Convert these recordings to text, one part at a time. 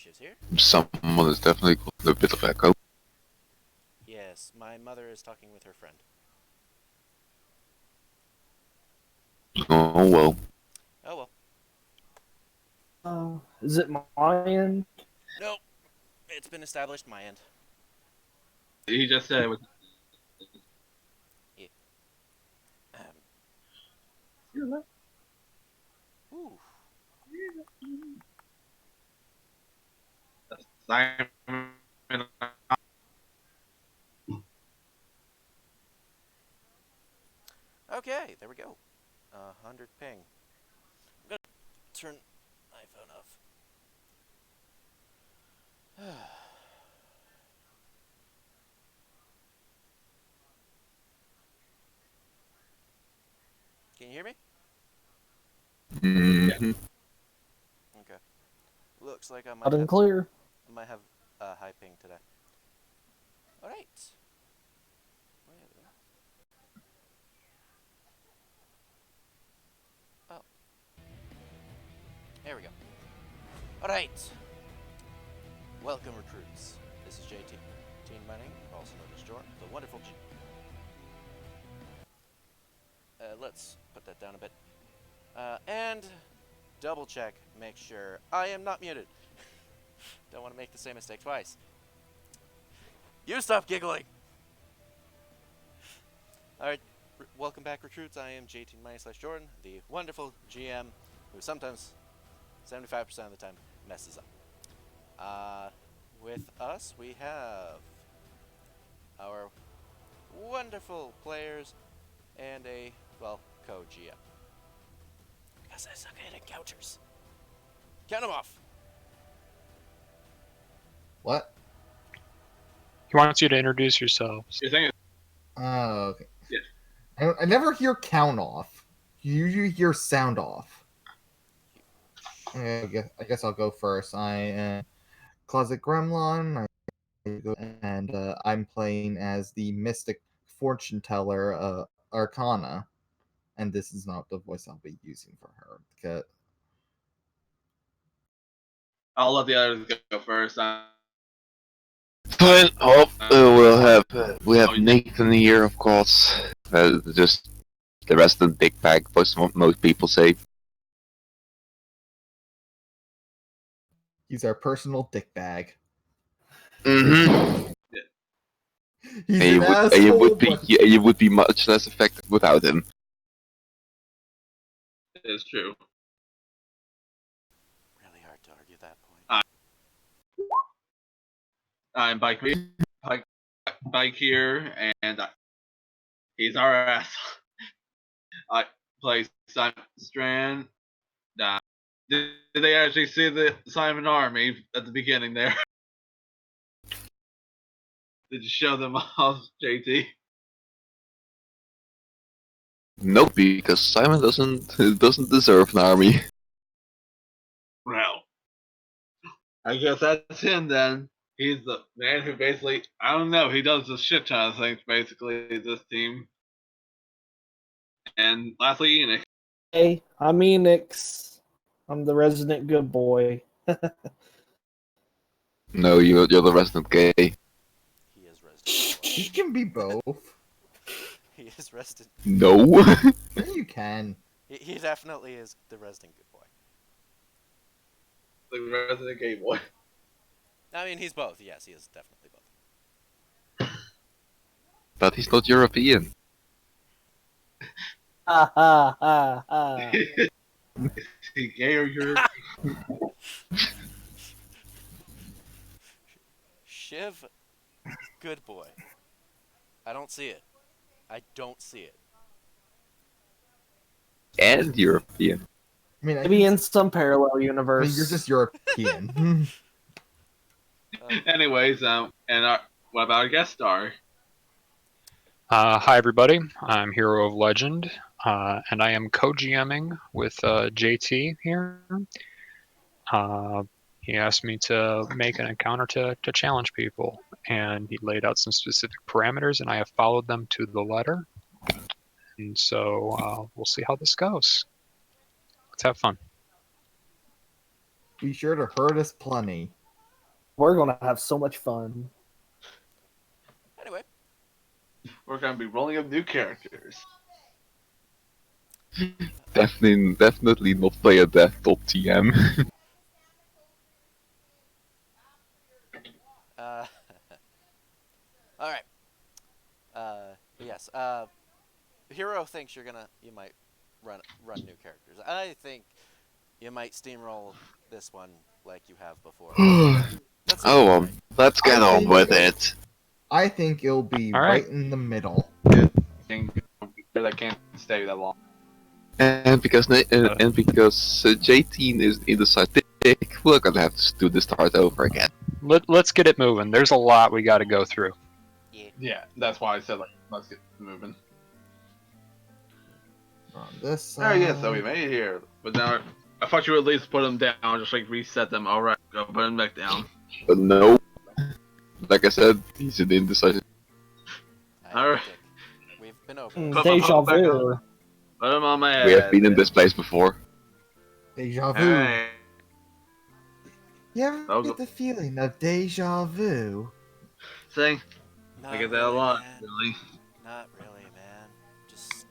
Shiv's here. Someone is definitely causing a bit of echo. Yes, my mother is talking with her friend. Oh well. Oh well. Is it my end? Nope. It's been established my end. He just said it was. Yeah. You're left. Ooh. Simon. Okay, there we go. 100 ping. I'm gonna turn my phone off. Can you hear me? Mm-hmm. Okay. Looks like I Loud and clear. might have high ping today. Alright. Oh. There we go. Alright. Welcome, recruits. This is JT. Teen Mining, also known as Jordan, the wonderful G. Let's put that down a bit. And double check, make sure I am not muted. Don't want to make the same mistake twice. You stop giggling! Alright, welcome back, recruits. I am JT Mining / Jordan, the wonderful GM who sometimes, 75% of the time, messes up. With us, we have our wonderful players and a, well, co-GM. Because I suck at encounters. Count them off. What? He wants you to introduce yourselves. You're saying Oh, okay. Yes. I never hear count off. You usually hear sound off. I guess I'll go first. I am Closet Gremlin, and I'm playing as the Mystic Fortune Teller, Arcana. And this is not the voice I'll be using for her. Because I'll let the others go first. Fine. We have Nathan here, of course. Just the resident big bag, most people say. he's our personal dick bag. Mm-hmm. He's And an asshole, you would be much less effective without him. It's true. Really hard to argue that point. I'm Bike here, and he's our ass. I play Simon Strand. Did they actually see the Simon Army at the beginning there? Did you show them off, JT? Nope, because Simon doesn't deserve an army. Well, I guess that's him then. He's the man who basically, I don't know, he does a shit ton of things basically, this team. And lastly, Enix. Hey, I'm Enix. I'm the resident good boy. No, you're the resident gay. He is resident. He can be both. He is resident. No. Yeah, you can. He definitely is the resident good boy. The resident gay boy. I mean, he's both. Yes, he is definitely both. But he's not European. Ha ha ha ha. Is he gay or European? Shiv, good boy. I don't see it. I don't see it. And European. I mean, Maybe in some parallel I universe. mean, you're just European. Anyways, what about our guest star? Hi, everybody. I'm Hero of Legend, and I am co-GMing with JT here. He asked me to make an encounter to challenge people, and he laid out some specific parameters, and I have followed them to the letter. And so we'll see how this goes. Let's have fun. Be sure to hurt us plenty. We're gonna have so much fun. Anyway, We're gonna be rolling up new characters. Definitely not play a death.tm. uh, all right. Yes. Hero thinks you might run new characters. I think you might steamroll this one like you have before. Let's see Oh, what you think. let's get I on think with it. I think it'll be All right. right in the middle. I can't stay that long. And because J-Teen is indecisive, we're gonna have to do the start over again. Let's get it moving. There's a lot we got to go through. Yeah, that's why I said like let's get moving. On this There side. he is. So we made it here. But now I thought you would at least put them down, just like reset them. All right, go put them back down. But no, like I said, he's an indecisive. Alright. We've been over this. Put my Deja phone back vu. on. Put them on my head. We have been in this place before. Deja vu. Hey. You ever That was get the feeling of deja vu? See, Not I get that a really, lot. man. Really. Not really, man. Just,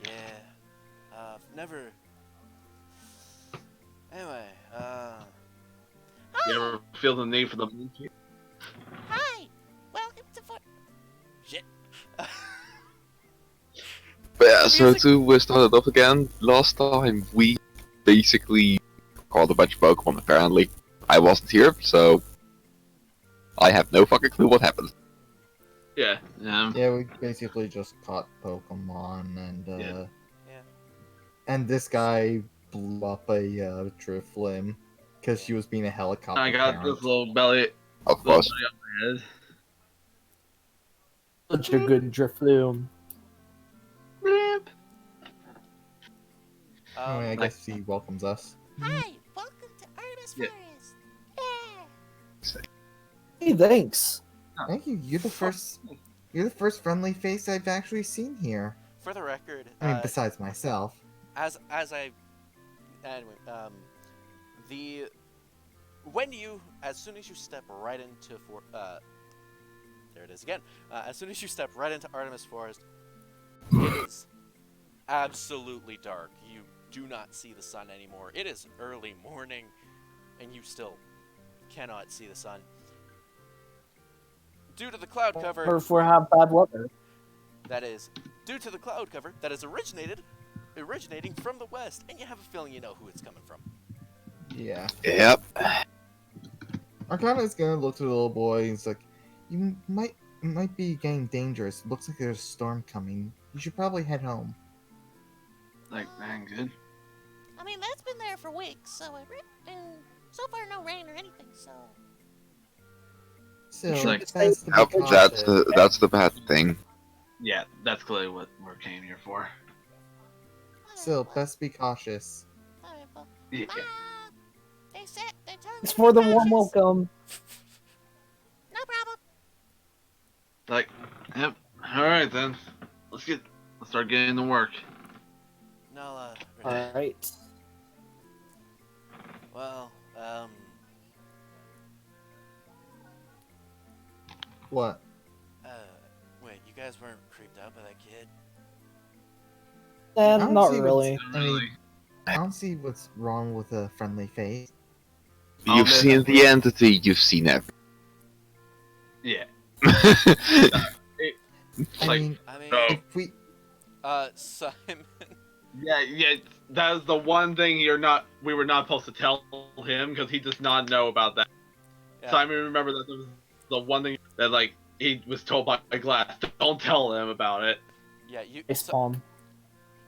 yeah. Never. Anyway, You ever feel the need for the monkey? Hi! Welcome to Shit. But yeah, so to start it off again, last time we basically caught a bunch of Pokemon apparently. I wasn't here, so I have no fucking clue what happened. Yeah. Yeah, we basically just caught Pokemon and Yeah. and this guy blew up a Driflim because she was being a helicopter I got parent. this little belly. Of Little course. belly on my head. Such a good Drifloon. Anyway, I Um, guess he welcomes us. Hi, welcome to Artemis Yeah. Forest. Yeah. Hey, thanks. Thank you. You're the first friendly face I've actually seen here. for the record, I mean, besides myself. as I anyway, as soon as you step right into there it is again. As soon as you step right into Artemis Forest, it is absolutely dark. You do not see the sun anymore. It is early morning, and you still cannot see the sun due to the cloud cover. Or if we have bad weather. That is due to the cloud cover that is originating from the west, and you have a feeling you know who it's coming from. Yeah. Yep. Arcana's gonna look to the little boy. He's like, "You might be getting dangerous. Looks like there's a storm coming. You should probably head home." Like, man, good. I mean, that's been there for weeks, and so far no rain or anything, so. Still, Like- it's best to be Yep, cautious. that's the bad thing. Yeah, that's clearly what we came here for. Still, best be cautious. Alright, well, Yeah. they're telling It's me for to the be warm cautious. welcome. No problem. Like, yep. All right then. Let's start getting to work. No, Alright. well, What? wait, you guys weren't creeped out by that kid? I don't Not see really. I mean, I don't see what's wrong with a friendly face. You've seen the entity, you've seen everything. Yeah. I Like, mean, I mean, no. if we Simon. Yeah. That is the one thing we were not supposed to tell him because he does not know about that. Yeah. Simon, remember that was the one thing that like he was told by Glass. Don't tell him about it. Yeah, you. Face palm.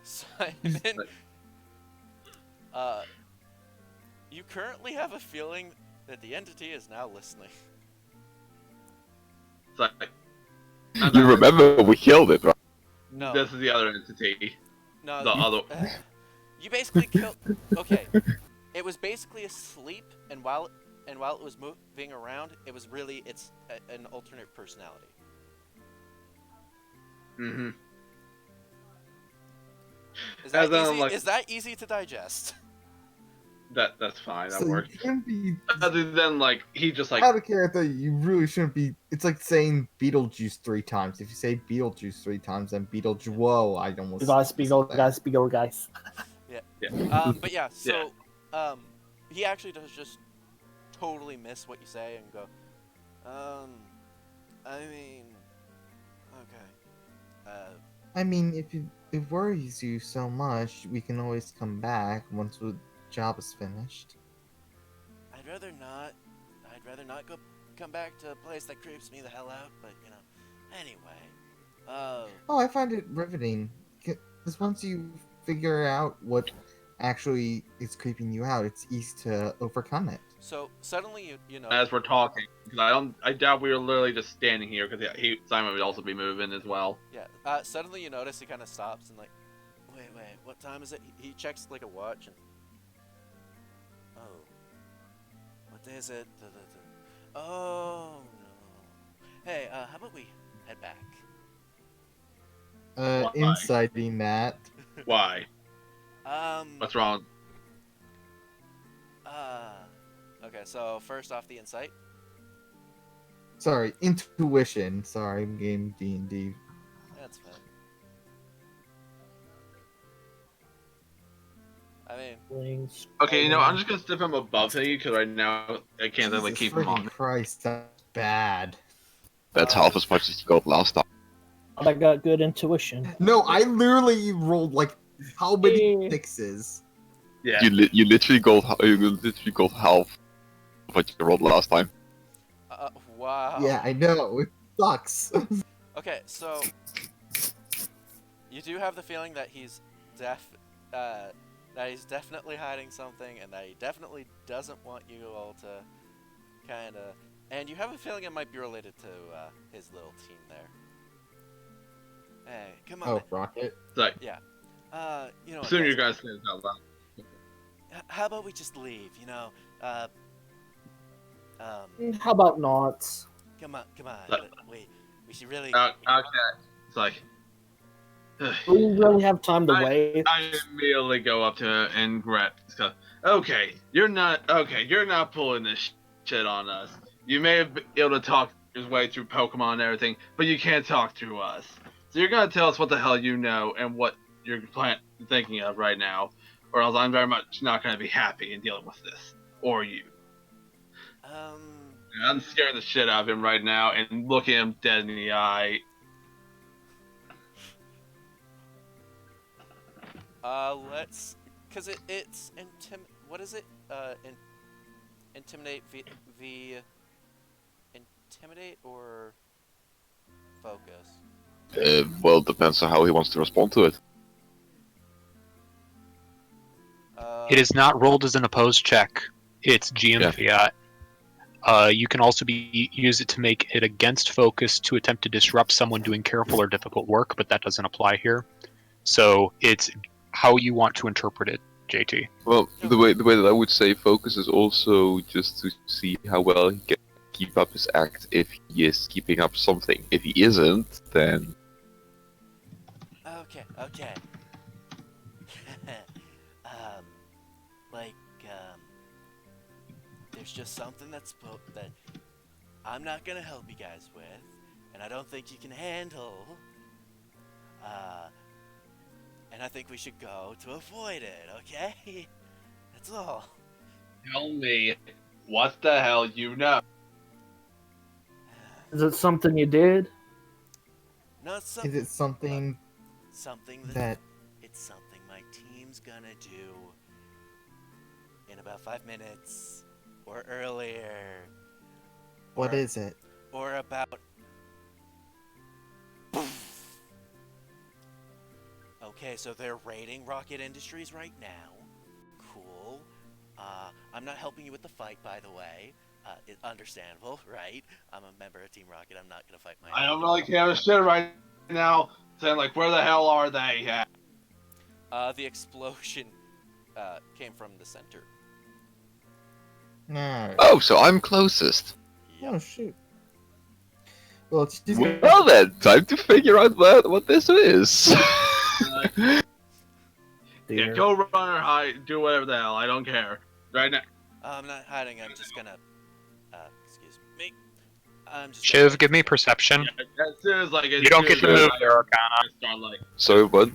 Simon. You currently have a feeling that the entity is now listening. It's like, You remember we killed it, right? No. this is the other entity. No, The other. you basically killed. Okay, it was basically asleep, and while it was moving around, it's an alternate personality. Mm-hmm. Is that As in, easy? like- Is that easy to digest? That's fine. That So you works. shouldn't be Other than like he just like out of character. You really shouldn't be. It's like saying Beetlejuice 3 times. If you say Beetlejuice 3 times, then Beetlejuice. Whoa! I almost. Guys, guys. yeah. But yeah, so he actually does just totally miss what you say and go, I mean, okay. I mean, if it worries you so much, we can always come back once the job is finished. I'd rather not. I'd rather not come back to a place that creeps me the hell out. But you know, anyway. Oh, I find it riveting. Because once you figure out what actually is creeping you out, it's easy to overcome it. So suddenly you know. As we're talking, because I doubt we were literally just standing here because Simon would also be moving as well. Yeah. Suddenly you notice he kind of stops and like, wait, what time is it? He checks like a watch and. Oh. What day is it? Oh no. Hey, how about we head back? Why? Inciting that. Why? What's wrong? Okay, so first off the insight. Sorry, intuition. Sorry, I'm game D&D. That's fine. I mean, Okay, you know, I'm just gonna step him above you because right now I can't really keep him on. Christ, that's bad. That's half as much as you got last time. I got good intuition. No, I literally rolled like how many sixes? Yeah. You literally got half of what you rolled last time. wow. Yeah, I know. It sucks. Okay, so you do have the feeling that he's definitely hiding something, and that he definitely doesn't want you all to kind of. And you have a feeling it might be related to his little team there. Hey, come on. Oh, Rocket. Like, Yeah. You know. assume you guys say it out loud. How about we just leave? You know. How about not? Come on. We should really. Okay. It's like. Do we really have time to wait? I immediately go up to him and go, okay, you're not pulling this shit on us. You may have been able to talk your way through Pokemon and everything, but you can't talk through us. So you're gonna tell us what the hell you know and what you're thinking of right now, or else I'm very much not gonna be happy in dealing with this, or you. I'm scaring the shit out of him right now and looking him dead in the eye. Let's, cause it's what is it? Intimidate intimidate or focus? Well, it depends on how he wants to respond to it. It is not rolled as an opposed check. It's GM fiat. You can also use it to make it against focus to attempt to disrupt someone doing careful or difficult work, but that doesn't apply here. So it's how you want to interpret it, JT. Well, the way that I would say focus is also just to see how well he can keep up his act if he is keeping up something. If he isn't, then... Okay. There's just something that I'm not gonna help you guys with, and I don't think you can handle. And I think we should go to avoid it, okay? That's all. Tell me, what the hell you know? Is it something you did? Not something. Is it something that It's something my team's gonna do in about 5 minutes or earlier. What is it? Or about. Okay, so they're raiding Rocket Industries right now. Cool. I'm not helping you with the fight, by the way. It's understandable, right? I'm a member of Team Rocket. I'm not gonna fight my. I don't really care a shit right now. Saying like, where the hell are they at? The explosion came from the center. No. Oh, so I'm closest. Yep. Oh shoot. Well, it's just Well then, time to figure out what this is. Yeah, go run or hide, do whatever the hell. I don't care. Right now. I'm not hiding. I'm just gonna. Excuse me. I'm just. Shiv, give me perception. Yeah, as soon as like You don't get to move there, Arcana. I start like. Sorry, what?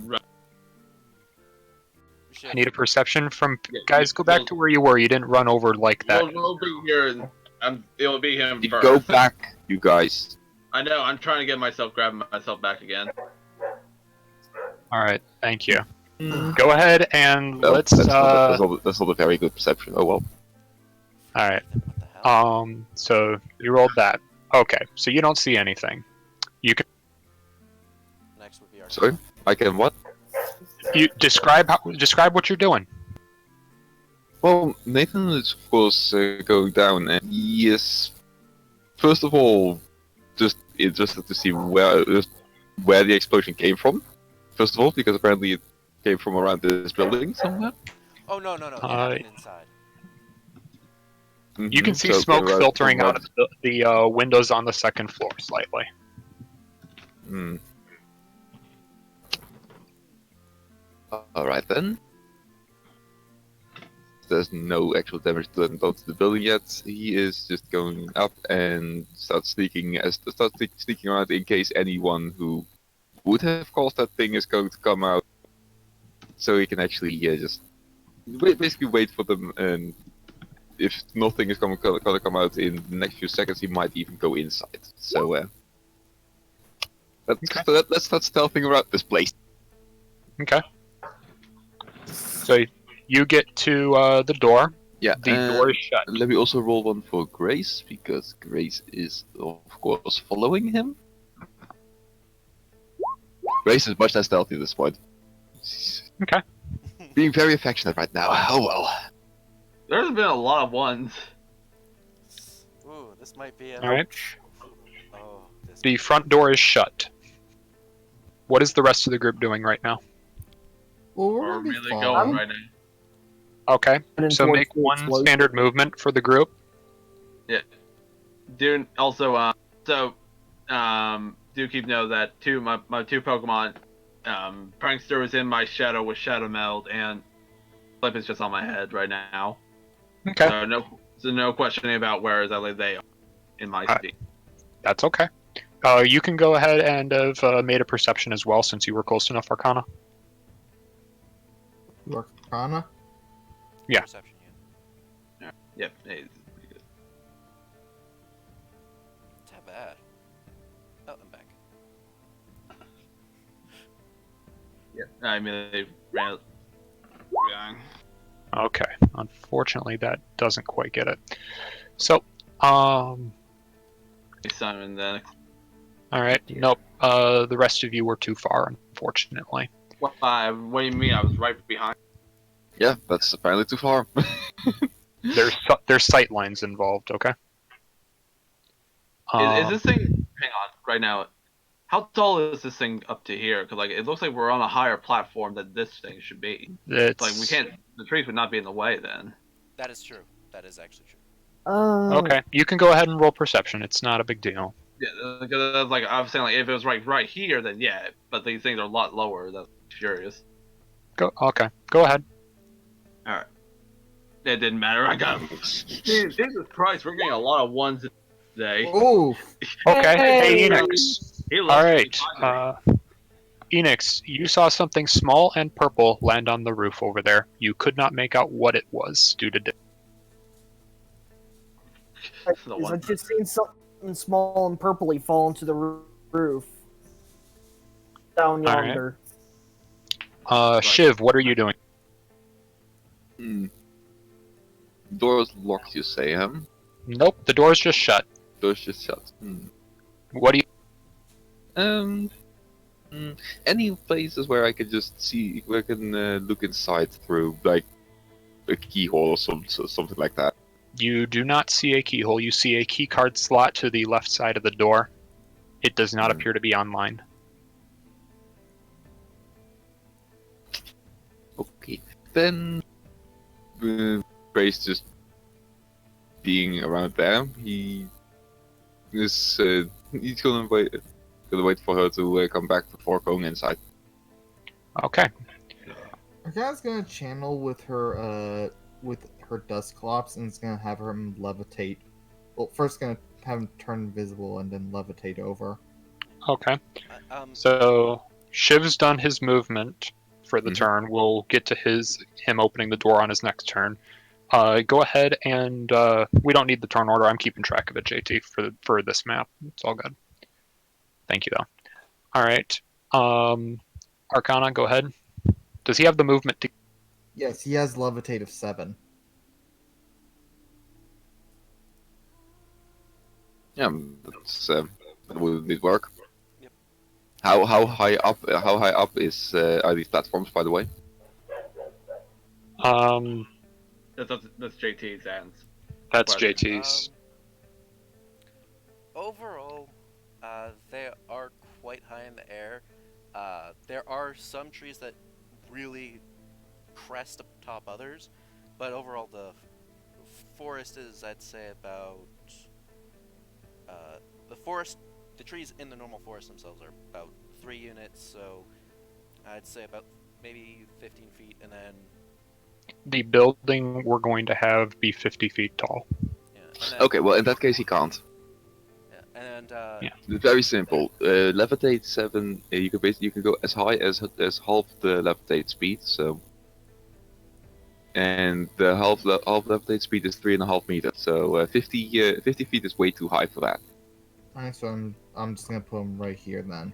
I need a perception from Yeah, guys. Go back we'll- to where you were. You didn't run over like that. We'll be here. And it'll be him You first. go back, you guys. I know. I'm trying to get myself, grab myself back again. All right, thank you. Go ahead and Well, let's. that's not a very good perception. Oh well. All right. What the hell? So you rolled that. Okay, so you don't see anything. You can Next would be our. Sorry, I can what? describe what you're doing. Well, Nathan is of course going down, and he is first of all just interested to see where the explosion came from. First of all, because apparently it came from around this building somewhere. Oh no! It happened inside. You can Mhm, see so smoke around- filtering around- out of the windows on the second floor slightly. Hmm. Alright then. There's no actual damage done to the building yet. He is just going up and starts sneaking around in case anyone who would have caused that thing is going to come out. So he can actually just basically wait for them, and if nothing is gonna come out in the next few seconds, he might even go inside. So let's start stealthing around this place. Okay. So you get to the door. Yeah, The door is shut. let me also roll one for Grace, because Grace is, of course, following him. Grace is much less stealthy at this point. She's Okay. being very affectionate right now. Oh well. There's been a lot of ones. Ooh, this might be. All right. Oh, this. The front door is shut. What is the rest of the group doing right now? Well, we're We're gonna be really fine. going right now. Okay. Heading So towards make the one explosion. standard movement for the group. Dude, also, do keep note that my two Pokemon, Prankster was in my shadow with Shadow Meld, and Flip is just on my head right now. Okay. So no questioning about where exactly they are in my city. That's okay. You can go ahead and have made a perception as well, since you were close enough, Arcana. Arcana? Yeah. Perception, yeah. Yep. Hey, Not bad. Oh, I'm back. yeah. I mean, they ran. Yeah. Okay. Unfortunately, that doesn't quite get it. So, Simon, then. all right. Nope. The rest of you were too far, unfortunately. What do you mean? I was right behind. Yeah, that's apparently too far. There's sight lines involved. Okay. Is this thing? Hang on, right now. How tall is this thing up to here? Because like it looks like we're on a higher platform than this thing should be. It's Like we can't. The trees would not be in the way then. That is true. That is actually true. Okay. You can go ahead and roll perception. It's not a big deal. Yeah, because like I was saying, like if it was right here, then yeah. But these things are a lot lower. That's curious. Okay. Go ahead. All right. It didn't matter. I got. Jesus Christ, we're getting a lot of ones today. Ooh! Okay. Hey, Hey! Enix. He All left me right. behind. Enix, you saw something small and purple land on the roof over there. You could not make out what it was due to. The I one. just seen something small and purpley fall into the roof. Down All right. yonder. Shiv, what are you doing? Door's locked, you say, huh? Nope. The door's just shut. Door's just shut. What do you? Any places where I could just see, where I can look inside through, like, a keyhole or something like that. You do not see a keyhole. You see a keycard slot to the left side of the door. It does not appear to be online. Okay. Then, Grace just being around there, he is, he's gonna wait for her to come back before going inside. Okay. Arcana's gonna channel with her her Dusclops, and it's gonna have him levitate. Well, first gonna have him turn invisible and then levitate over. Okay. Um, So Shiv's done his movement for the turn. We'll get to him opening the door on his next turn. Go ahead and we don't need the turn order. I'm keeping track of it, JT, for this map. It's all good. Thank you, though. All right. Arcana, go ahead. Does he have the movement to? Yes, he has levitate of 7. Yeah, that would work. Yep. How high up is are these platforms, by the way? That's JT's ends. That's Question. JT's. Overall, they are quite high in the air. There are some trees that really crest atop others, but overall the forest is, I'd say, about the trees in the normal forest themselves are about 3 units, so I'd say about maybe 15 feet, and then The building we're going to have be 50 feet tall. yeah, and then, Okay, well in that case he can't. yeah, and Yeah. It's very simple. Levitate 7. You can go as high as half the levitate speed. So, and the half levitate speed is 3.5 meters. So 50 feet is way too high for that. Alright, so I'm just gonna put him right here then.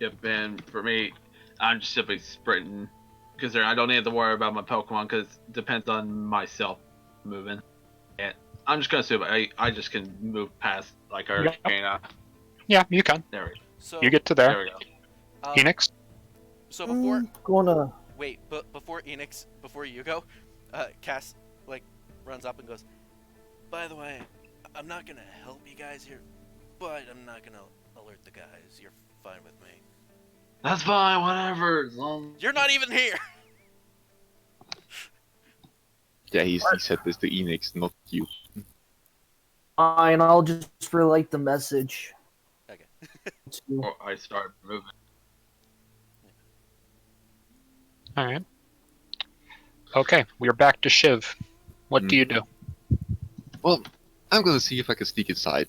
Yep, and for me, I'm just simply sprinting because I don't need to worry about my Pokemon because it depends on myself moving. And I'm just gonna assume I just can move past like Arcana. Yeah, you can. There we go. so You get to There there. we go. Phoenix? So before Gonna. wait, but before Enix, before you go, Cass runs up and goes, "By the way, I'm not gonna help you guys here, but I'm not gonna alert the guys. You're fine with me. That's fine, whatever. As long You're not even here." Yeah, he said this to Enix, not you. Fine, I'll just relate the message. Okay. or I start moving. Alright. Okay, we are back to Shiv. What do you do? Well, I'm gonna see if I can sneak inside.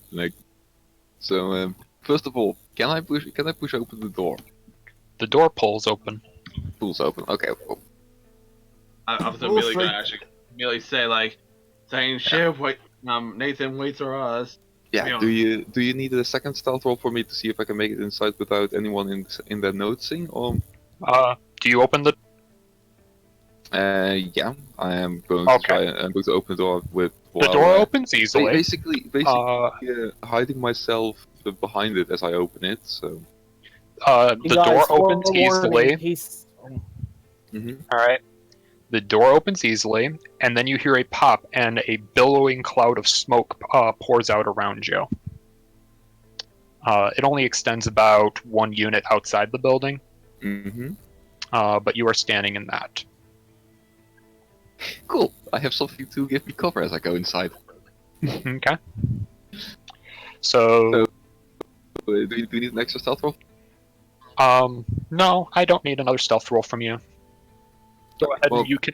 So first of all, can I push open the door? The door pulls open. Pulls open. Okay. Well, I was immediately gonna actually immediately say saying shit. Wait, Nathan, wait for us. yeah. Yeah. Do you need a second stealth roll for me to see if I can make it inside without anyone in there noticing? Or Do you open the? yeah, I am going Okay. to try. I'm going to open the door with. The door opens easily. Basically, hiding myself behind it as I open it. So. The door opens easily. Alright. The door opens easily, and then you hear a pop, and a billowing cloud of smoke pours out around you. It only extends about 1 unit outside the building, but you are standing in that. Cool. I have something to give me cover as I go inside. Okay. So do you need an extra stealth roll? no, I don't need another stealth roll from you. Go ahead, Well, you can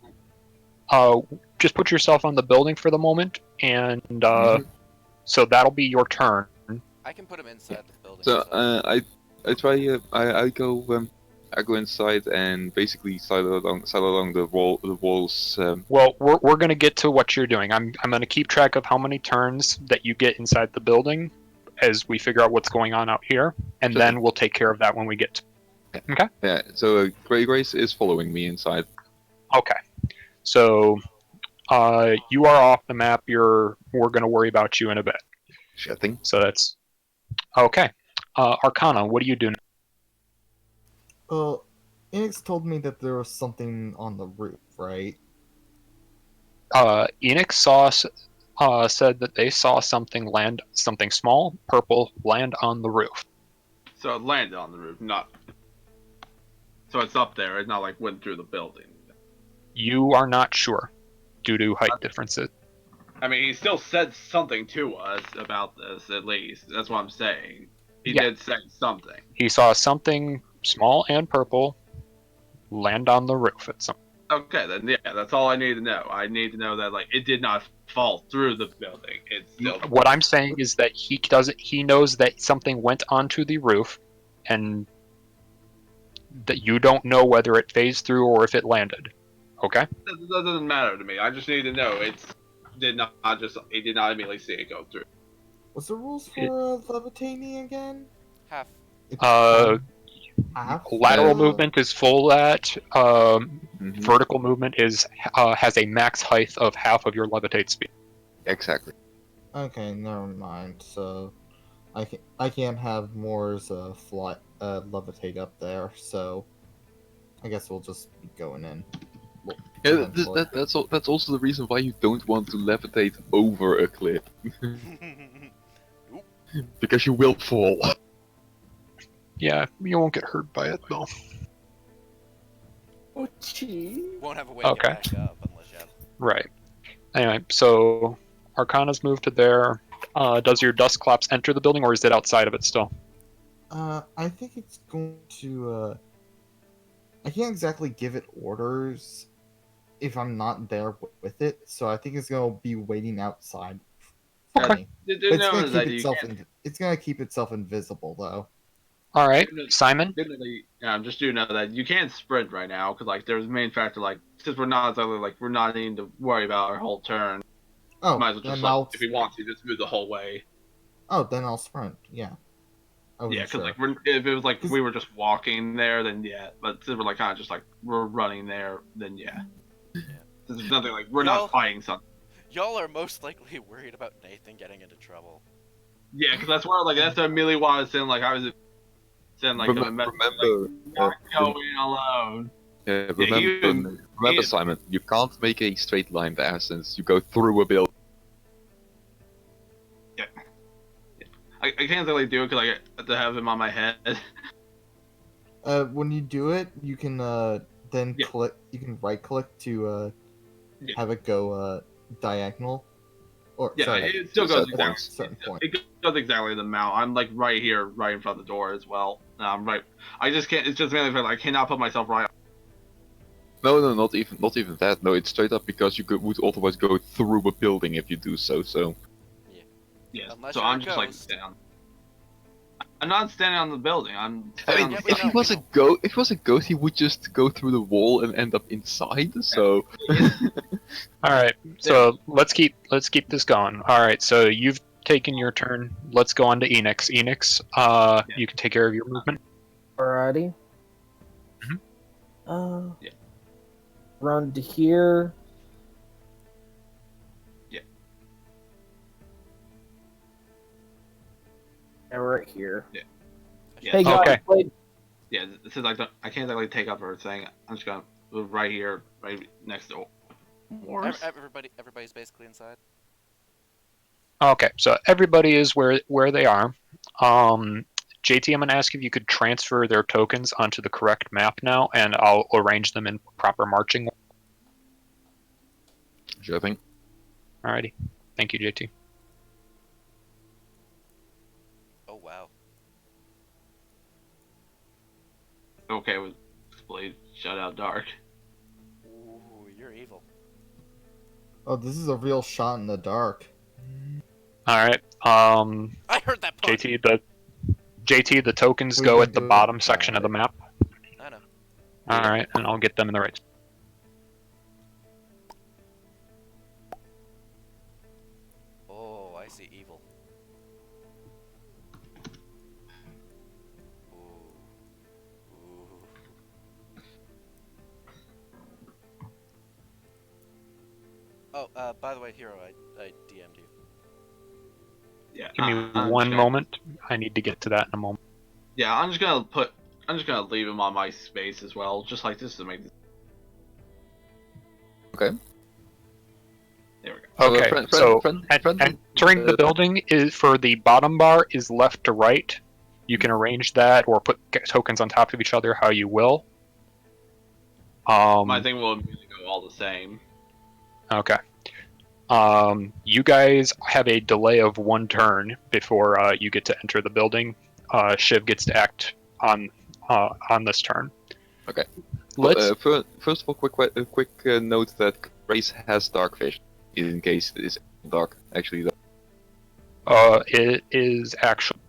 just put yourself on the building for the moment, and so that'll be your turn. I can put him inside the building. So I try. I go inside and basically slide along the walls. Well, we're gonna get to what you're doing. I'm gonna keep track of how many turns that you get inside the building as we figure out what's going on out here, and Sure. then we'll take care of that when we get to. Okay. Yeah. So Grace is following me inside. Okay. So you are off the map. We're gonna worry about you in a bit. Shitting. So that's okay. Arcana, what do you do? Enix told me that there was something on the roof, right? Enix said that they saw something small, purple, land on the roof. So it landed on the roof, not. So it's up there. It's not like went through the building. You are not sure, due to height differences. I mean, he still said something to us about this, at least. That's what I'm saying. He Yeah. did say something. He saw something small and purple land on the roof at some. Okay, then yeah, that's all I need to know. I need to know that like it did not fall through the building. It's still. What I'm saying is that he knows that something went onto the roof, and that you don't know whether it phased through or if it landed. Okay? That doesn't matter to me. I just need to know it did not immediately see it go through. What's the rules for levitating again? Half. Half? Lateral Uh, movement is full at. Mhm. Vertical movement has a max height of half of your levitate speed. Exactly. Okay, never mind. So, I can't have Moore's fly levitate up there. So, I guess we'll just be going in. Well, Yeah, eventually. that's also the reason why you don't want to levitate over a cliff. Because you will fall. Yeah, you won't get hurt by it though. Oh, gee. Won't have a way to Okay. get back up unless you have. Right. Anyway, so Arcana's moved to there. Does your dust claps enter the building, or is it outside of it still? I think it's going to. I can't exactly give it orders if I'm not there with it, so I think it's gonna be waiting outside. for Okay. me. Did It's know gonna keep that you itself. can't. It's gonna keep itself invisible though. All right, Simon. Just do know that you can't sprint right now because like there's a main factor like since we're not exactly like we're not needing to worry about our whole turn. Oh, Might as well just then like, I'll. if we want to just move the whole way. Oh, then I'll sprint. Yeah. Yeah, because Sure. like if it was like we were just walking there, then yeah. But since we're like kind of just like we're running there, then yeah. Since there's nothing like we're Y'all- not fighting something. Y'all are most likely worried about Nathan getting into trouble. Yeah, because that's where like that's immediately why I was saying like I was saying like a message, Remember, like, not going alone. remember, Simon, you can't make a straight line there since you go through a building. I can't really do it because I have to have him on my head. When you do it, you can then Yeah. click. You can right click to Yeah. have it go diagonal. Or Yeah, sorry, it still goes certain exactly. certain point. It goes exactly the mount. I'm like right here, right in front of the door as well. I'm right. I just can't. It's just mainly for I cannot put myself right. No, not even that. No, it's straight up because you would otherwise go through a building if you do so. So Yes. Unless So you're a I'm just like ghost. down. I'm not standing on the building. I'm. I Standing mean, on yeah, the we if he know, was we a know. if he was a ghost, he would just go through the wall and end up inside. So All right, so let's keep this going. All right, so you've taken your turn. Let's go on to Enix. Enix, you can take care of your movement. Alrighty. Yeah. Run to here. Yeah. And right here. Yeah. Hey guys, Okay. wait. Yeah. This is like I can't exactly take up everything. I'm just gonna move right here, right next door. Everybody's basically inside. Okay, so everybody is where they are. JT, I'm going to ask if you could transfer their tokens onto the correct map now, and I'll arrange them in proper marching. sure thing. Alrighty, thank you, JT. Oh wow. Okay, with Blade shut out dark. Ooh, you're evil. Oh, this is a real shot in the dark. All right, I heard that pun. JT, the tokens We go can at the do it bottom that section of the way. map. I know. All right, and I'll get them in the right. Oh, I see evil. Ooh. Ooh. Oh, by the way, Hero, I DM'd you. Yeah. Give me I'm one just gonna- moment. I need to get to that in a moment. Yeah, I'm just gonna leave him on my space as well, just like this to make this. Okay. There we go. Okay, so entering the building is for the bottom bar is left to right. You can arrange that or put tokens on top of each other how you will. My thing will immediately go all the same. Okay. You guys have a delay of one turn before you get to enter the building. Shiv gets to act on this turn. Okay. let's. First of all, quick note that Grace has dark vision, in case it is dark. Actually, though. It is actually.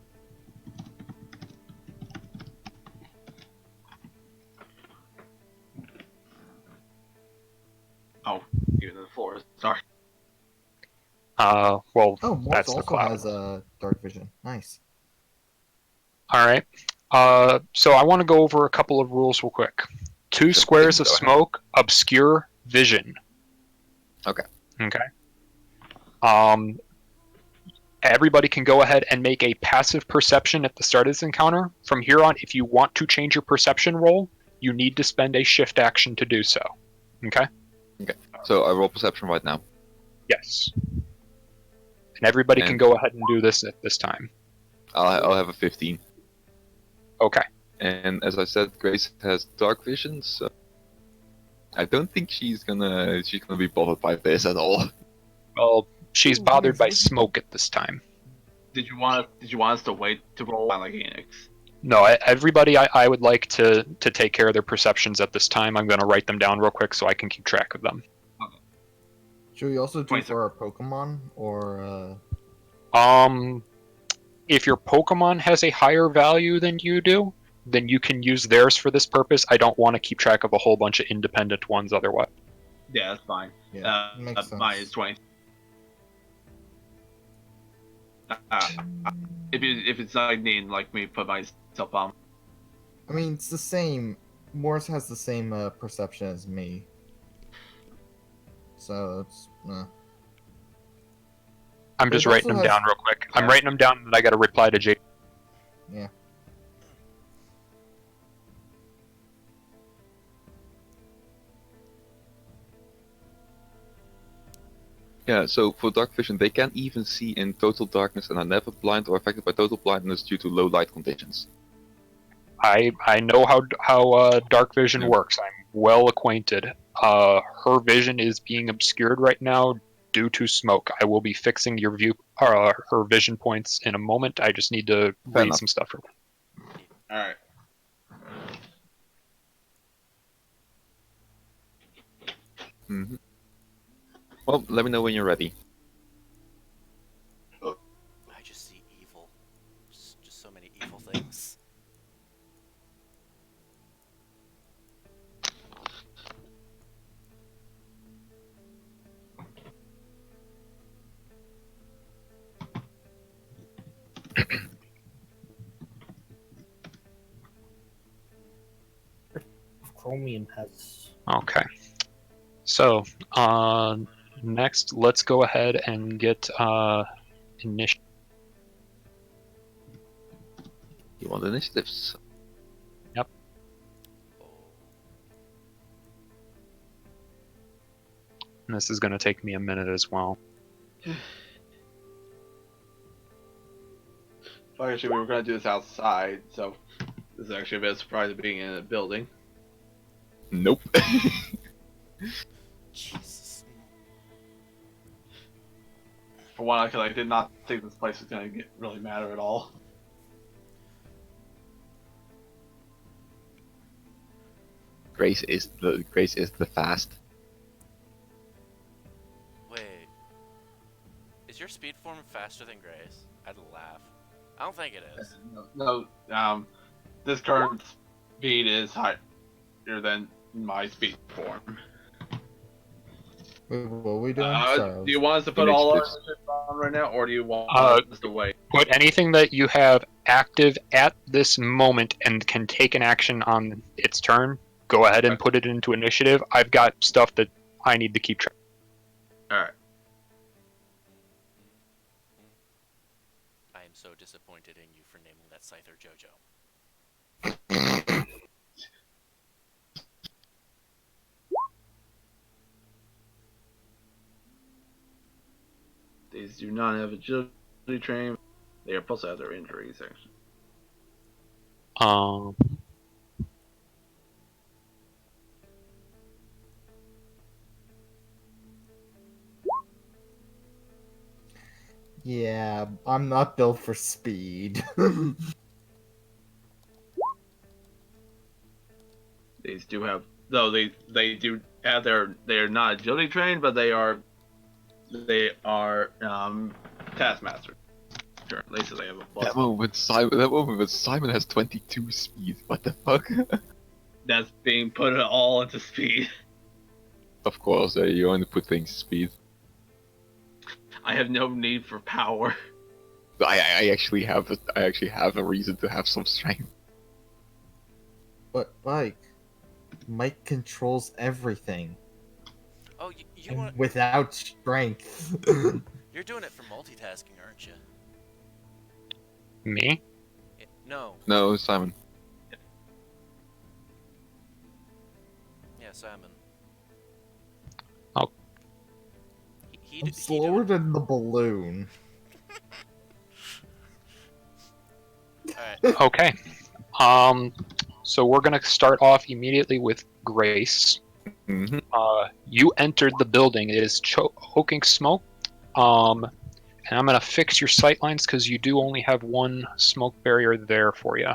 Oh, even the floor is dark. Well, Oh, Morse that's the also cloud. has dark vision. Nice. All right. So I want to go over a couple of rules real quick. 2 squares of Go ahead. smoke obscure vision. Okay. Okay. Everybody can go ahead and make a passive perception at the start of this encounter. From here on, if you want to change your perception roll, you need to spend a shift action to do so. Okay? So I roll perception right now. Yes. And everybody can And- go ahead and do this at this time. I'll have a 15. Okay. And as I said, Grace has dark vision, so I don't think she's gonna be bothered by this at all. Well, she's Ooh, bothered by amazing. smoke at this time. Did you want us to wait to roll on like Phoenix? No, everybody, I would like to take care of their perceptions at this time. I'm going to write them down real quick so I can keep track of them. Should we also do 27. for our Pokemon, or If your Pokemon has a higher value than you do, then you can use theirs for this purpose. I don't want to keep track of a whole bunch of independent ones otherwise. Yeah, that's fine. yeah, makes sense. Mine is 20. If it's not needing, like me, put myself on. I mean, it's the same. Morse has the same perception as me, so it's. I'm just It writing also them has- down real quick. I'm writing them down and I got to reply to Jake. Yeah. Yeah, so for dark vision, they can't even see in total darkness and are never blind or affected by total blindness due to low light conditions. I know how dark vision Yeah. works. I'm well acquainted. Her vision is being obscured right now due to smoke. I will be fixing her vision points in a moment. I just need to read enough. some stuff. Alright. Mm-hmm. Well, let me know when you're ready. I just see evil. Just so many evil things. Chromium has. Okay. So, next, let's go ahead and get initiative. You want initiatives? Oh. And this is going to take me a minute as well. Well, actually, we were going to do this outside, so this is actually a bit surprising being in a building. Nope. Jesus. For one, because I did not think this place was going to really matter at all. Grace is the fast. Wait. Is your speed form faster than Grace? I'd laugh. I don't think it is. No, this current speed is higher than my speed form. Wait, what are we doing? Sorry, Do you want us to put all our Initiatives. initiatives on right now, or do you want us to wait? Put anything that you have active at this moment and can take an action on its turn. Go ahead and put it into initiative. I've got stuff that I need to keep track. Alright. I am so disappointed in you for naming that Scyther JoJo. These do not have agility training. They are supposed to have their injury section. yeah, I'm not built for speed. These do have though they do have they're not agility trained, but they are taskmaster currently, so they have a plus. That moment when Simon has 22 speed. What the fuck? That's being put all into speed. Of course, you only put things speed. I have no need for power. I actually have a reason to have some strength. But Mike controls everything. Oh, you And want? without strength. You're doing it for multitasking, aren't you? Me? No. No, Simon. Yeah, Simon. Oh. I'm slower than the balloon. Alright. Okay. So we're gonna start off immediately with Grace. Mm-hmm. You entered the building. It is choking smoke. And I'm gonna fix your sight lines because you do only have one smoke barrier there for you.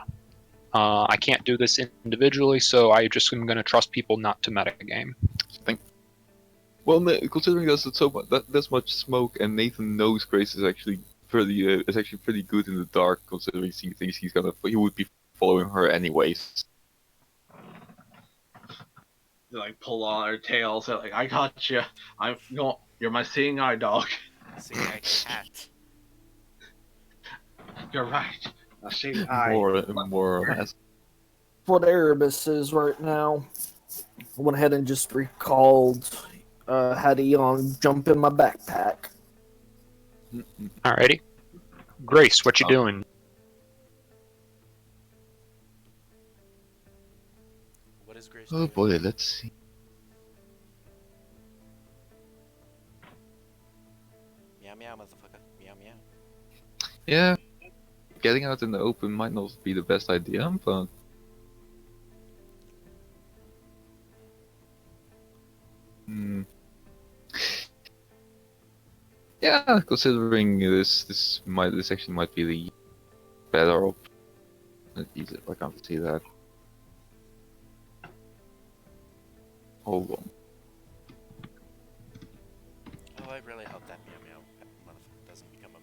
I can't do this individually, so I just am gonna trust people not to metagame. Well, considering there's much smoke, and Nathan knows Grace is actually pretty good in the dark. Considering he thinks he would be following her anyways. They like pull on her tail, so like I got you. You're my seeing eye dog. Seeing eye cat. You're right. A seeing eye. More or less. What Erebus is right now. I went ahead and just recalled had Eon jump in my backpack. Alrighty. Grace, what you doing? What is Grace Oh doing? boy, let's see. Meow meow, motherfucker. Meow meow. Yeah, getting out in the open might not be the best idea, but yeah, considering this actually might be the better option. I can't see that. Hold on. Oh, I really hope that meow meow motherfucker doesn't become a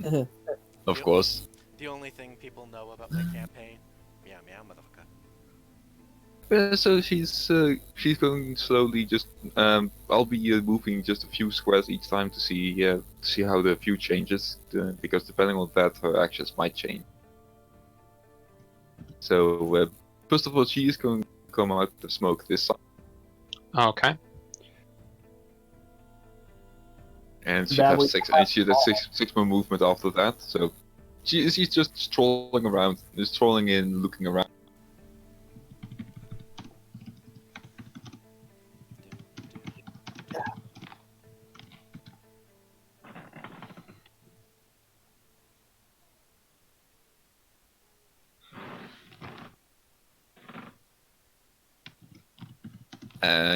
meme. Of Yep. course. The only thing people know about my campaign, meow meow motherfucker. So she's going slowly. Just I'll be moving just a few squares each time to see how the view changes, because depending on that, her actions might change. So first of all, she is going to come out of smoke this side, Okay. and she Badly has six more movement after that. So she's just strolling around, just strolling in, looking around.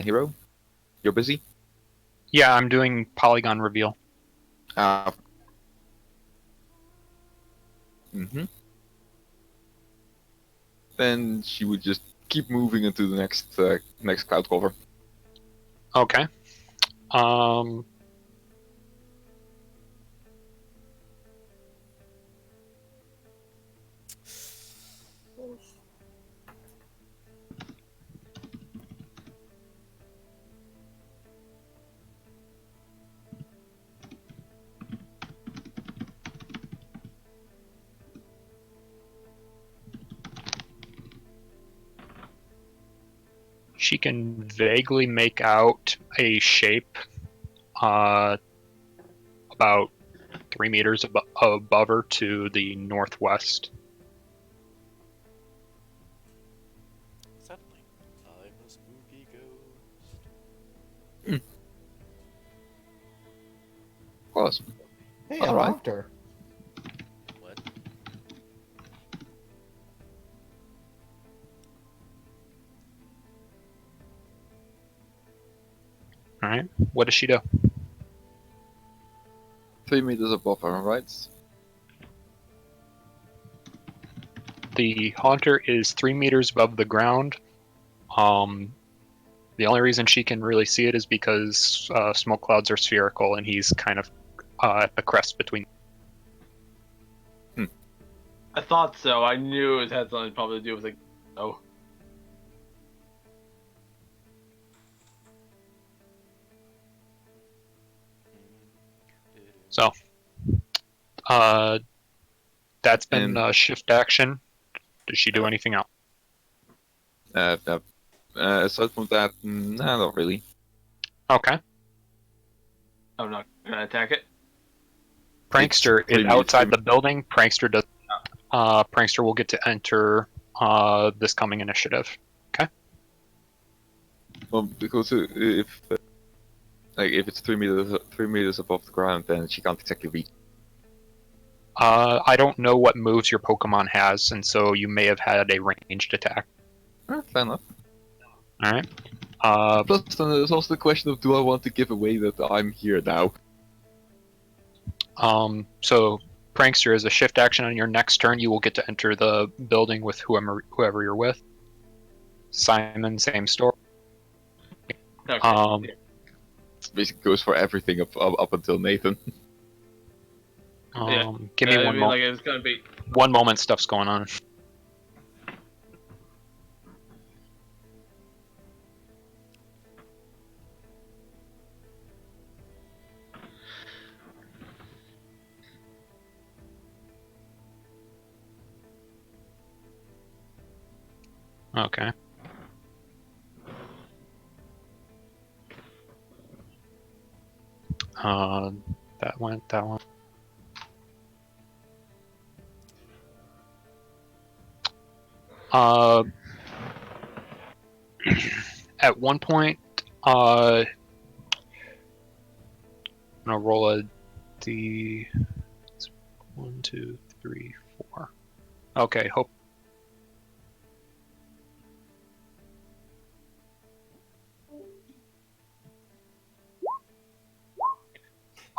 Hero, you're busy? Yeah, I'm doing polygon reveal. Then she would just keep moving into the next cloud cover. Okay. She can vaguely make out a shape about 3 meters above her to the northwest. Suddenly, I'm a spooky ghost. Of course. Hey, All I right. loved her. What? Alright, what does she do? 3 meters above her, right? The haunter is 3 meters above the ground. The only reason she can really see it is because smoke clouds are spherical, and he's kind of at the crest between. I thought so. I knew it had something probably to do with it. Oh. So, that's been shift action. Did she do anything else? Aside from that, nah, not really. Okay. I'm not gonna attack it. Prankster is outside the building. Prankster does. Prankster will get to enter this coming initiative. Okay. Well, because if it's 3 meters above the ground, then she can't exactly reach. I don't know what moves your Pokemon has, and so you may have had a ranged attack. Fair enough. All right. Plus, then there's also the question of, do I want to give away that I'm here now? So Prankster, as a shift action on your next turn, you will get to enter the building with whoever you're with. Simon, same story. Okay. Basically goes for everything up until Nathan. Give me one moment. Like it's gonna be. One moment, stuff's going on. Okay. That one. At one point, I'm gonna roll a D. 1, 2, 3, 4. Okay, hope.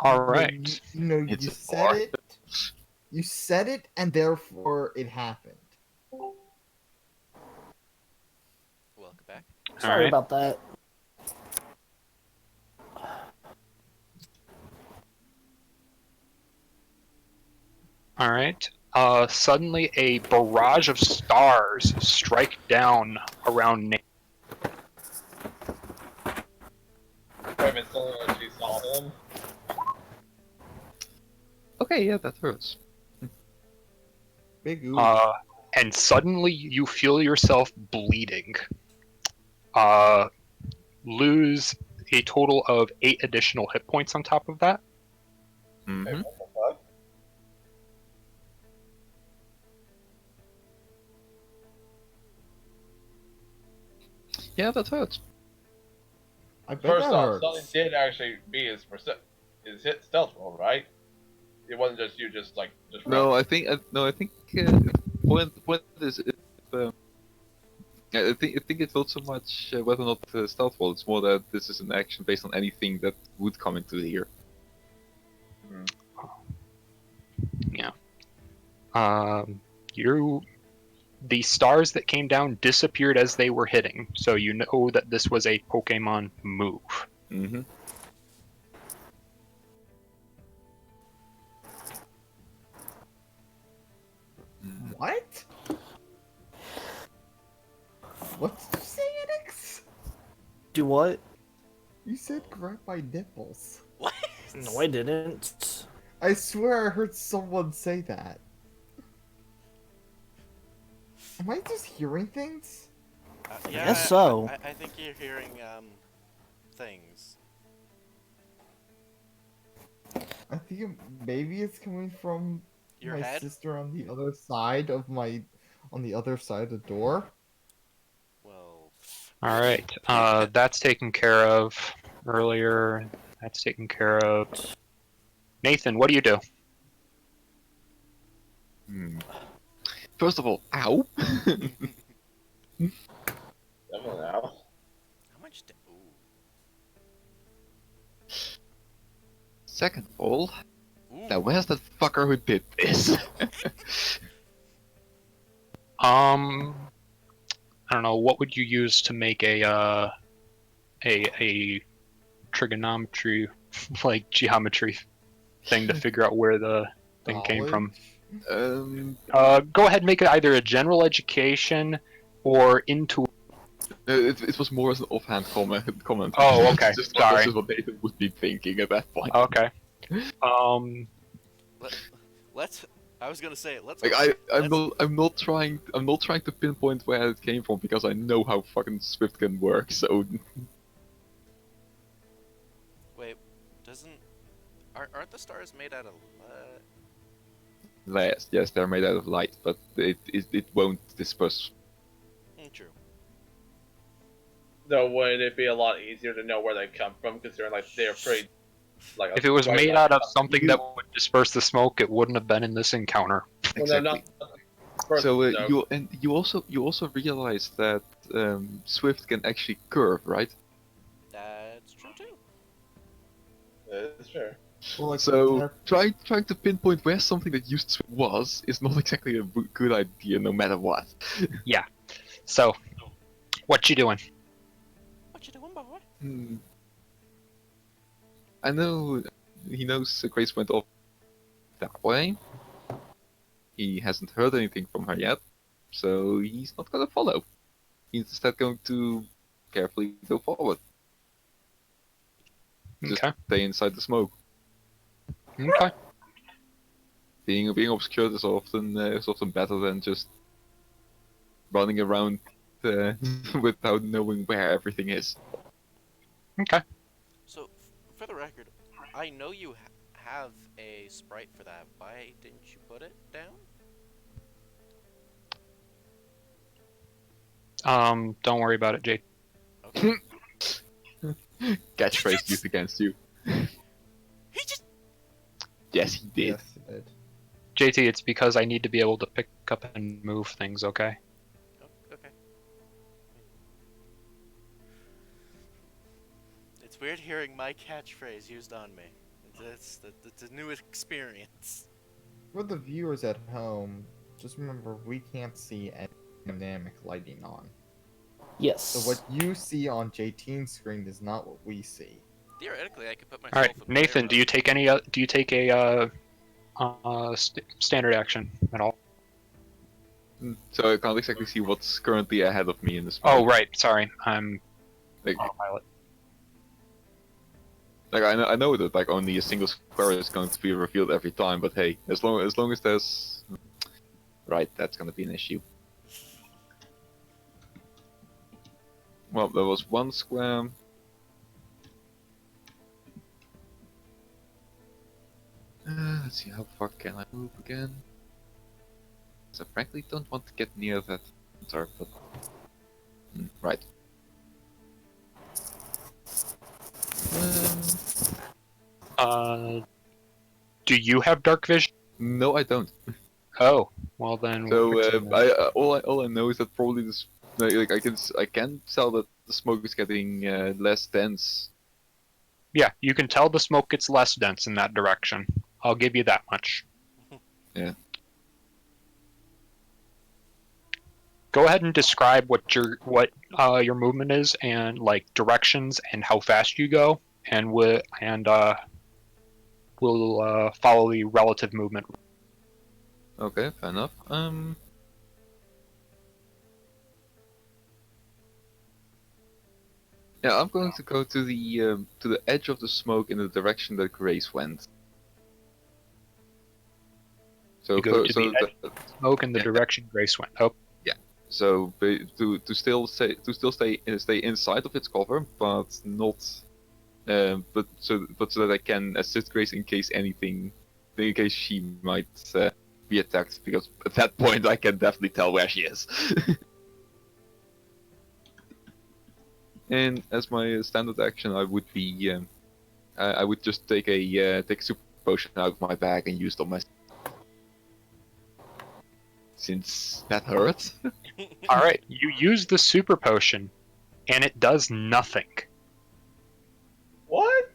All right. You It's a said bar. it. You said it, and therefore it happened. Welcome back. Sorry about that. All right. Suddenly, a barrage of stars strike down around Nate. She saw him. Okay, yeah, that hurts. Big ooh. And suddenly, you feel yourself bleeding. Lose a total of 8 additional hit points on top of that. Mm-hmm. Yeah, that hurts. I bet First that off, hurts. something did actually be his hit stealth roll, right? It wasn't just you, just No, running. I think the point is, I think it's not so much whether or not the stealth roll. It's more that this is an action based on anything that would come into the ear. Yeah. The stars that came down disappeared as they were hitting, so you know that this was a Pokemon move. Mm-hmm. What? What did you say, Enix? Do what? You said grab my nipples. What? No, I didn't. I swear I heard someone say that. Am I just hearing things? Yeah, guess so. I think you're hearing things. I think maybe it's coming from Your my head? sister on the other side of the door. Well, All right. That's taken care of earlier. That's taken care of. Nathan, what do you do? First of all, ow! Now. how much? Ooh. Second of all, Ooh. now where's that fucker who did this? I don't know, what would you use to make a trigonometry, like geometry thing to figure out where the thing came from? Go ahead and make it either a general education or into. It was more as an offhand comment. Oh, okay. Just Sorry. This is what Nathan would be thinking at that point. Okay. Let's. I was gonna say, let's. Like I'm not trying to pinpoint where it came from because I know how fucking Swift can work. So Wait, aren't the stars made out of? yes, they're made out of light, but it won't disperse. True. Though, wouldn't it be a lot easier to know where they come from, considering like they're pretty. Like if it was made out of something that would disperse the smoke, it wouldn't have been in this encounter. Well, no, Exactly. not So no. you also realize that Swift can actually curve, right? That's true too. That's fair. Well, like, So trying to pinpoint where something that used Swift was is not exactly a good idea, no matter what. So, what you doing? What you doing, boy? I know he knows Grace went off that way. He hasn't heard anything from her yet, so he's not gonna follow. He's instead going to carefully go forward. Just Okay. stay inside the smoke. Okay. Being obscured is often better than just running around without knowing where everything is. Okay. So, for the record, I know you have a sprite for that. Why didn't you put it down? Don't worry about it, Jake. Okay. Catchphrase used against you. He just. Yes, he did. Yes, you did. JT, it's because I need to be able to pick up and move things, okay? Oh, okay. It's weird hearing my catchphrase used on me. It's a new experience. For the viewers at home, just remember we can't see any dynamic lighting on. Yes. So what you see on JT's screen is not what we see. Theoretically, I could put myself. All right, in Nathan, player do you take any? Do you take a standard action at all? So I can't exactly see what's currently ahead of me in the smoke. Oh, right. Sorry, I'm Like, autopilot. like I know that like only a single square is going to be revealed every time, but hey, as long as there's right, that's gonna be an issue. Well, there was one square. Let's see, how far can I move again? So frankly, don't want to get near that center, but right. Do you have dark vision? No, I don't. Oh, well then. So we're fixing that. all I know is that probably this like I can tell that the smoke is getting less dense. Yeah, you can tell the smoke gets less dense in that direction. I'll give you that much. Yeah. Go ahead and describe what your movement is and like directions and how fast you go, and we'll follow the relative movement. Okay, fair enough. Yeah, I'm going to go to the edge of the smoke in the direction that Grace went. So You go to the edge the- Smoke in the Yeah. direction Grace went. Oh, so to still stay inside of its cover, but not but so that I can assist Grace in case she might be attacked, because at that point I can definitely tell where she is. And as my standard action, I would be I would just take a super potion out of my bag and use it on myself, since that hurts. all right. You use the super potion, and it does nothing. What?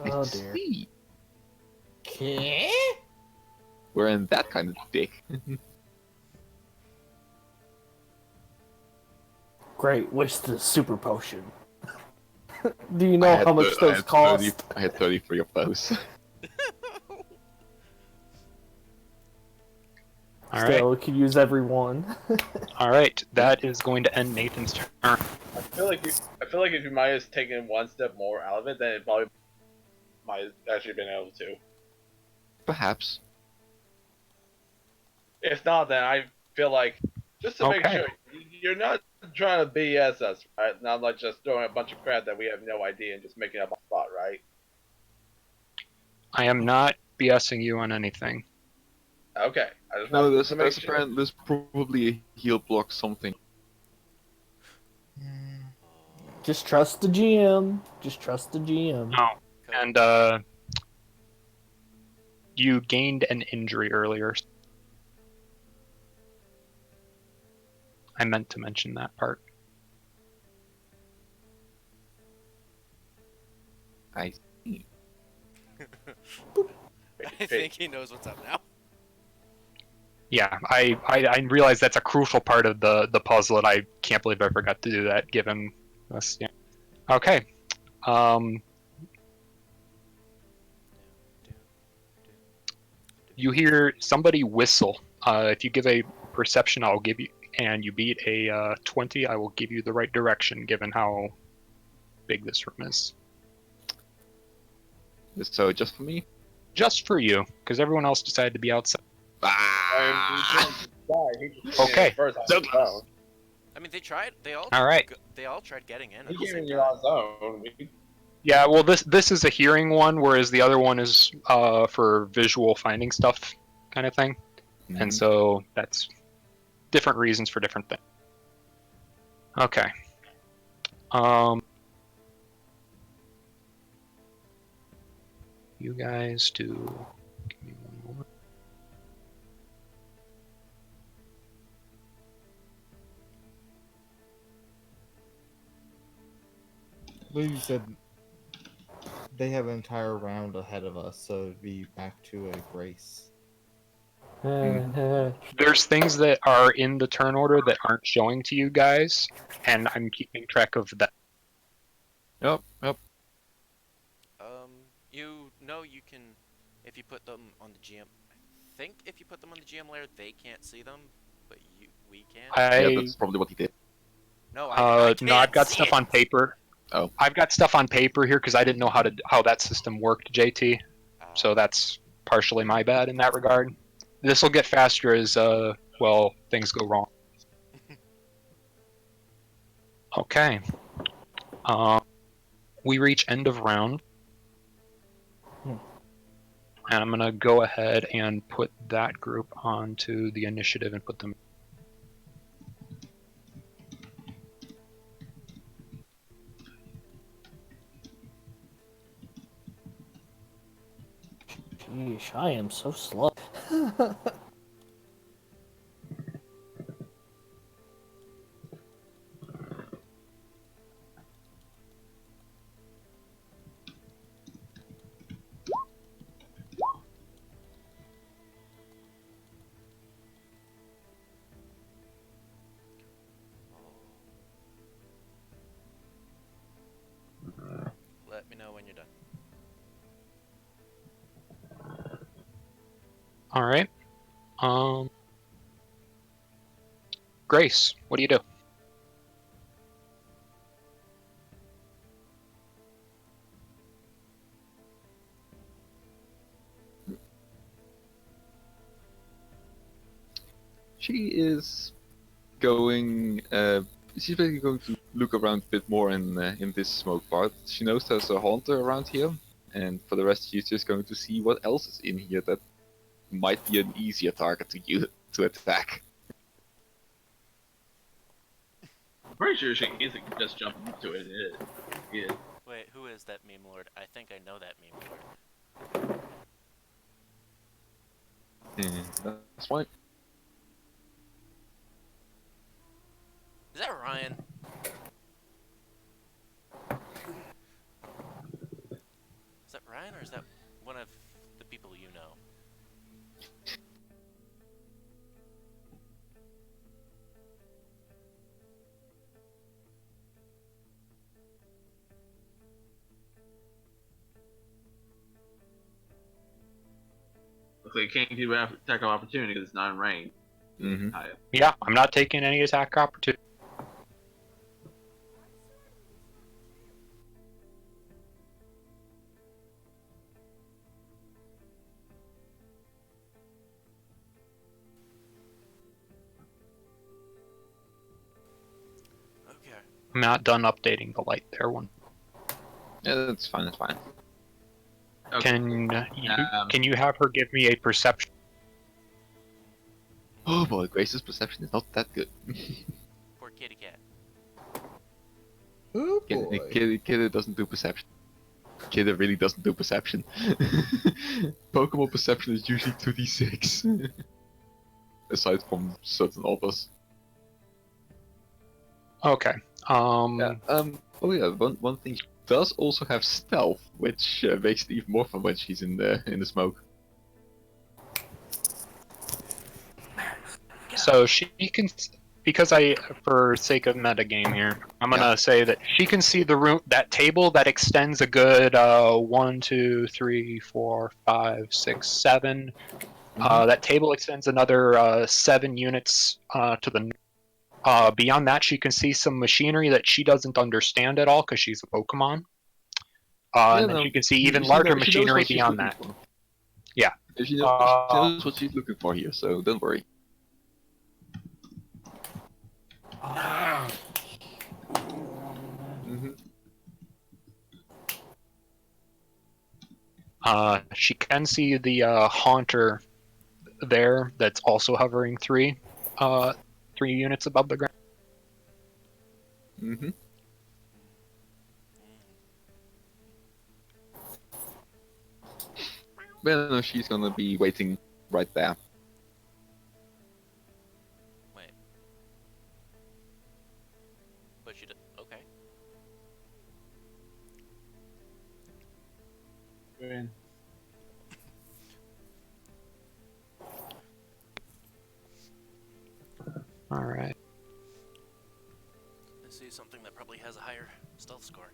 Oh dear. See, Okay. we're in that kind of dick. Great, wasted a super potion. Do you I know had how much those cost? I had 33 of those. All right. Still, could use every one. All right. That is going to end Nathan's turn. I feel like if you might have taken one step more out of it, then it probably might have actually been able to. Perhaps. If not, then I feel like just to make Okay. sure you're not trying to BS us, right? Not like just throwing a bunch of crap that we have no idea and just making up on the spot, right? I am not BSing you on anything. Okay. I just No, wanted to make sure. there's probably a heal block something. Just trust the GM. Just trust the GM. Oh, and you gained an injury earlier. I meant to mention that part. I see. I think he knows what's up now. Yeah, I realize that's a crucial part of the puzzle, and I can't believe I forgot to do that. Given this, yeah. Okay. You hear somebody whistle. If you give a perception, I'll give you, and you beat a 20, I will give you the right direction, given how big this room is. So just for me? Just for you, because everyone else decided to be outside. Okay. So close. I mean, they tried. They all. All right. They all tried getting in. At He the gave same me time. your zone. Yeah, well, this is a hearing one, whereas the other one is for visual finding stuff, kind of thing. And so that's different reasons for different things. Okay. You guys do. Give me one moment. I believe you said they have an entire round ahead of us, so it'd be back to a grace. There's things that are in the turn order that aren't showing to you guys, and I'm keeping track of that. Yep. You know you can, if you put them on the GM. I think if you put them on the GM layer, they can't see them, but we can. Yeah, that's probably what he did. No, I can't no, I've got see stuff it. on paper. Oh. I've got stuff on paper here because I didn't know how that system worked, JT. So that's partially my bad in that regard. This will get faster as things go wrong. Okay. We reach end of round. And I'm going to go ahead and put that group onto the initiative and put them. Sheesh, I am so slow. Let me know when you're done. All right. Grace, what do you do? She is going. She's basically going to look around a bit more in this smoke part. She knows there's a haunter around here, and for the rest, she's just going to see what else is in here that might be an easier target to attack. I'm pretty sure she isn't just jumping into it. Yeah. Wait, who is that meme lord? I think I know that meme lord. That's fine. Is that Ryan? Is that Ryan, or is that one of the people you know? So you can't do attack of opportunity because it's not in range. Mm-hmm. Yeah, I'm not taking any attack opportunity. Okay. I'm not done updating the light there one. Yeah, that's fine. That's fine. Okay. Can you have her give me a perception? Oh boy, Grace's perception is not that good. Poor kitty cat. Oh boy. Kiddo doesn't do perception. Kiddo really doesn't do perception. Pokemon perception is usually 2d6. Aside from certain others. Okay. Yeah. Oh yeah. One thing, she does also have stealth, which makes it even more fun when she's in the smoke. So she can, because for sake of metagame here, I'm gonna say that she can see the room, that table that extends a good 1, 2, 3, 4, 5, 6, 7. That table extends another 7 units to the. Beyond that, she can see some machinery that she doesn't understand at all because she's a Pokemon. And then she can see even larger machinery beyond that. Yeah. She knows what she's looking for here, so don't worry. She can see the Haunter there that's also hovering 3 units above the ground. Mm-hmm. Well, no, she's gonna be waiting right there. Wait. But she did. Okay. All right. Let's see something that probably has a higher stealth score.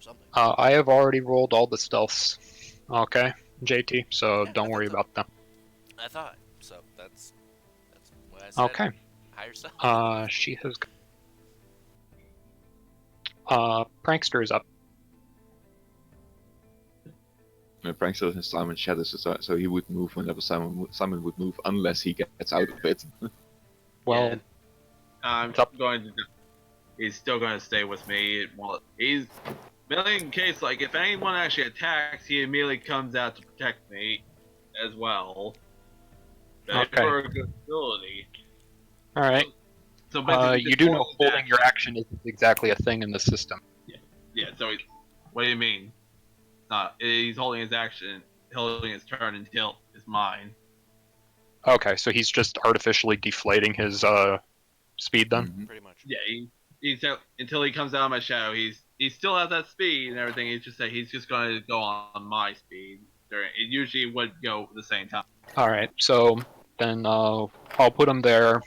Something. I have already rolled all the stealths. Okay, JT. So Yeah, don't worry about them. I thought so. That's why I said Okay. higher stealth. She has. Prankster is up. Prankster has Simon Shadows, so he would move whenever Simon would move, unless he gets out of it. Well, Yeah. I'm going to. He's still going to stay with me. Well, he's merely in case, like, if anyone actually attacks, he immediately comes out to protect me, as well. Okay. For a good ability. All right. So basically, You do know holding your action isn't exactly a thing in the system. Yeah. So what do you mean? He's holding his action, holding his turn until it's mine. Okay, so he's just artificially deflating his speed then. Mm-hmm. Pretty much. Yeah, he's until he comes out of my shadow. He still has that speed and everything. It's just that he's just going to go on my speed. It usually would go at the same time. All right, so then I'll put him there.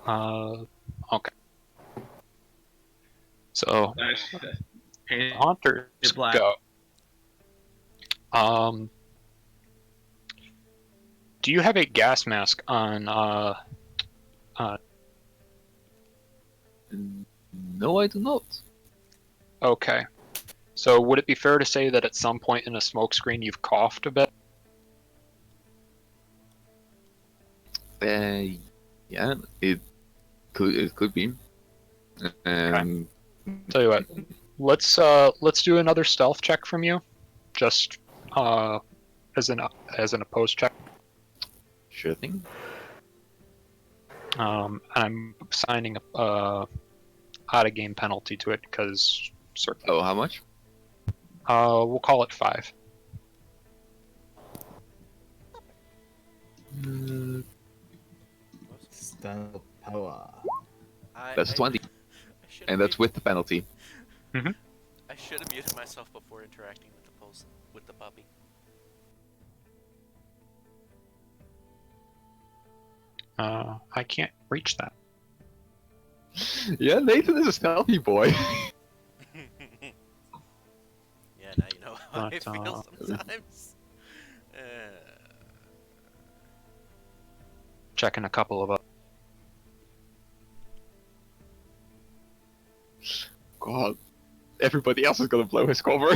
Okay. So Haunter go. Do you have a gas mask on? No, I do not. Okay. So would it be fair to say that at some point in a smoke screen you've coughed a bit? Yeah, it could be. Okay. Tell you what, let's do another stealth check from you, just as an opposed check. Sure thing. I'm assigning a out of game penalty to it because. Oh, how much? We'll call it 5. Stealth power. That's 20, and that's with the penalty. Mm-hmm. I should have muted myself before interacting with the puppy. I can't reach that. Yeah, Nathan is a stealthy boy. Yeah, now you know how I feel sometimes. Checking a couple of God, everybody else is gonna blow his cover.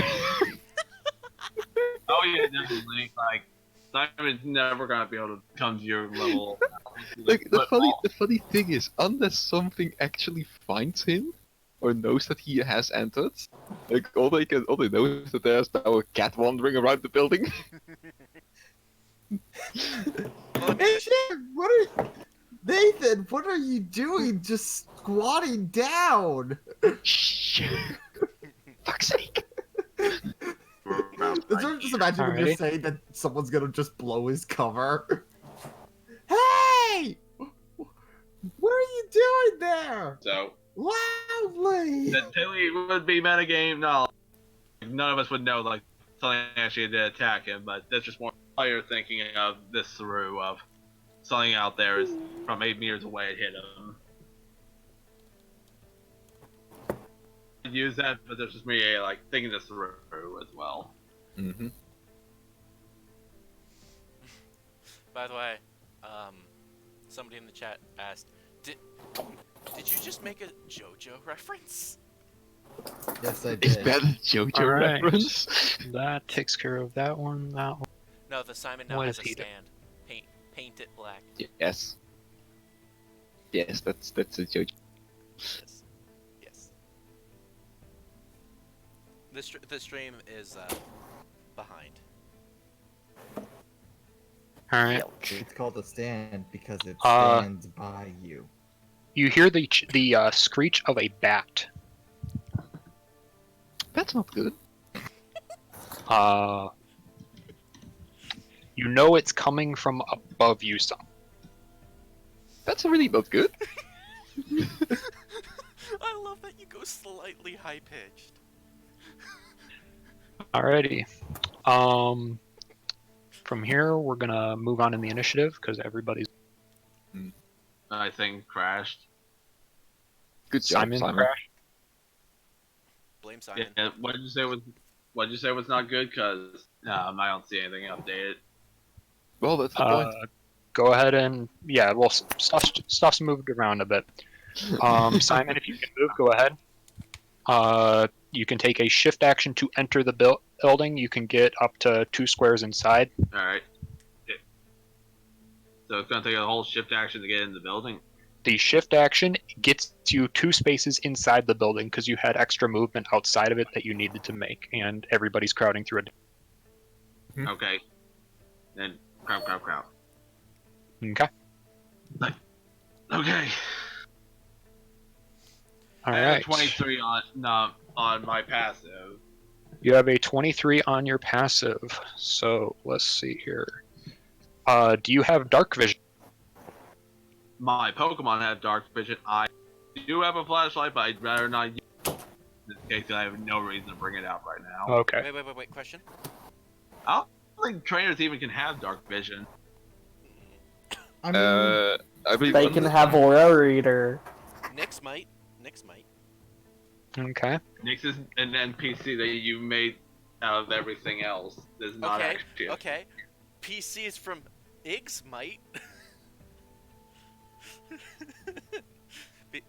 Oh yeah, definitely. Like Simon's never gonna be able to come to your level. Like the funny thing is, unless something actually finds him or knows that he has entered, like all they know is that there's now a cat wandering around the building. Well, I mean, Nathan, what are you doing? Just squatting down. Shh. Fuck's sake. Just imagine when you're Alrighty. saying that someone's gonna just blow his cover. Hey! What are you doing there? So Loudly! that totally would be metagame knowledge. None of us would know like something actually did attack him, but that's just more player thinking of this through of something out there is from 8 meters away it hit him. I'd use that, but there's just me like thinking this through as well. Mm-hmm. by the way, somebody in the chat asked, did you just make a JoJo reference? Yes, I Is did. that a JoJo Alright. reference? that. Takes care of that one. That one. No, the Simon now What has is a he doing? stand. Paint it black. Yes. Yes, that's a JoJo. Yes. Yes. The stream is behind. All right. It's called a stand because it Uh, stands by you. You hear the screech of a bat. That's not good. You know it's coming from above you some. That's really not good. I love that you go slightly high pitched. Alrighty. From here we're gonna move on in the initiative because everybody's I think crashed. Good job, Simon Simon. crashed. Blame Simon. Yeah, what did you say was not good? Cause I don't see anything updated. Well, that's the point. Go ahead and well, stuff's moved around a bit. Simon, if you can move, go ahead. You can take a shift action to enter the building. You can get up to 2 squares inside. All right. Yeah. So it's gonna take a whole shift action to get in the building. The shift action gets you 2 spaces inside the building because you had extra movement outside of it that you needed to make, and everybody's crowding through it. Okay. Then crowd. Okay. Okay. All I have a right. 23 on my passive. You have a 23 on your passive. So let's see here. Do you have dark vision? My Pokemon have dark vision. I do have a flashlight, but I'd rather not use it. In this case, I have no reason to bring it out right now. Okay. Wait. Question. I don't think trainers even can have dark vision. I mean, I believe They can have Aura Reader. Nyx might. Okay. Nyx is an NPC that you made out of everything else. There's not Okay. actually. Okay. PCs from Iggs might.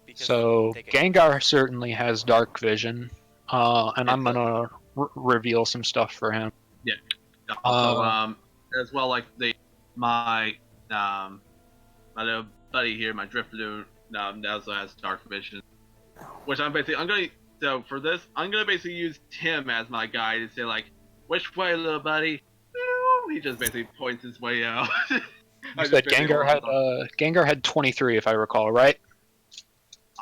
Because So they can- Gengar certainly has dark vision, and I'm gonna reveal some stuff for him. Also, as well, like my little buddy here, my Drifter, also has dark vision. Which I'm gonna basically use Tim as my guide and say like, which way, little buddy? He just basically points his way out. You said Gengar had 23, if I recall, right?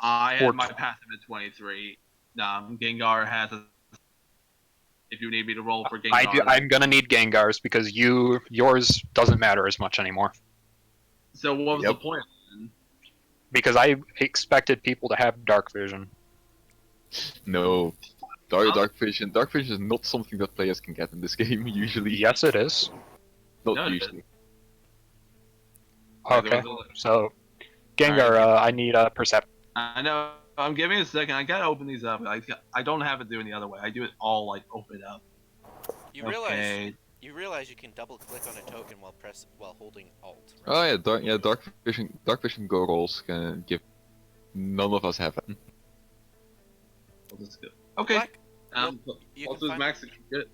I or have my passive at 23. Gengar has a. If you need me to roll for Gengar, I'm gonna need Gengars because yours doesn't matter as much anymore. So what was the point? Then? Because I expected people to have dark vision. No. Dark vision. Dark vision is not something that players can get in this game usually. Yes, it is. Not No, it usually. Okay. So, Gengar, I need a perception. I know. I'm giving a second. I gotta open these up. I don't have it doing the other way. I do it all like open up. You realize You realize you can double click on a token while holding Alt. Right? Oh yeah, dark vision goggles can give. None of us have it. Well, that's good. Okay. Black. You Also, can find, max good.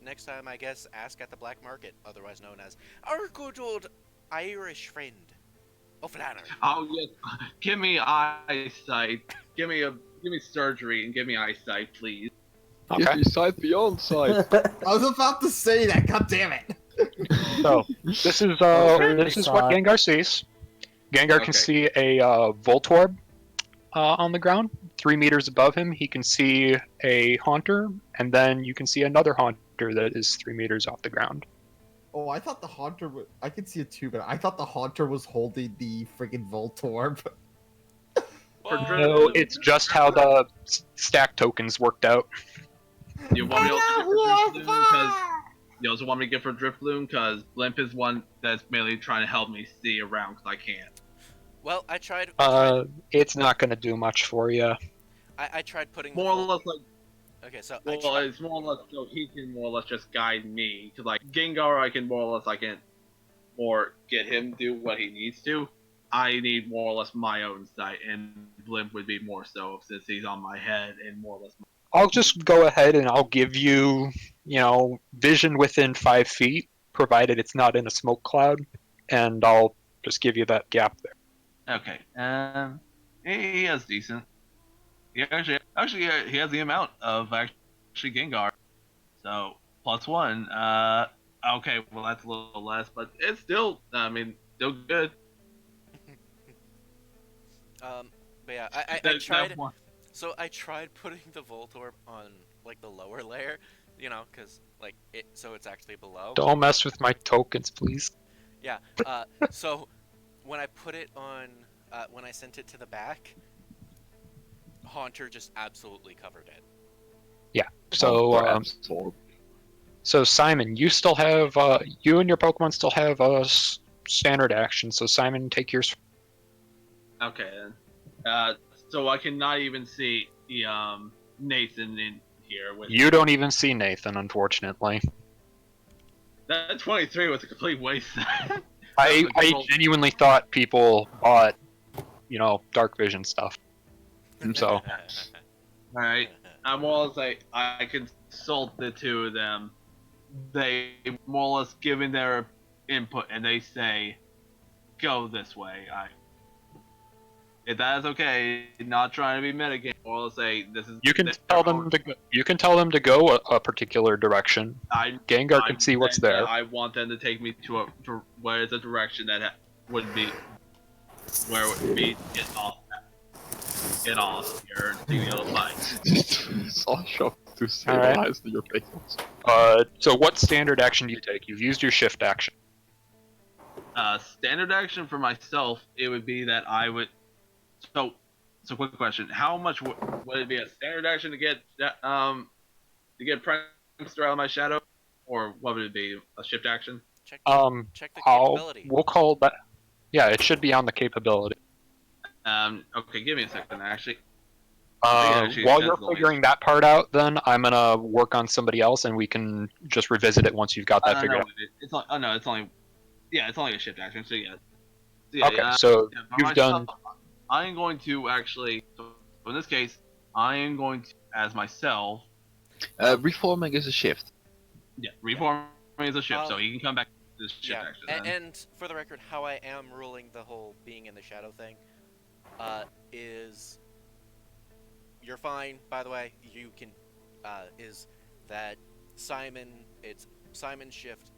next time, I guess, ask at the black market, otherwise known as our good old Irish friend, O'Flannery. Oh yes, give me eyesight. Give me surgery and give me eyesight, please. Give Okay. me sight beyond sight. I was about to say that. God damn it! So this is Okay, this is what sorry. Gengar sees. Gengar Okay. can see a Voltorb on the ground. 3 meters above him, he can see a Haunter, and then you can see another Haunter that is 3 meters off the ground. Oh, I thought the Haunter was. I could see it too, but I thought the Haunter was holding the friggin' Voltorb. No, it's just how the stack tokens worked out. You want me to also get for Drift Bloom because you also want me to get for Drift Bloom because Blimp is one that's mainly trying to help me see around because I can't. Well, I tried. It's not going to do much for you. I tried putting More or less like. Okay, so Well, it's more or less so he can more or less just guide me. Cause like Gengar, I can more or less more get him do what he needs to. I need more or less my own sight, and Blimp would be more so since he's on my head and more or less. I'll just go ahead and I'll give you, vision within 5 feet, provided it's not in a smoke cloud, and I'll just give you that gap there. Okay. He has decent. He actually he has the amount of actually Gengar. So +1. Okay, well that's a little less, but it's still. I mean, still good. But yeah, I There's no tried. more. So I tried putting the Voltorb on like the lower layer, because like so it's actually below. Don't mess with my tokens, please. Yeah. So when I put it on, when I sent it to the back, Haunter just absolutely covered it. Yeah. So so Simon, you still have you and your Pokemon still have standard action. So Simon, take yours. Okay then. So I cannot even see Nathan in here with. You don't even see Nathan, unfortunately. That 23 was a complete waste. I genuinely thought people bought, dark vision stuff. So Alright. I'm more or less like I consult the two of them. They more or less giving their input and they say, go this way. If that is okay, not trying to be metagame, or say this is. you can tell them to go. You can tell them to go a particular direction. Gengar can see what's there. I want them to take me to where is a direction that would be where it would be get off here to the other side. Sasha to stabilize your patience. So what standard action do you take? You've used your shift action. Standard action for myself, it would be that I would. So quick question: how much would it be a standard action to get Prankster out of my shadow, or what would it be? A shift action? Check the capability. We'll call that. Yeah, it should be on the capability. Okay, give me a second. Actually, while you're figuring that part out, then I'm gonna work on somebody else, and we can just revisit it once you've got that figured out. It's only a shift action. So yeah. Okay, so you've done. I am going to actually. So in this case, I am going to, as myself. Reforming is a shift. Yeah, reforming is a shift, so he can come back to this shift action. And for the record, how I am ruling the whole being in the shadow thing, is you're fine. By the way, you can is that it's Simon's shift,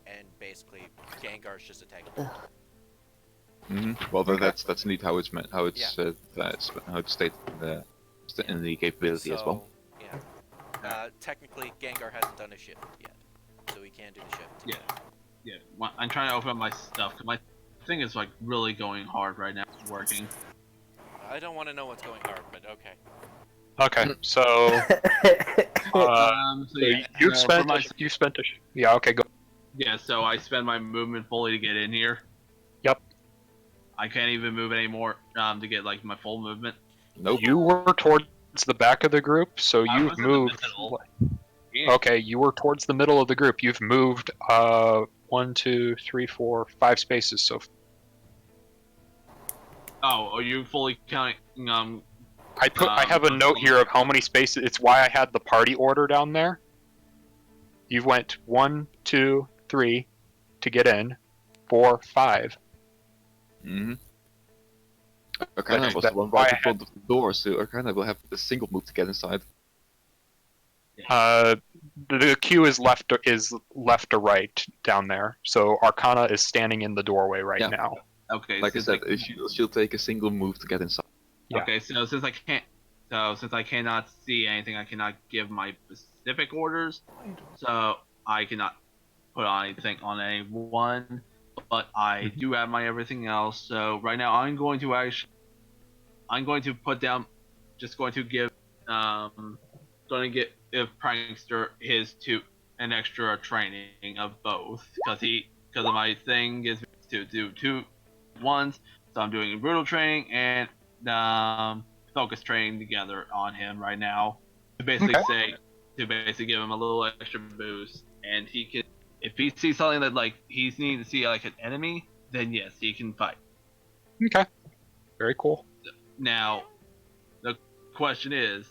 and basically Gengar's just attacking. Well, that's neat how it's meant, how it's stated in the capability as well. Yeah. Technically, Gengar hasn't done a shift yet, so he can do the shift. Yeah. Well, I'm trying to open up my stuff because my thing is like really going hard right now. It's working. I don't want to know what's going hard, but okay. Okay, so. You spent a. Yeah. Okay. Go. Yeah. So I spend my movement fully to get in here. Yep. I can't even move anymore to get like my full movement. Nope. You were towards the back of the group, so you've moved. Yeah. Okay, you were towards the middle of the group. You've moved 1, 2, 3, 4, 5 spaces. So Oh, are you fully counting? I have a note here of how many spaces. It's why I had the party order down there. You went 1, 2, 3 to get in, 4, 5. Mm-hmm. Arcana Okay, was that's the one why right I in front of the door, so Arcana will have a single move to get inside. The queue is left to right down there. So Arcana is standing in the doorway right Yeah. now. Okay, Like I since said, she'll take a single move to get inside. Yeah. Okay, so since I cannot see anything, I cannot give my specific orders. So I cannot put on anything on anyone, but I do have my everything else. So right now I'm going to put down, just going to give, going to get if Prankster an extra training of both because my thing is to do 2 ones. So I'm doing brutal training and focus training together on him right now to basically give him a little extra boost, and he can, if he sees something that like he's needing to see like an enemy, then yes, he can fight. Okay. Very cool. Now, the question is,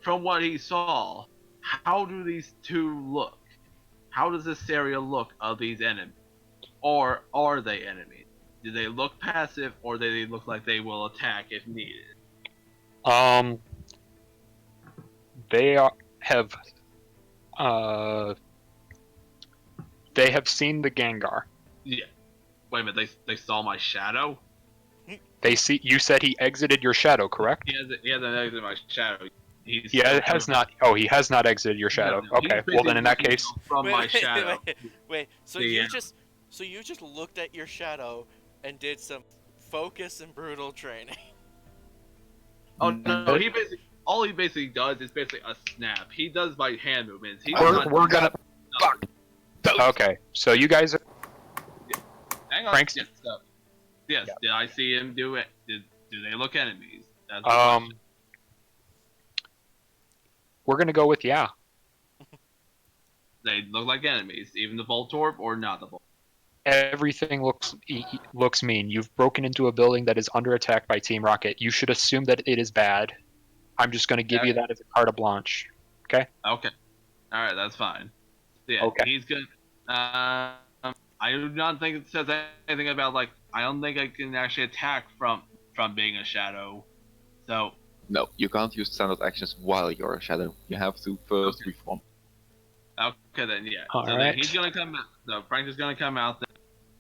from what he saw, how do these two look? How does this area look of these enemies? Or are they enemies? Do they look passive, or do they look like they will attack if needed? They have seen the Gengar. Yeah. Wait a minute, they saw my shadow? You said he exited your shadow, correct? He hasn't exited my shadow. He has not. Oh, he has not exited your shadow. No, okay. Well, then in that case, from my shadow. Wait. So you just looked at your shadow and did some focus and brutal training. Oh no, all he basically does is basically a snap. He does by hand movements. we're gonna. Fuck. Okay, so you guys are. Hang on. Frank's... Yes. Yeah. Did I see him do it? Do they look enemies? That's the question. We're gonna go with yeah. They look like enemies, even the Voltorb or not the Voltorb. Everything looks mean. You've broken into a building that is under attack by Team Rocket. You should assume that it is bad. I'm just going to give you that as a carte blanche. Okay? Okay. Alright, that's fine. Yeah, okay. He's good. I do not think it says anything about, like, I don't think I can actually attack from being a shadow. So... No, you can't use standard actions while you're a shadow. You have to first reform. Okay, then, yeah. All so right. then he's going to come out. So Frank is going to come out.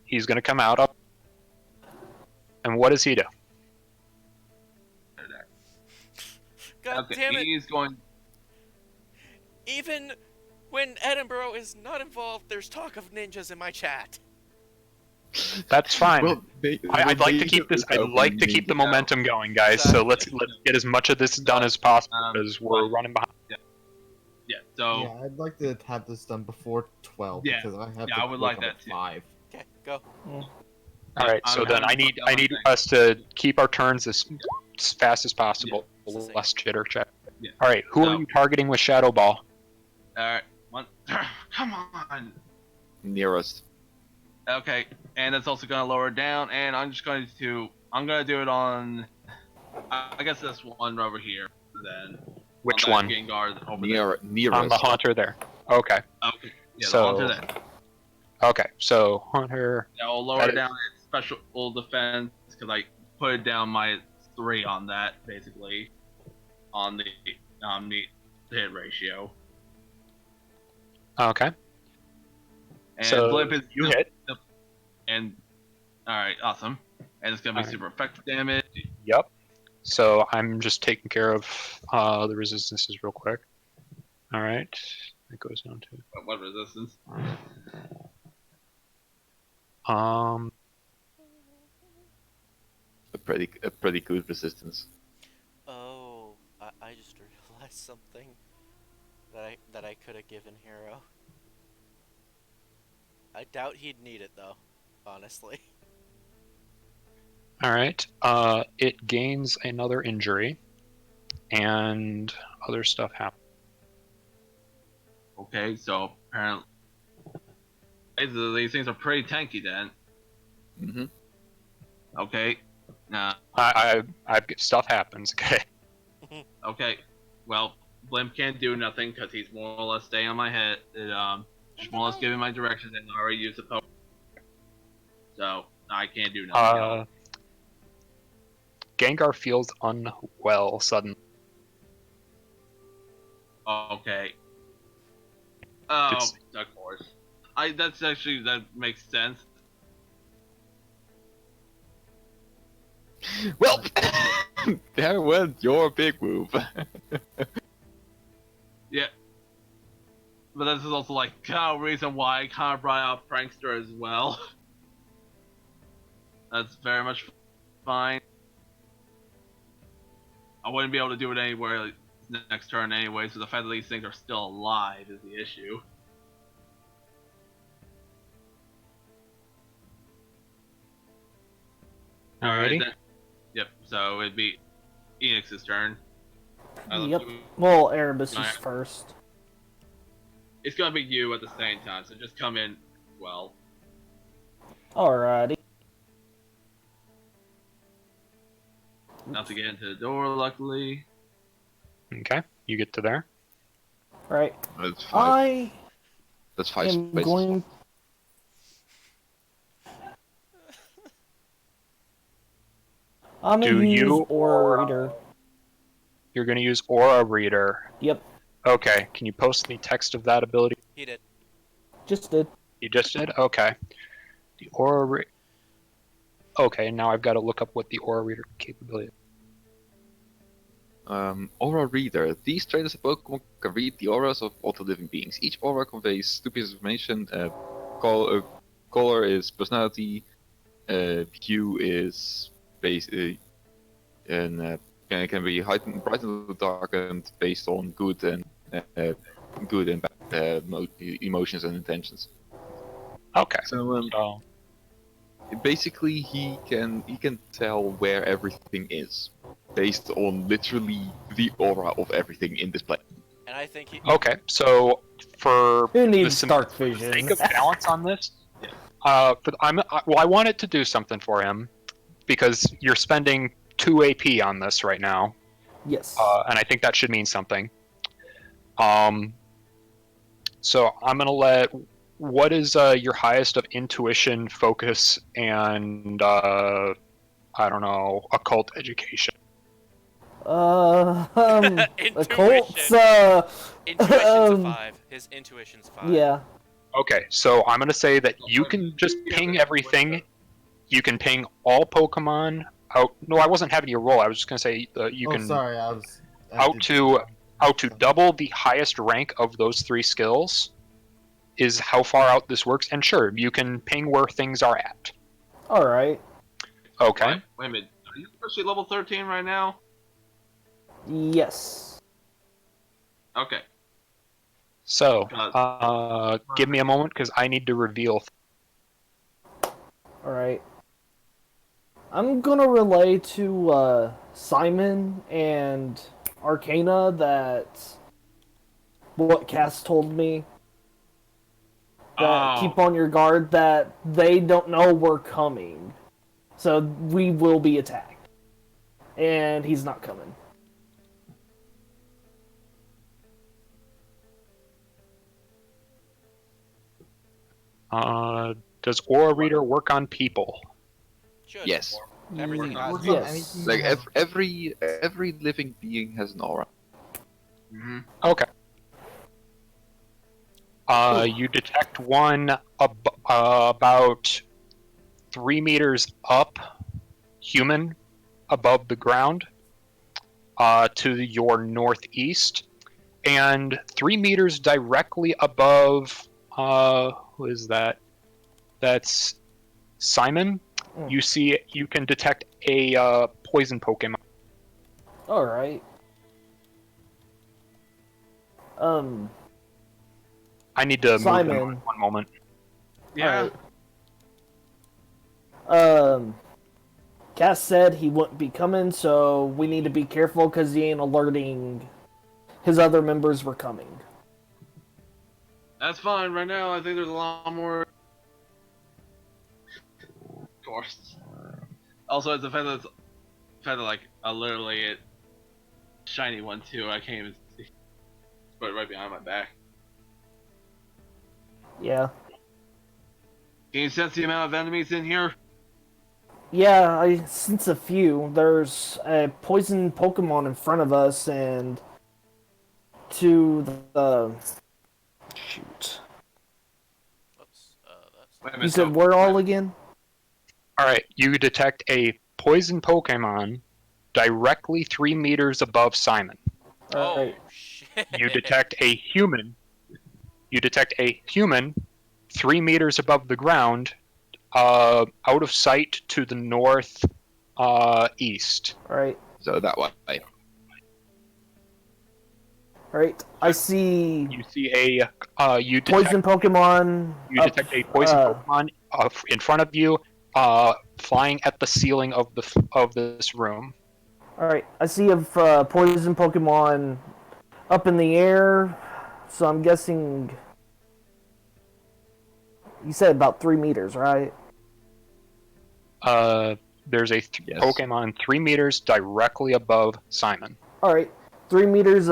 He's going to come out up. And what does he do? God damn it! He's going... Even when Edinburgh is not involved, there's talk of ninjas in my chat. That's fine. Well, I'd like to keep this. I'd like to keep the momentum going, guys. So let's get as much of this done as possible because we're running behind. Yeah. So. Yeah, I'd like to have this done before 12 because I have to I would like that at too. 5. Okay, go. All right. So then I need us to keep our turns as fast as possible. Less chitter chat. Yeah. All right. Who are you targeting with Shadow Ball? All right. Come on. Nearest. Okay, and it's also gonna lower it down, and I'm gonna do it on, I guess this one over here, then. Which one? Gengar over Nearest. On the Haunter there. Okay. Okay. Yeah, so, the Haunter there. Okay, so Haunter. Yeah, I'll lower it down its special defense, because I put down my 3 on that, basically, on the hit ratio. Okay. And so Blip is you hit. And alright, awesome. And it's gonna be super effective damage. Yep. So I'm just taking care of the resistances real quick. Alright. It goes down to what resistance? A pretty good resistance. Oh, I just realized something that I could have given Hero. I doubt he'd need it though, honestly. Alright. It gains another injury. And other stuff happens. Okay, so apparently these things are pretty tanky then. Mm-hmm. Okay. Nah. I stuff happens. Okay. Okay. Well, Blimp can't do nothing because he's more or less staying on my head. Just more or less giving my directions and I already used the poke. So I can't do nothing. Gengar feels unwell suddenly. Okay. Oh, of course. That makes sense. Well, there went your big move. Yeah. But this is also like kind of reason why I kind of brought out Prankster as well. That's very much fine. I wouldn't be able to do it anywhere next turn anyway, so the fact that these things are still alive is the issue. Alrighty. Then, yep, so it'd be Enix's turn. Yep. Well, Erebus is first. It's gonna be you at the same time, so just come in well. Alrighty. Not to get into the door, luckily. Okay, you get to there. Right. That's five. That's five am spaces. going. I'm gonna use Aura Reader. You're gonna use Aura Reader. Yep. Okay, can you post me text of that ability? He did. Just did. You just did? Okay. The Aura Okay, now I've got to look up what the Aura Reader capability is. Aura Reader. These trainers of Pokemon can read the auras of all the living beings. Each aura conveys two pieces of information. Color is personality. Hue is and can be heightened, brightened or darkened based on good and bad emotions and intentions. Okay. So basically, he can tell where everything is based on literally the aura of everything in this place. And I think he. Okay, so for Who needs the dark vision? sake of balance on this, I want it to do something for him because you're spending 2 AP on this right now. Yes. And I think that should mean something. So I'm gonna let. What is your highest of intuition, focus, and I don't know, occult education? Occult's, Intuition's a 5. His intuition's 5. Yeah. Okay, so I'm gonna say that you can just ping everything. You can ping all Pokemon out. No, I wasn't having you roll. I was just gonna say you can. Sorry, out to double the highest rank of those 3 skills is how far out this works. And sure, you can ping where things are at. All right. Okay. Wait a minute. Are you actually level 13 right now? Yes. Okay. So, give me a moment because I need to reveal. All right. I'm gonna relay to Simon and Arcana that what Cass told me. That keep on your guard. That they don't know we're coming, so we will be attacked, and he's not coming. Does Aura Reader work on people? Should. Yes. Everything has. Yes. Like every living being has an aura. Mm-hmm. Okay. You detect one about 3 meters up, human, above the ground, to your northeast, and 3 meters directly above. Who is that? That's Simon. You can detect a poison Pokemon. All right. I need to Simon. move them one moment. Yeah. Right. Cass said he wouldn't be coming, so we need to be careful because he ain't alerting his other members we're coming. That's fine. Right now, I think there's a lot more. Of course. Also, it's a feather like literally a shiny one too. I can't even see. But right behind my back. Yeah. Can you sense the amount of enemies in here? Yeah, I sense a few. There's a poison Pokemon in front of us, and to the shoot. Oops. That's. Wait a You minute, said we're all again? Alright, you detect a poison Pokemon directly 3 meters above Simon. Alright. Oh shit. You detect a human. You detect a human 3 meters above the ground, out of sight to the north east. Alright. So that way. Alright. I see You see a you detect poison Pokemon. you detect a poison Pokemon in front of you, flying at the ceiling of this room. Alright. I see a poison Pokemon up in the air. So I'm guessing. You said about 3 meters, right? There's a Yes. Pokemon 3 meters directly above Simon. Alright. 3 meters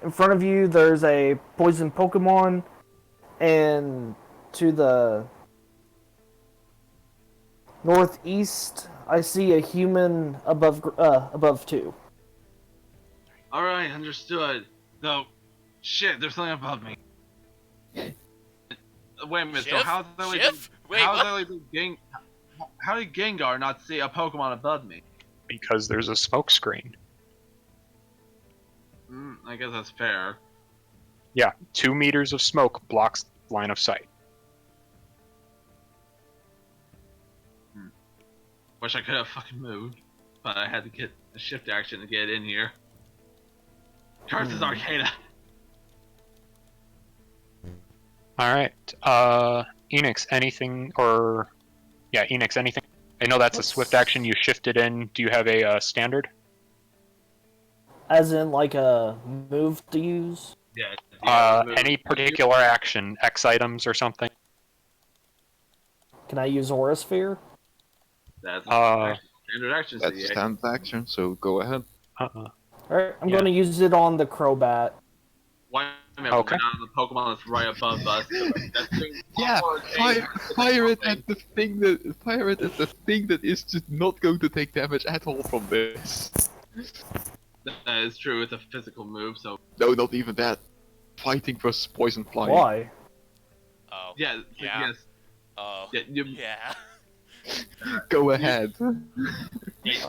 in front of you, there's a poison Pokemon. And to the northeast, I see a human above 2. All right, understood. No, shit. There's something above me. Wait a minute. So Shift? how's that like? Shift? Wait, How's what? that like? How did Gengar not see a Pokemon above me? Because there's a smoke screen. I guess that's fair. Yeah, 2 meters of smoke blocks line of sight. Wish I could have fucking moved, but I had to get a shift action to get in here. Curses Arcada. Alright, Enix, anything, or... Yeah, Enix, anything? I know that's a swift action, you shifted in. Do you have a standard? As in, like a move to use? Yeah. Any particular action, X items or something? Can I use Aura Sphere? That's Uh, standard action. That's a standard action, so go ahead. Alright, I'm Yeah. going to use it on the Crobat. Why a minute, Okay. we're not on the Pokemon that's right above us. That's doing Yeah, more fire it at the thing that is just not going to take damage at all from this. That is true. It's a physical move, so No, not even that. Fighting versus poison flying. Why? Oh. yeah. Yeah. Oh. Yeah, Yeah. Go ahead.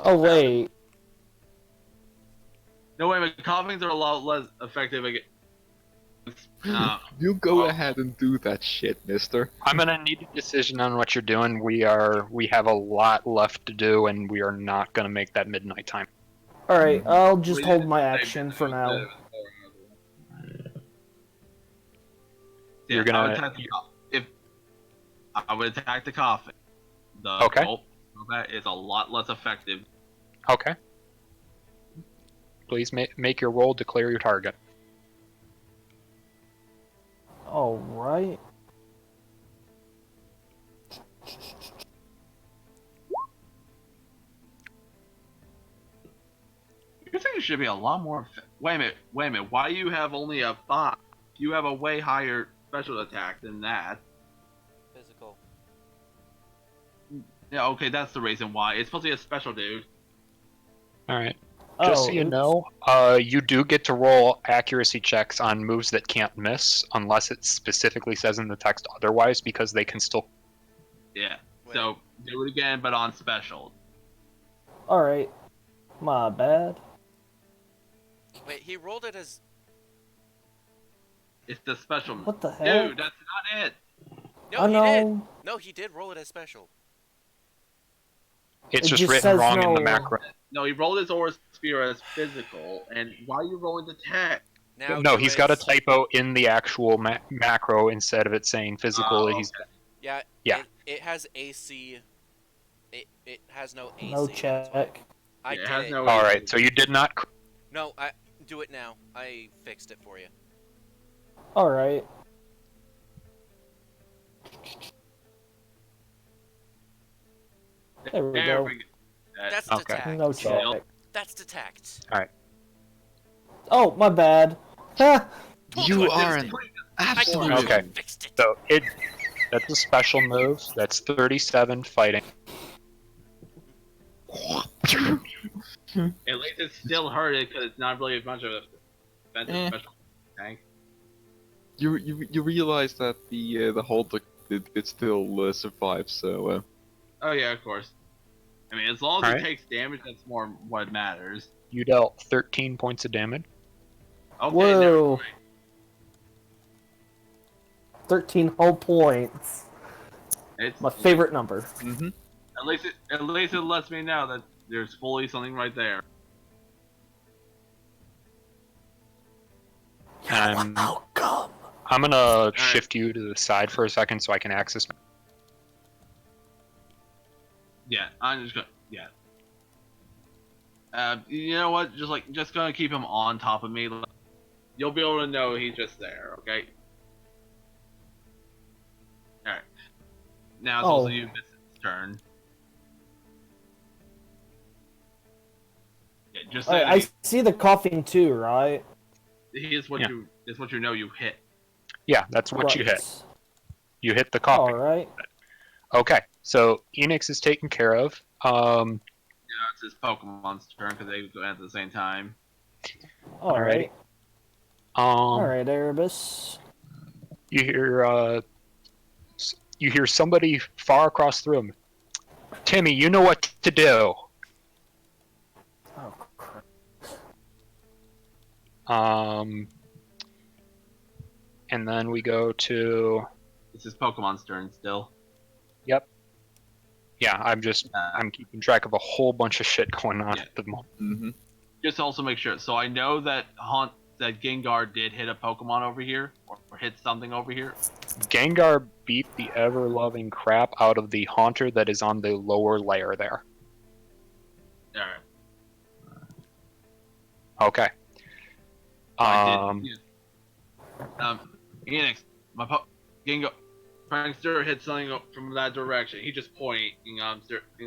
Oh, wait. No, wait a minute. Coughings are a lot less effective against. You go Oh. ahead and do that shit, mister. I'm gonna need a decision on what you're doing. We have a lot left to do, and we are not gonna make that midnight time. Alright, I'll just We hold didn't my say action that for it now. was You're Yeah, gonna- I would attack if I would attack the coffin. The Okay. bolt combat is a lot less effective. Okay. Please make your roll, declare your target. Alright. You think it should be a lot more. Wait a minute. Why do you have only a 5? You have a way higher special attack than that. Physical. Yeah, okay, that's the reason why. It's supposed to be a special dude. Alright. Just so you know, you do get to roll accuracy checks on moves that can't miss, unless it specifically says in the text otherwise, because they can still... Yeah. Wait. So do it again, but on special. Alright. My bad. Wait, he rolled it as. It's the special. What the heck? Dude, that's not it. No, I he know. did. No, he did roll it as special. It's It just just written says wrong in the no. macro. No, he rolled his Aura Spear as physical, and why are you rolling the tech? Now No, do he's got a it- typo in the actual macro instead of it saying physical. Oh, He's Yeah. Yeah. It has AC. It has no AC. No that's why. check. I Yeah, it did has it. no- Alright, so you did not... No, I do it now. I fixed it for you. Alright. There we There go. we go. That's Okay. detect. No check. That's detect. Oh, my bad. Ha! You I are fixed an it. absolute. Okay. I fixed it. So that's a special move. That's 37 fighting. At least it's still hurted because it's not really a bunch of defensive special tank. You realize that the Hulk did still survive, so Oh yeah, of course. I mean, as long as Alright. it takes damage, that's more what matters. You dealt 13 points of damage. Okay, Whoa. 13 whole points. it's My favorite number. mm-hmm. At least it lets me know that there's fully something right there. I'm Welcome. gonna shift you to the side for a second so I can access. Yeah, I'm just gonna. Yeah. You know what? Just gonna keep him on top of me. You'll be able to know he's just there. Okay. All right. Now it's also you, Vincent's turn. Yeah, just so I see the coughing too, right? he is what Yeah. you. It's what you know you hit. Yeah, that's what you Right. hit. You hit the coffee. All right. Okay, so Enix is taken care of. Now it's his Pokemon's turn because they go at the same time. All Alrighty. right. All right, Erebus. You hear somebody far across the room. Timmy, you know what to do. Oh, crap. And then we go to. It's his Pokemon's turn still. Yep. Yeah, I'm keeping track of a whole bunch of shit going on Yeah. at the moment. Mm-hmm. Just also make sure. So I know that that Gengar did hit a Pokemon over here, or hit something over here. Gengar beat the ever-loving crap out of the Haunter that is on the lower layer there. Alright. Okay. I did. Yeah. Enix, Gengar, Prankster hit something from that direction. He just pointing,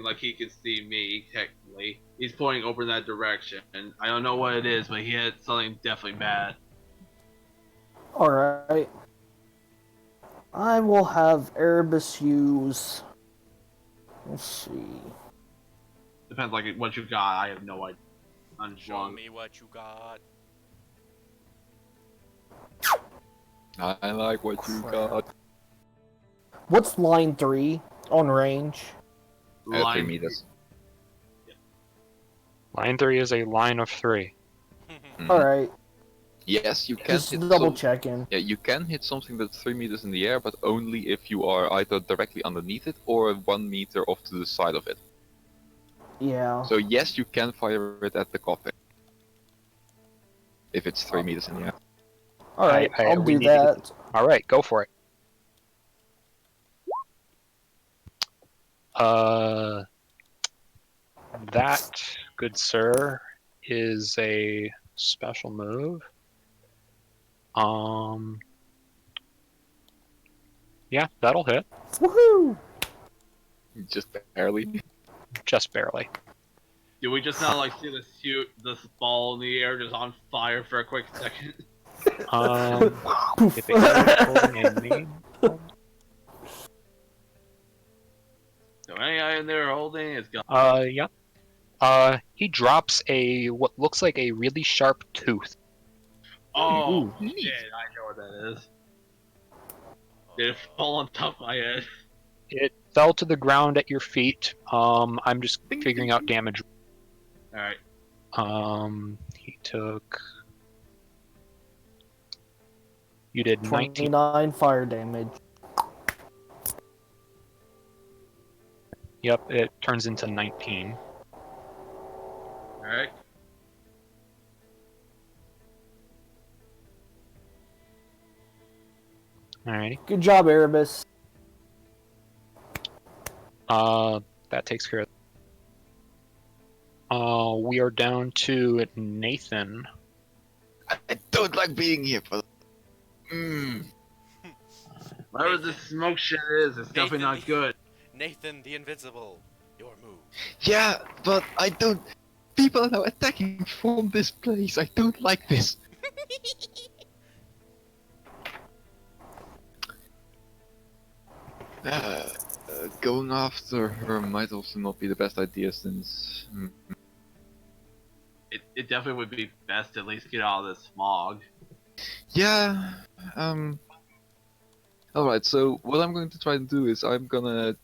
like he can see me, technically. He's pointing over in that direction. And I don't know what it is, but he hit something definitely bad. All right. I will have Erebus use. Let's see. Depends like what you got. I have no idea. Show me what you got. I like what you got. What's line 3 on range? 3 meters. Line 3 is a line of 3. Mhm. All right. Yes, you can Just hit double some- checking. Yeah, you can hit something that's 3 meters in the air, but only if you are either directly underneath it or 1 meter off to the side of it. Yeah. So yes, you can fire it at the coffin. If it's 3 meters in the air. All right. I'll we do need to get that. All right, go for it. That, good sir, is a special move. Yeah, that'll hit. Woohoo! Just barely. Just barely. Do we just not like see this ball in the air just on fire for a quick second? If it is holding a name. So any item they're holding is gone. Yeah. He drops what looks like a really sharp tooth. Oh, Ooh, shit, I know what that is. Did it fall on top of my head? It fell to the ground at your feet. I'm just figuring out damage. Alright. He took. You did 19. 29 fire damage. Yep, it turns into 19. Alright. Alrighty. Good job, Erebus. That takes care of. We are down to Nathan. I don't like being here, but. Mm. Whatever this smoke shit is, it's definitely not good. Nathan the Invincible. Your move. Yeah, but I don't. People are now attacking from this place. I don't like this. Going after her might also not be the best idea since. It definitely would be best to at least get out of this smog. Yeah. Alright, so what I'm going to try and do is I'm gonna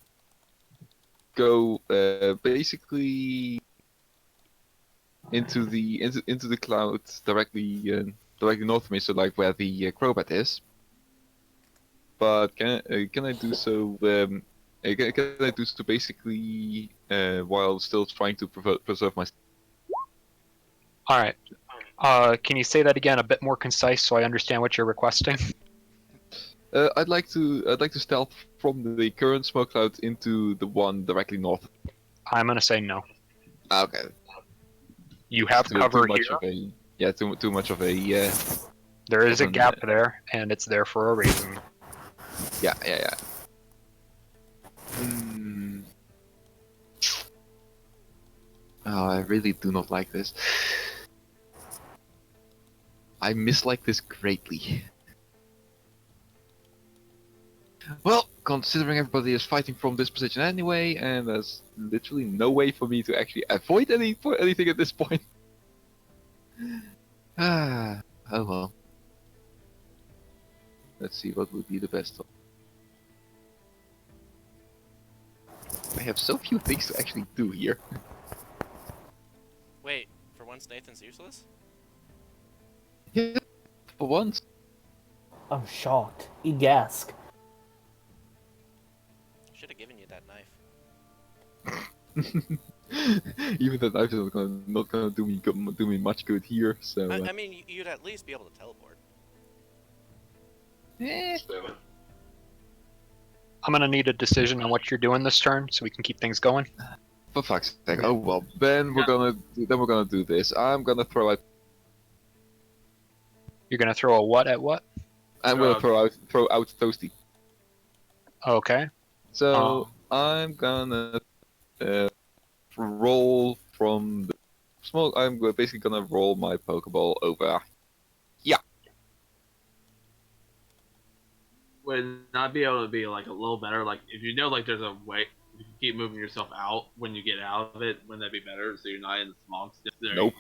go basically into the clouds directly north of me, so like where the Crobat is. But can I do so? Can I do so basically while still trying to preserve my? All right. Can you say that again, a bit more concise, so I understand what you're requesting? I'd like to stealth from the current smoke cloud into the one directly north. I'm gonna say no. Okay. You have Too cover much here. of a too much of a There is a open- gap there, and it's there for a reason. yeah. Hmm. Oh, I really do not like this. I mislike this greatly. Well, considering everybody is fighting from this position anyway, and there's literally no way for me to actually avoid anything at this point. Oh well. Let's see what would be the best. I have so few things to actually do here. Wait, for once Nathan's useless? Yeah, for once. I'm shocked. Egask. Should have given you that knife. Even that knife is not gonna do me much good here. So. I mean, you'd at least be able to teleport. I'm gonna need a decision on what you're doing this turn, so we can keep things going. For fuck's sake! Oh well. Then we're gonna do this. I'm gonna throw out. You're gonna throw a what at what? I'm gonna throw out Toasty. Okay. So I'm gonna roll from the smoke. I'm basically gonna roll my Pokeball over. Would not be able to be like a little better. Like if you know like there's a way you can keep moving yourself out when you get out of it. Wouldn't that be better? So you're not in the smog still there.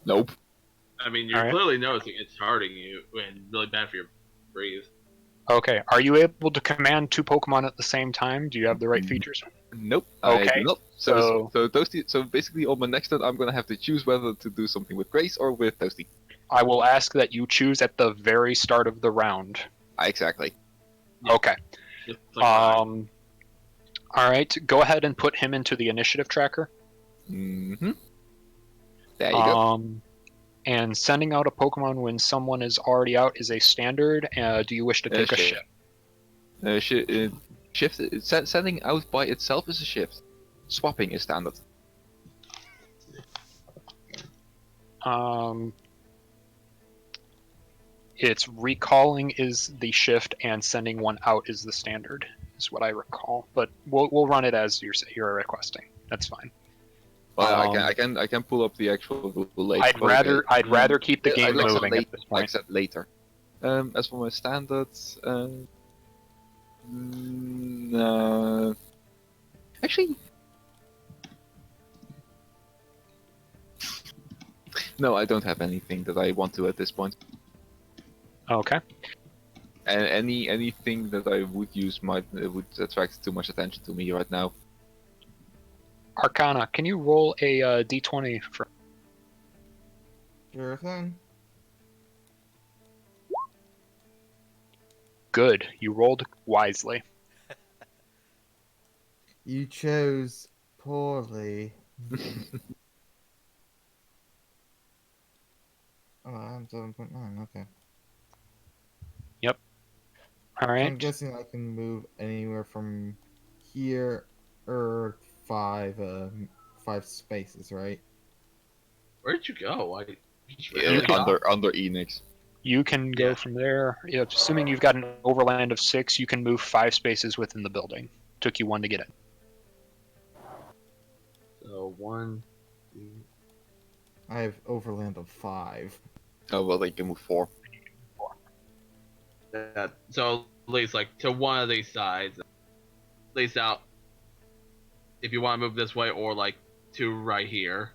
Nope. I mean, you're Alright. clearly noticing it's hurting you and really bad for your breathe. Okay. Are you able to command two Pokemon at the same time? Do you have the right features? Nope. I Okay, do not. So Toasty. So basically, on my next turn, I'm gonna have to choose whether to do something with Grace or with Toasty. I will ask that you choose at the very start of the round. Exactly. Okay. Just like All right. Go ahead and put him into the initiative tracker. Mm-hmm. There you go. And sending out a Pokemon when someone is already out is a standard. Do you wish to take a shift? Shift. Sending out by itself is a shift. Swapping is standard. It's recalling is the shift, and sending one out is the standard. Is what I recall. But we'll run it as you're requesting. That's fine. Well, I can pull up the actual Google later. I'd rather keep the game I'd moving at this like point. that later. As for my standards, actually, no, I don't have anything that I want to at this point. Okay. And anything that I would use would attract too much attention to me right now. Arcana, can you roll a d20 for? Sure thing. Good. You rolled wisely. You chose poorly. Oh, I'm 7.9, okay. All right. I'm guessing I can move anywhere from here or five spaces, right? where'd you go? Yeah, under Enix. You can go Yeah. from there. Yeah, assuming you've got an overland of 6, you can move 5 spaces within the building. Took you 1 to get it. So 1, 2. I have overland of 5. Oh well, they can move 4. Yeah, so at least like to one of these sides, at least out. If you want to move this way, or like to right here.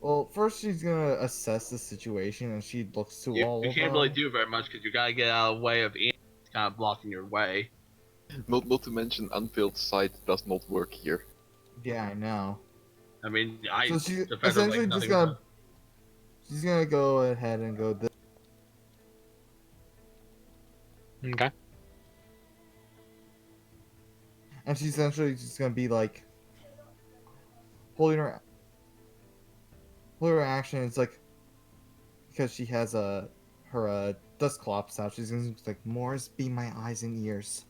Well, first she's gonna assess the situation, and she looks to all You of can't them. really do very much because you gotta get out of the way of Ian kind of blocking your way. Not to mention, unfilled sight does not work here. Yeah, I know. I mean, So she's defend her essentially like just nothing gonna. but- She's gonna go ahead and go this. Okay. And she's essentially just gonna be like holding her action. It's like because she has her dustclops out. She's gonna be like, Morris, be my eyes and ears.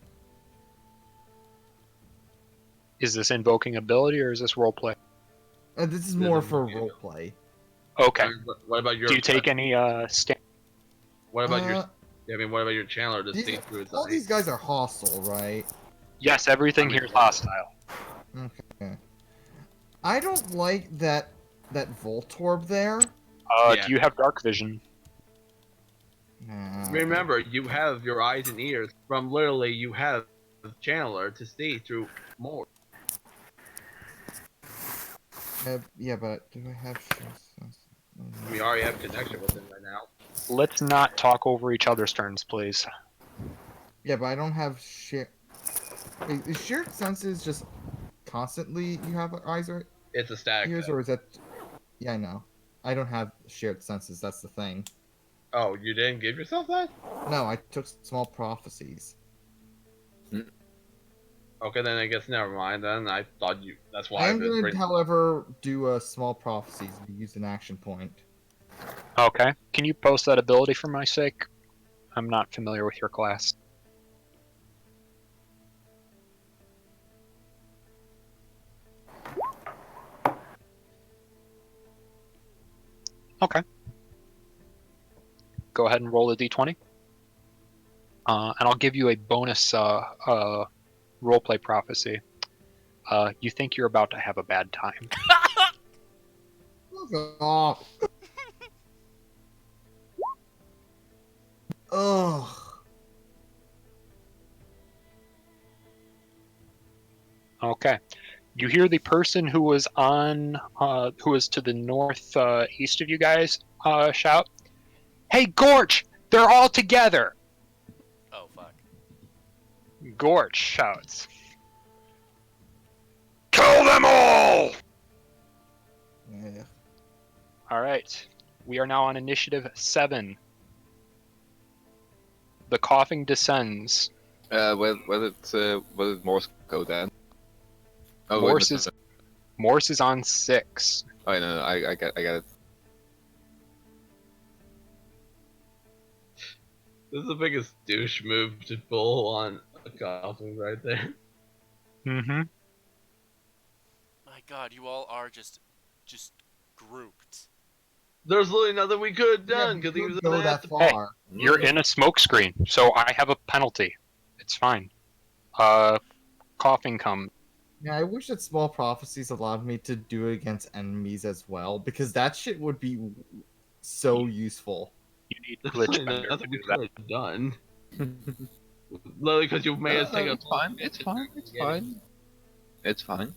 Is this invoking ability or is this roleplay? And this is more for roleplay. Okay. What about your? Do you take any stand? What about your? I mean, what about your channeler to These, see through his all eyes? these guys are hostile, right? Yes, everything here is hostile. Okay. I don't like that Voltorb there. Yeah. Do you have dark vision? Nah. Remember, you have your eyes and ears from literally you have the channeler to see through more. Yeah, but do I have sense? We already have connection with him right now. Let's not talk over each other's turns, please. Yeah, but I don't have share. Is shared senses just constantly you have eyes or It's a static. ears, thing. or is that? Yeah, I know. I don't have shared senses. That's the thing. Oh, you didn't give yourself that? No, I took small prophecies. Okay, then I guess never mind. Then I thought you. That's why I am I've been going to, however, do a small prophecies to use an action point. Okay. Can you post that ability for my sake? I'm not familiar with your class. Okay. Go ahead and roll a d20. And I'll give you a bonus roleplay prophecy. You think you're about to have a bad time. Fuck off. Ugh. Okay. You hear the person who was who was to the north east of you guys shout, "Hey, Gorch! They're all together!" Oh, fuck. Gorch shouts, "Kill them all!" Yeah. All right. We are now on initiative 7. The coughing descends. Where did Morse go then? Oh, Morse wait, is Morse is on 6. Oh, no, I got it. This is the biggest douche move to pull on a coffin right there. Mm-hmm. My god, you all are just grouped. There's literally nothing we could have Yeah, done we because he could was go gonna have that to. far. You're in a smoke screen, so I have a penalty. It's fine. Coughing come. Yeah, I wish that small prophecies allowed me to do it against enemies as well, because that shit would be so useful. You need There's glitch literally bender to nothing we do that. could have done. Literally, because you made us take a. It's fine. It's fine. It's fine. It's fine.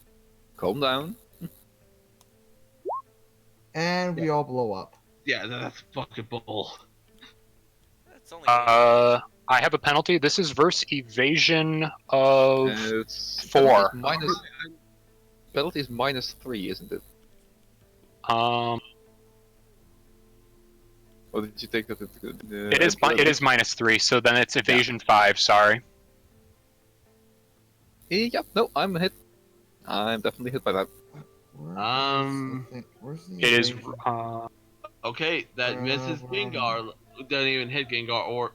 Calm down. And we all blow up. Yeah, that's fucking bull. That's only I have a penalty. This is verse evasion of It's 4. penalty is -3, isn't it? Um, Or did you take that? it is -3, so then it's evasion 5. Sorry. Yep. No, I'm hit. I'm definitely hit by that. Where's the It is. evasion? Okay, that misses Gengar. Doesn't even hit Gengar or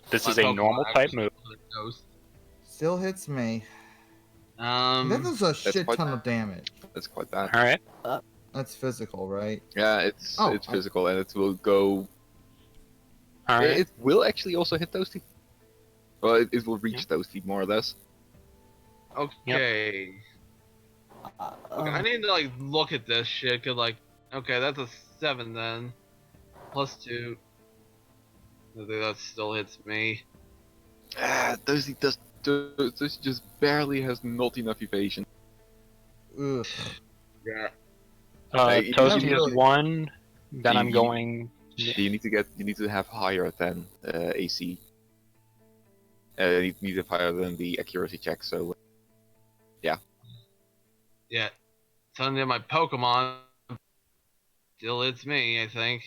This my is a Pokemon normal type actually move. knows. Still hits me. That does a shit quite- ton of damage. That's quite bad. All right. That's physical, right? Yeah, it's Oh, physical and it will go. All right. It will actually also hit Toasty. Well, it will reach Toasty more or less. Okay. Okay, I need to like look at this shit, cause like, okay, that's a 7 then, +2. I think that still hits me. Those just barely has not enough evasion. Ugh. Yeah. Hey, Toasty you is really- 1. Then I'm you- going. You need to have higher than AC. You need to have higher than the accuracy check. So Yeah. Suddenly my Pokemon still hits me, I think.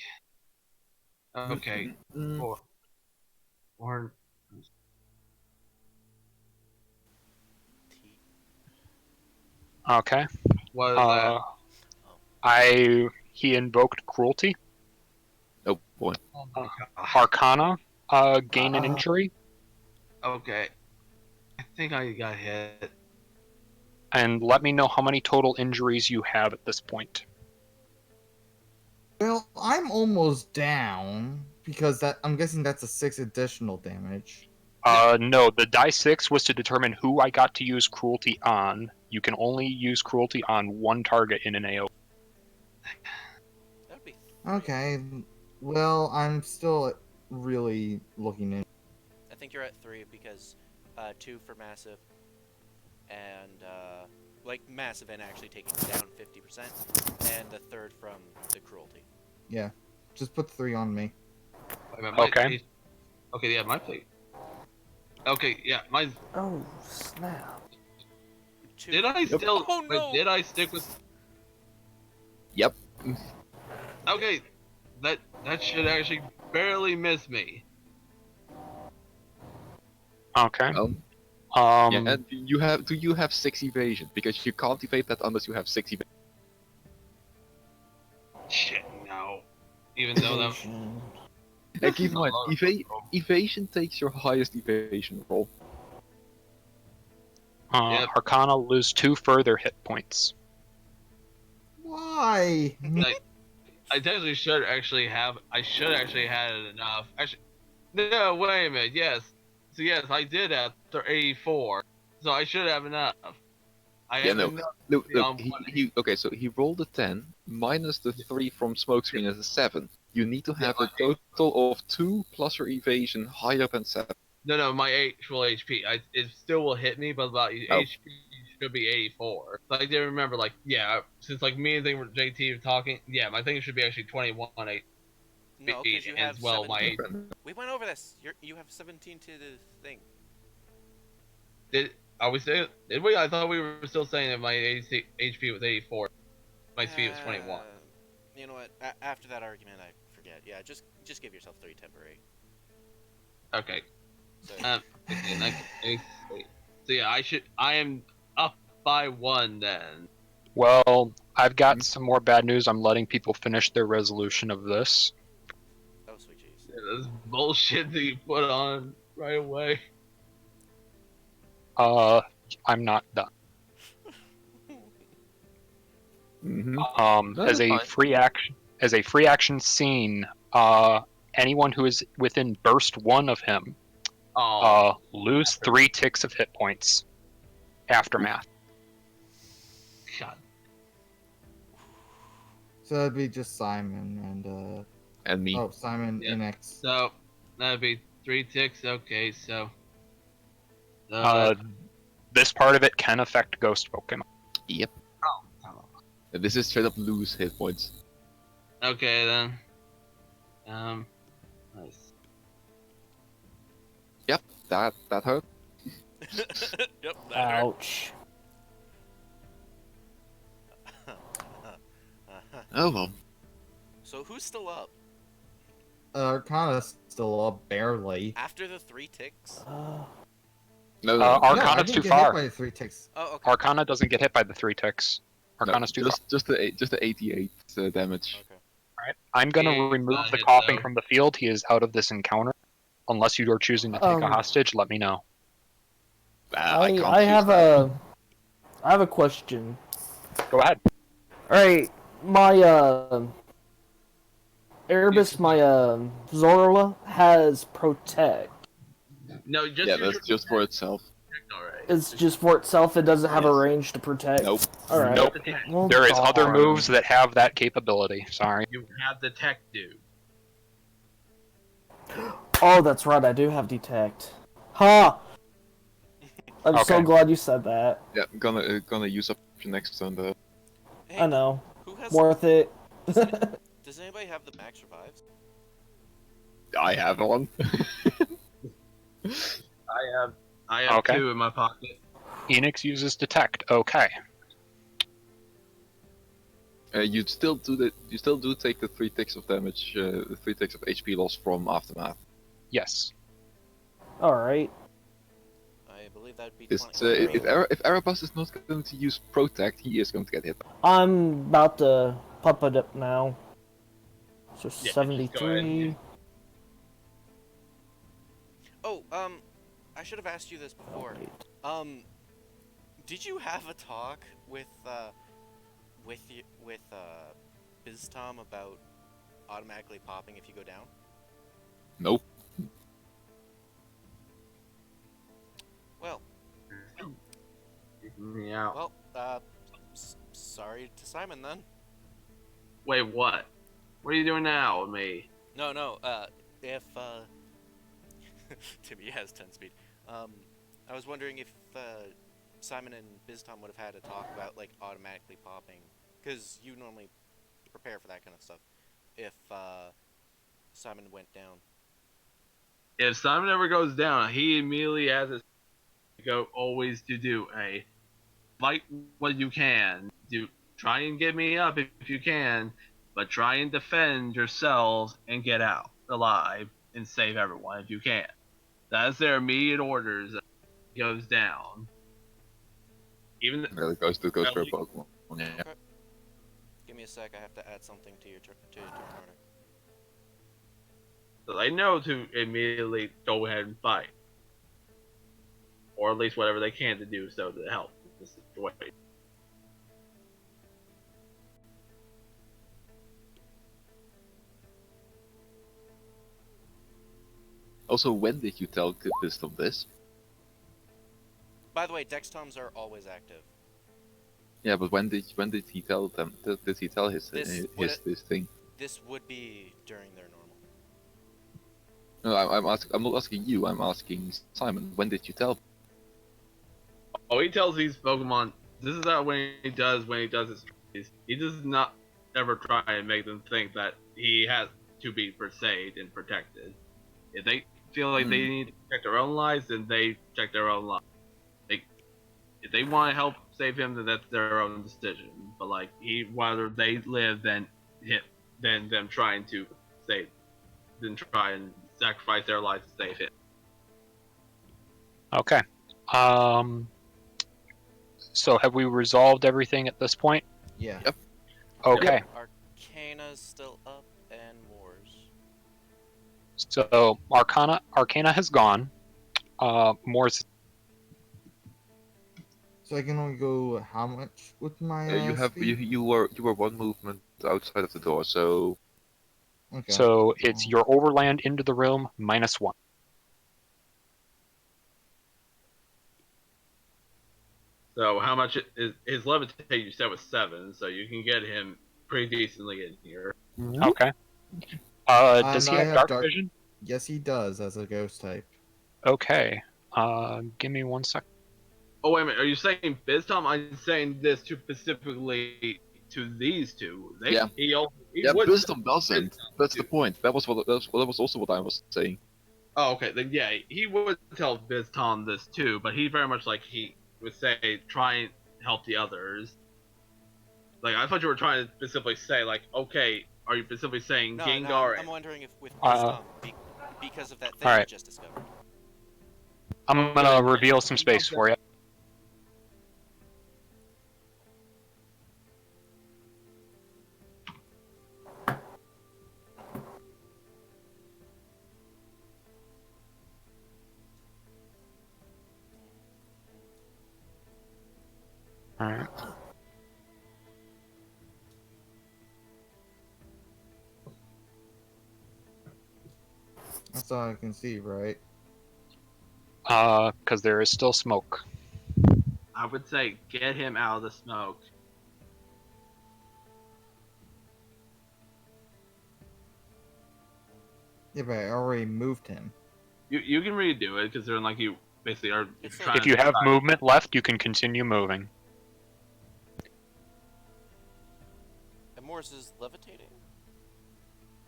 Okay. Mm, Or Okay. what is that? He invoked cruelty. oh boy. Oh my god. Arcana. Gain an injury. Okay. I think I got hit. And let me know how many total injuries you have at this point. Well, I'm almost down because I'm guessing that's a 6 additional damage. No, the die 6 was to determine who I got to use cruelty on. You can only use cruelty on one target in an AO. That would be. Okay, well, I'm still really looking in. I think you're at 3 because 2 for massive, and like massive and actually taking down 50%, and the third from the cruelty. Yeah, just put 3 on me. Wait a minute, my Okay. H- Okay, yeah, my plate. Okay, yeah, my. Oh, snap. 2. Did I still? Oh, no! Wait, did I stick with? Yep. Okay, that should actually barely miss me. Okay. Yeah, and do you have 6 evasion? Because you can't evade that unless you have 6 evasion. Shit, no. Even though that. Evasion. And keep in mind, Oh, evasion takes your highest evasion roll. Yep. Arcana lose 2 further hit points. Why? I technically should actually have. I should actually had it enough. Actually, no. Wait a minute. Yes. So yes, I did after 84. So I should have enough. I Yeah, have no. enough. Look, Yeah, okay, so he rolled a 10, minus the 3 from smokescreen is a 7. You need to have a total of 2 plus your evasion higher than 7. No, my actual HP. It still will hit me, but about Oh. HP should be 84. So I did remember, like, yeah, since like me and JT were talking, yeah, my thing should be actually 21. No, because you have as well. 17. My We went over this. You have 17 to the thing. are we still? Did we? I thought we were still saying that my HP was 84. My speed was 21. You know what? After that argument, I forget. Yeah, just give yourself 3 temporary. Okay. So, Okay, wait. So yeah, I am up by 1 then. Well, I've got some more bad news. I'm letting people finish their resolution of this. oh sweet jeez. Yeah, this bullshit that you put on right away. I'm not done. Mm-hmm. No, As that's a fine. free action scene, anyone who is within burst 1 of him, Oh, lose 3 ticks of hit points. Aftermath. God. So that'd be just Simon And me. oh, Simon Yeah. NX. So that'd be 3 ticks. Okay, so. This part of it can affect ghost Pokemon. Yep. Oh. This is straight up lose hit points. Okay then. Nice. Yep, that hurt. Yep. That hurt. Ouch. Oh well. So who's still up Arcana's still up barely. after the 3 ticks? No, No, I Arcana's didn't too get hit far. by the 3 ticks. Oh, okay. Arcana doesn't get hit by the 3 ticks. Arcana's too far. just the 88 damage. Okay. Alright. I'm gonna He's remove not the hit, coughing though. from the field. He is out of this encounter. Unless you are choosing to take a hostage, let me know. I can't I have choose I have a question. Go ahead. Alright, my Erebus, my Zorla has Protect. No, just Yeah, use that's just for itself. Alright. It's just for itself. It doesn't have a Yes. range to protect. Nope. All right. Nope. Well, There is other darn. moves that have that capability. Sorry. You have the tech dude. Oh, that's right. I do have detect. Ha! I'm so Okay. glad you said that. Yeah, I'm gonna use up your next turn though. Hey, I know. who has? Worth it. Does anybody have the max revives? I have one. I have Okay. 2 in my pocket. Enix uses detect. Okay. You still do take the 3 ticks of damage, the 3 ticks of HP loss from aftermath. Yes. All right. I believe that would be This, 20. if Erebus is not going to use protect, he is going to get hit. I'm about to pump it up now. So just go ahead. 73. Oh, I should have asked you this before. Did you have a talk with BizTom about automatically popping if you go down? Nope. Well, Yeah. well, sorry to Simon then. Wait, what? What are you doing now with me? No, if Timmy has 10 speed. I was wondering if Simon and BizTom would have had a talk about like automatically popping, because you normally prepare for that kind of stuff. If Simon went down. If Simon ever goes down, he immediately has it go always to do a fight what you can. Do try and get me up if you can, but try and defend yourselves and get out alive and save everyone if you can. That's their immediate orders. Goes down. Even Really goes for a Pokemon. Yeah. Okay. Give me a sec. I have to add something to your turn order. so they know to immediately go ahead and fight, or at least whatever they can to do so to help the situation. Also, when did you tell Piston this? By the way, Dextoms are always active. Yeah, but when did he tell them? Did he tell his this thing? This would be during their normal. No, I'm not asking you. I'm asking Simon. When did you tell? Oh, he tells these Pokemon. This is how when he does his trades. He does not ever try and make them think that he has to be saved and protected. If they feel like they need to protect their own lives, then they protect their own lives. If they want to help save him, then that's their own decision. But like he, rather they live than them trying to save, than try and sacrifice their lives to save him. Okay. So have we resolved everything at this point? Yeah. Yep. Okay. Arcana's still up and Wars. So Arcana has gone. Moore's. So I can only go how much with my You have speed? you were 1 movement outside of the door, so Okay. So it's your overland into the room -1. So how much is his levitate? You said was 7, so you can get him pretty decently in here. Okay. Does he And I have have dark vision? Yes, he does as a ghost type. Okay. Give me 1 sec. Oh wait a minute, are you saying BizTom? I'm saying this to specifically to these two. Yeah. He yeah, would. Wisdom doesn't. That's the point. That was also what I was saying. Oh, okay. Then yeah, he would tell BizTom this too, but he very much like he would say try and help the others. Like I thought you were trying to specifically say like, okay, are you specifically saying No, Gengar? I'm wondering if with Uh, Wisdom, because of that thing alright. I just discovered. I'm gonna reveal some space for you. Alright. That's all I can see, right? Because there is still smoke. I would say get him out of the smoke. Yeah, but I already moved him. You can redo it because they're like you basically are It's trying If to you have decide. movement left, you can continue moving. And Morris is levitating?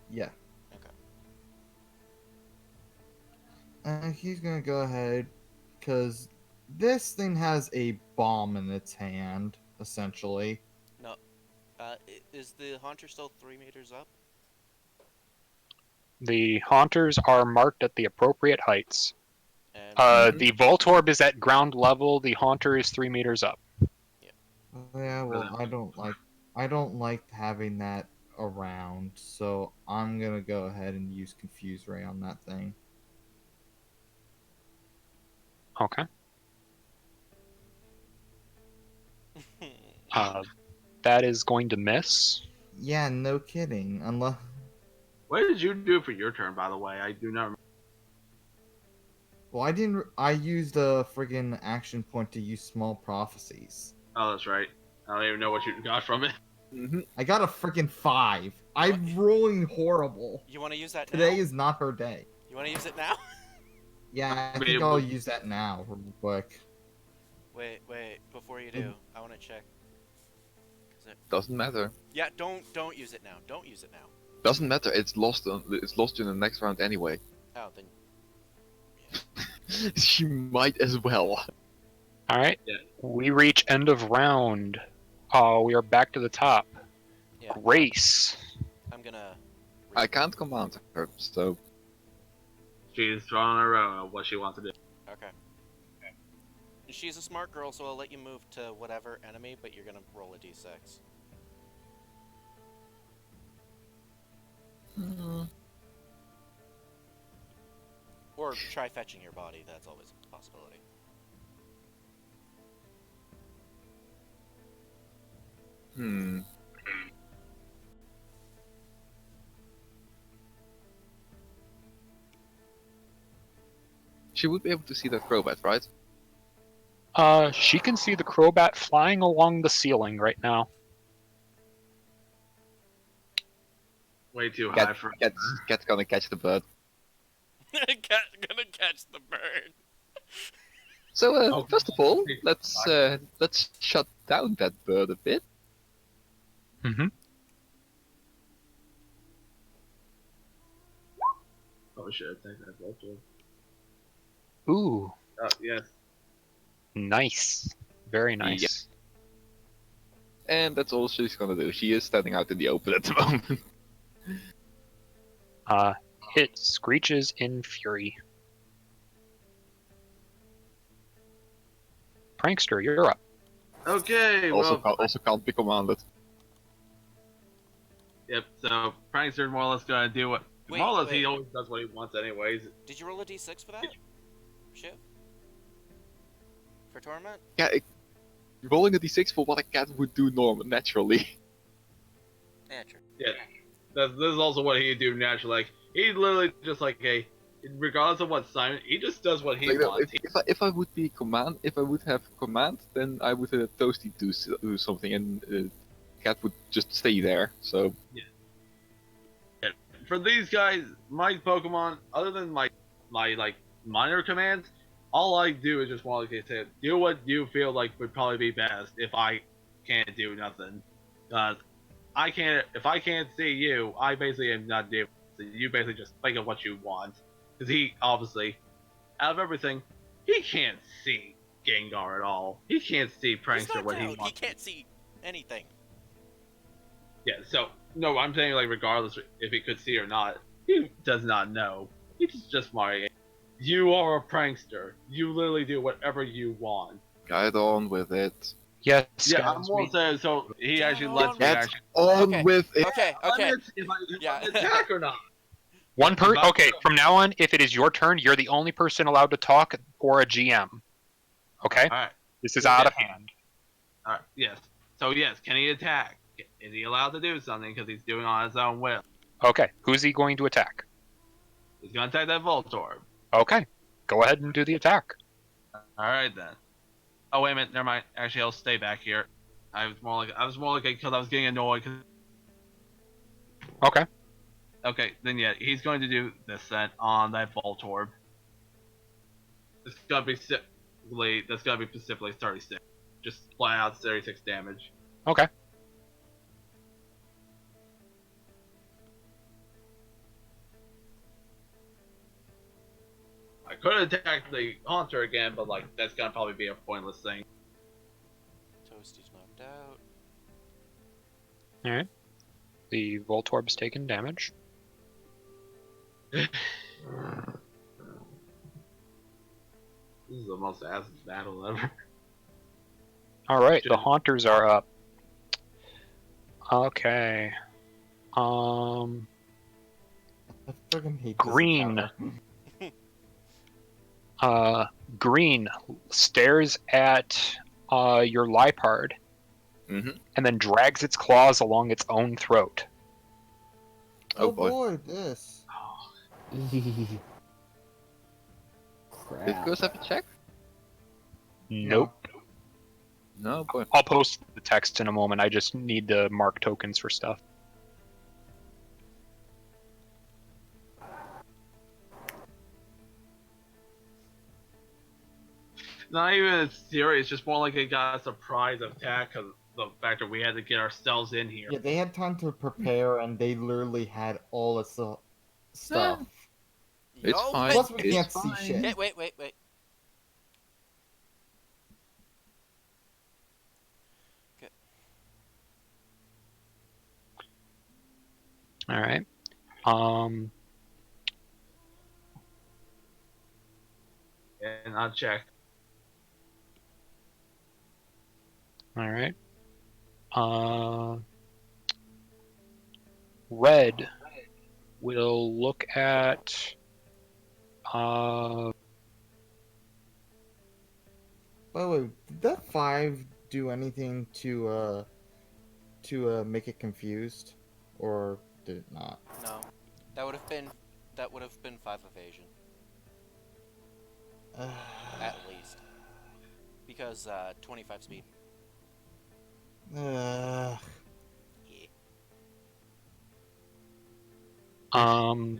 Yeah. Okay. He's gonna go ahead, because this thing has a bomb in its hand, essentially. No. Is the Haunter still 3 meters up? The haunters are marked at the appropriate heights. And The Voltorb is at ground level. The haunter is 3 meters up. Yeah, well, I don't like having that around, so I'm gonna go ahead and use Confuse Ray on that thing. Okay. That is going to miss. Yeah, no kidding. Unless What did you do for your turn, by the way? I do not remember. well, I didn't. I used a friggin' action point to use Small Prophecies. Oh, that's right. I don't even know what you got from it. I got a friggin' 5. I'm rolling horrible. you want to use that Today now? is not her day. You want to use it now? Yeah, I Maybe think we'll- I'll use that now real quick. Wait, before you do, I want to check. Doesn't matter. Yeah, don't use it now. Don't use it now. Doesn't matter. It's lost. It's lost in the next round anyway. Oh, then She might as well. Alright. Yeah. We reach end of round. We are back to the top. yeah. Grace. I'm gonna. I can't command her, so She's on her own what she wants to do. Okay. She's a smart girl, so I'll let you move to whatever enemy, but you're gonna roll a d6. Or try fetching your body. That's always a possibility. She would be able to see that crowbat, right? She can see the Crobat flying along the ceiling right now. Way too high for Cat's gonna catch the bird. Gonna catch the bird. So, Oh. first of all, let's shut down that bird a bit. Mm-hmm. Oh shit, I think that's also. Ooh, Oh, yes. nice. Very nice. And that's all she's gonna do. She is standing out in the open at the moment. It screeches in fury. Prankster, you're up. Okay, also, well, also can't be commanded. yep, so Prankster more or less gonna do what. Wait, More or less, wait. he always does what he wants, anyways. Did you roll a d6 for that? Shiv? For Torment? Yeah, rolling a d6 for what a cat would do naturally. Yeah, true. Yeah, this is also what he'd do naturally. Like, he literally just like regardless of what Simon, he just does what he Like, no, wants. if I would be command, if I would have command, then I would have Toasty do something, and cat would just stay there. So For these guys, my Pokemon, other than my like minor commands, all I do is just want to say, do what you feel like would probably be best if I can't do nothing. I can't, if I can't see you, I basically am not doing. So you basically just think of what you want. Because he, obviously, out of everything, he can't see Gengar at all. He can't see He's Prankster knocked what he out. wants. He can't see anything. Yeah, so, no, I'm saying, like, regardless if he could see or not, he does not know. He's just Mario. You are a prankster. You literally do whatever you want. get on with it. Yes, Yeah, I'm guys, more we- saying, so he Get actually on lets me with it. actually. On Okay. with it. Okay, okay. If I Yeah. attack or not. One per. But- Okay, from now on, if it is your turn, you're the only person allowed to talk or a GM. Okay, Alright, this is out of hand. alright, yes. So, yes, can he attack? Is he allowed to do something because he's doing it on his own will? Okay, who's he going to attack? He's gonna attack that Voltorb. Okay, go ahead and do the attack. Alright then. Oh wait a minute, never mind. Actually, I'll stay back here. I was more like because I was getting annoyed. Okay. Okay, then yeah, he's going to do this then on that Volt Orb. It's gonna be specifically 36. Just flat out 36 damage. Okay. I could attack the Haunter again, but like that's gonna probably be a pointless thing. Toasty's knocked out. Alright. The Voltorb's taken damage. This is the most ass battle ever. Alright, the Haunters are up. Okay. I friggin' hate this Green. encounter. Green stares at your Lipard Mhm. and then drags its claws along its own throat. Oh boy. This. Crap. Did Ghost have a check? Nope. No boy. I'll post the text in a moment. I just need to mark tokens for stuff. Not even a serious, just more like it got a surprise attack because the fact that we had to get ourselves in here. Yeah, they had time to prepare, and they literally had all the stuff. It's Yo, fine. Plus, we It's can't see fine. shit. Wait. Okay. Alright. And I'll check. Alright. Red will look at By the way, did that 5 do anything to make it confused, or did it not? No, that would have been 5 evasion at least, because 25 speed. Uh, Yeah.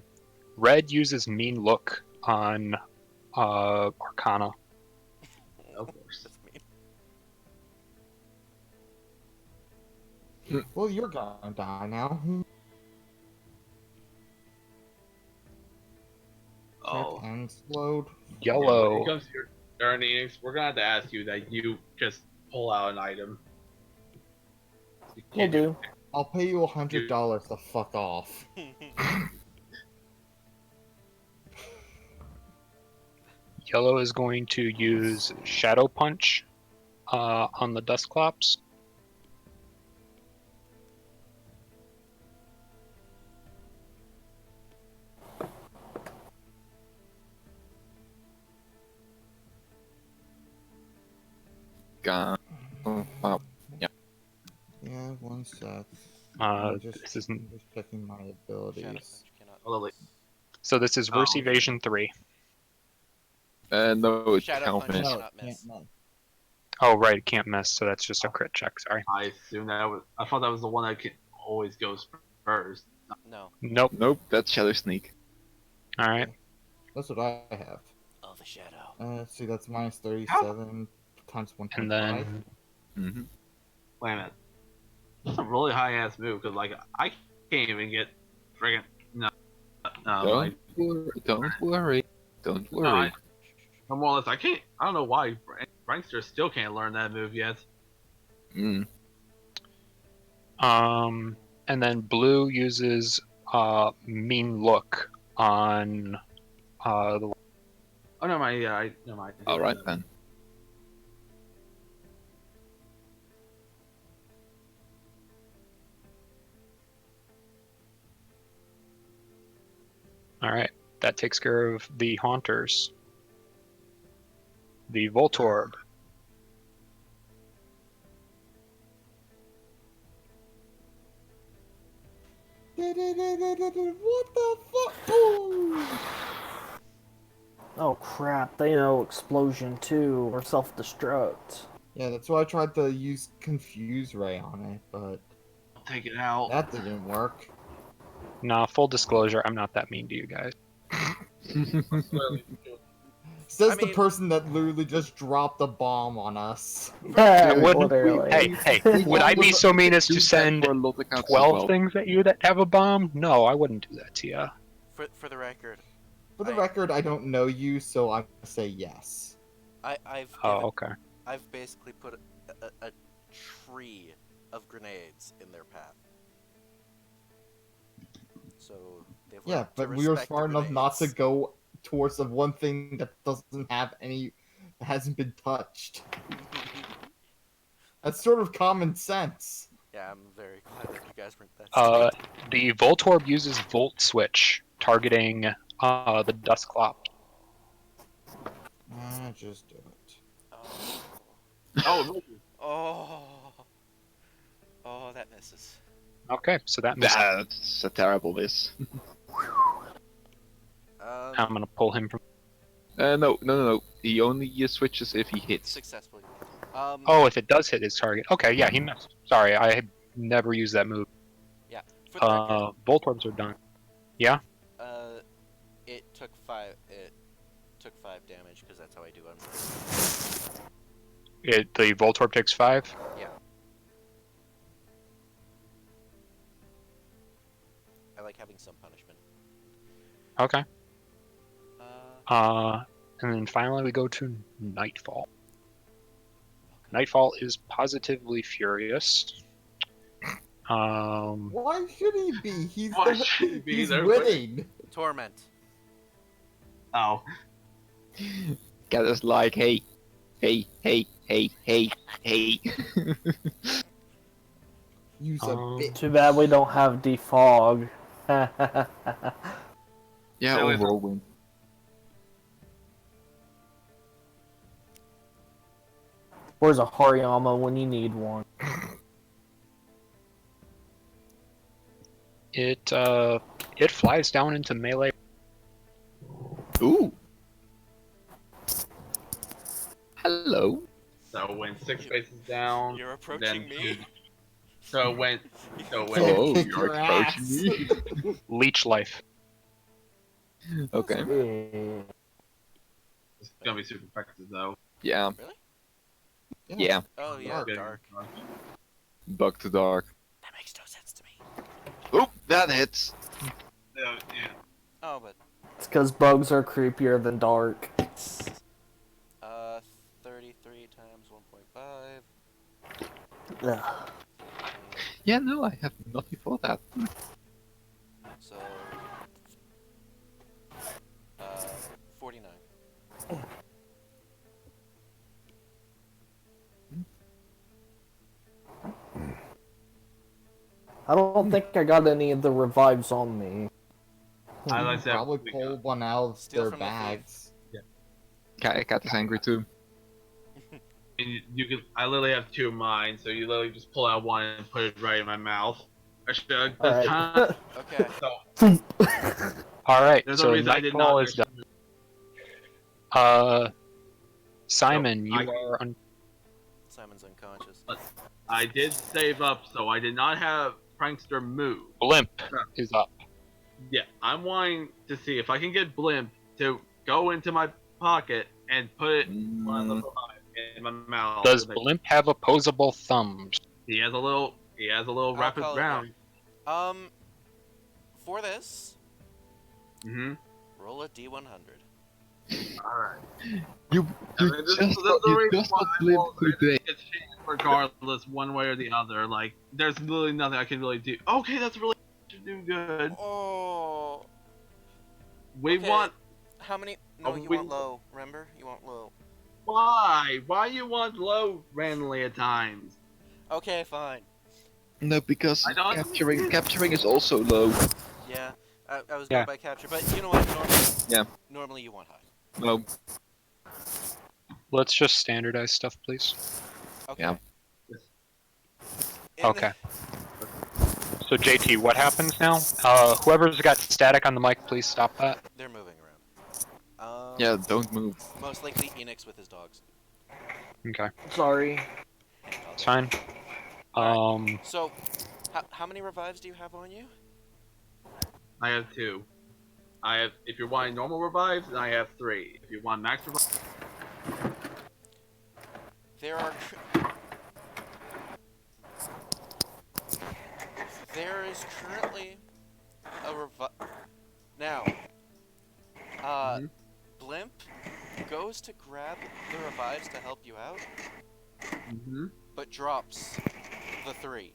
Red uses mean look on Arcana. Of course. That's mean. well, you're gonna die now. Oh. Check and load. Yeah, when Yellow. it comes to your earnings, we're gonna have to ask you that you just pull out an item. You Will can't do. I'll pay you $100 to fuck off. Yellow is going to use Shadow Punch on the Dustclops. Gone. Oh, wow. Yeah, one sec. This isn't. Just checking my Shadow abilities. Punch cannot Oh, Lily. So this is Verse Oh. Evasion 3. No, it Shadow can't Punch miss. is No, not can't miss. miss. Oh right, it can't miss, so that's just a crit check. Sorry. I assume that was. I thought that was the one that always goes first. No. Nope. Nope, that's Shadow Sneak. All right. That's what I have. Oh, the shadow. Let's see, that's minus 37 times 1.5. And then Mm-hmm. Wait a minute. That's a really high ass move because like I can't even get friggin' no. Like, Don't worry. Don't no, worry. no more or less. I can't. I don't know why Prankster still can't learn that move yet. Mm. and then blue uses mean look on the. Oh no, never mind. All right then. All right, that takes care of the Haunters. The Voltorb. What the fuck? Ooh. Oh crap, they know explosion too, or self-destruct. Yeah, that's why I tried to use Confuse Ray on it, but I'll take it out. that didn't work. Nah, full disclosure, I'm not that mean to you guys. Says I the mean- person that literally just dropped a bomb on us. It wouldn't- Literally. Hey, would I be so mean as to send for a lot of accounts as 12 well. things at you that have a bomb? No, I wouldn't do that to you. For the record, For the I- record, I don't know you, so I'm gonna say yes. I've Oh, given, okay. I've basically put a tree of grenades in their path. So they've Yeah, learned to but we were respect the smart enough not to grenades. go towards the one thing that doesn't have any, hasn't been touched. That's sort of common sense. Yeah, I'm very glad that you guys weren't that stupid. The Voltorb uses Volt Switch, targeting the Dustclop. Just do it. Oh. Oh, that misses. Okay, so that misses. That's a terrible miss. I'm gonna pull him from. No. He only switches if he hits. Successfully. Oh, if it does hit his target. Okay, yeah, he missed. Sorry, I had never used that move. Yeah. For the record, Voltorbs are done. Yeah? it took 5 damage because that's how I do them. The Voltorb takes 5? Yeah. I like having some punishment. Okay. Uh, And then finally we go to Nightfall. Nightfall is positively furious. Why should he be? Why should he be? He's They're winning. Torment. Oh. Cat is like, hey. Use a bit. Too bad we don't have defog. Yeah, So overall win. Where's a Hariyama when you need one? It flies down into melee. Ooh. Hello. So it went 6 spaces down. You're approaching then me. So it went. Oh, Kick you're your approaching ass. me. Leech life. Okay. It's gonna be super effective though. Yeah. Really? Yeah. Oh yeah, Getting dark. Bug to dark. That makes no sense to me. Oop, that hits. Yeah. Oh, but It's because bugs are creepier than dark. 33 times 1.5. Ugh. Yeah, no, I have nothing for that. So 49. I don't think I got any of the revives on me. I like that. Probably pull one out of Steal their from the thief. bags. Cat is angry too. And you can. I literally have 2 of mine, so you literally just pull out one and put it right in my mouth. I should. This Alright. time. Okay. So Alright, there's so no reason I did Nightfall not. is done. Simon, So, you are Simon's unconscious. I did save up, so I did not have Prankster move. Blimp is up. Yeah, I'm wanting to see if I can get Blimp to go into my pocket and put it in my mouth. Does Blimp have opposable thumbs? He has a little. He has a little I'll rapid call it round. For this, Mm-hmm. roll a d100. All right. You just got Blimp today. It's changed regardless, one way or the other. Like, there's literally nothing I can really do. Okay, that's really do good. Oh. We Okay. want. How many? No, Oh, you we- want low. Remember, you want low. Why? Why you want low randomly at times? Okay, fine. No, because I don't- capturing is also low. Yeah, I was Yeah. going by capture, but you know what? Normally, Yeah. Normally you want high. No. Let's just standardize stuff, please. Okay. Yeah. In Okay. So JT, what happens now? Whoever's got static on the mic, please stop that. They're moving around. Yeah, don't move. Most likely Enix with his dogs. Okay, Sorry. it's fine. Alright. So, how many revives do you have on you? I have 2. I have, if you're wanting normal revives, I have 3. If you want max revives, There are. There is currently a revive. Now, Mhm. Blimp goes to grab the revives to help you out, but drops the 3.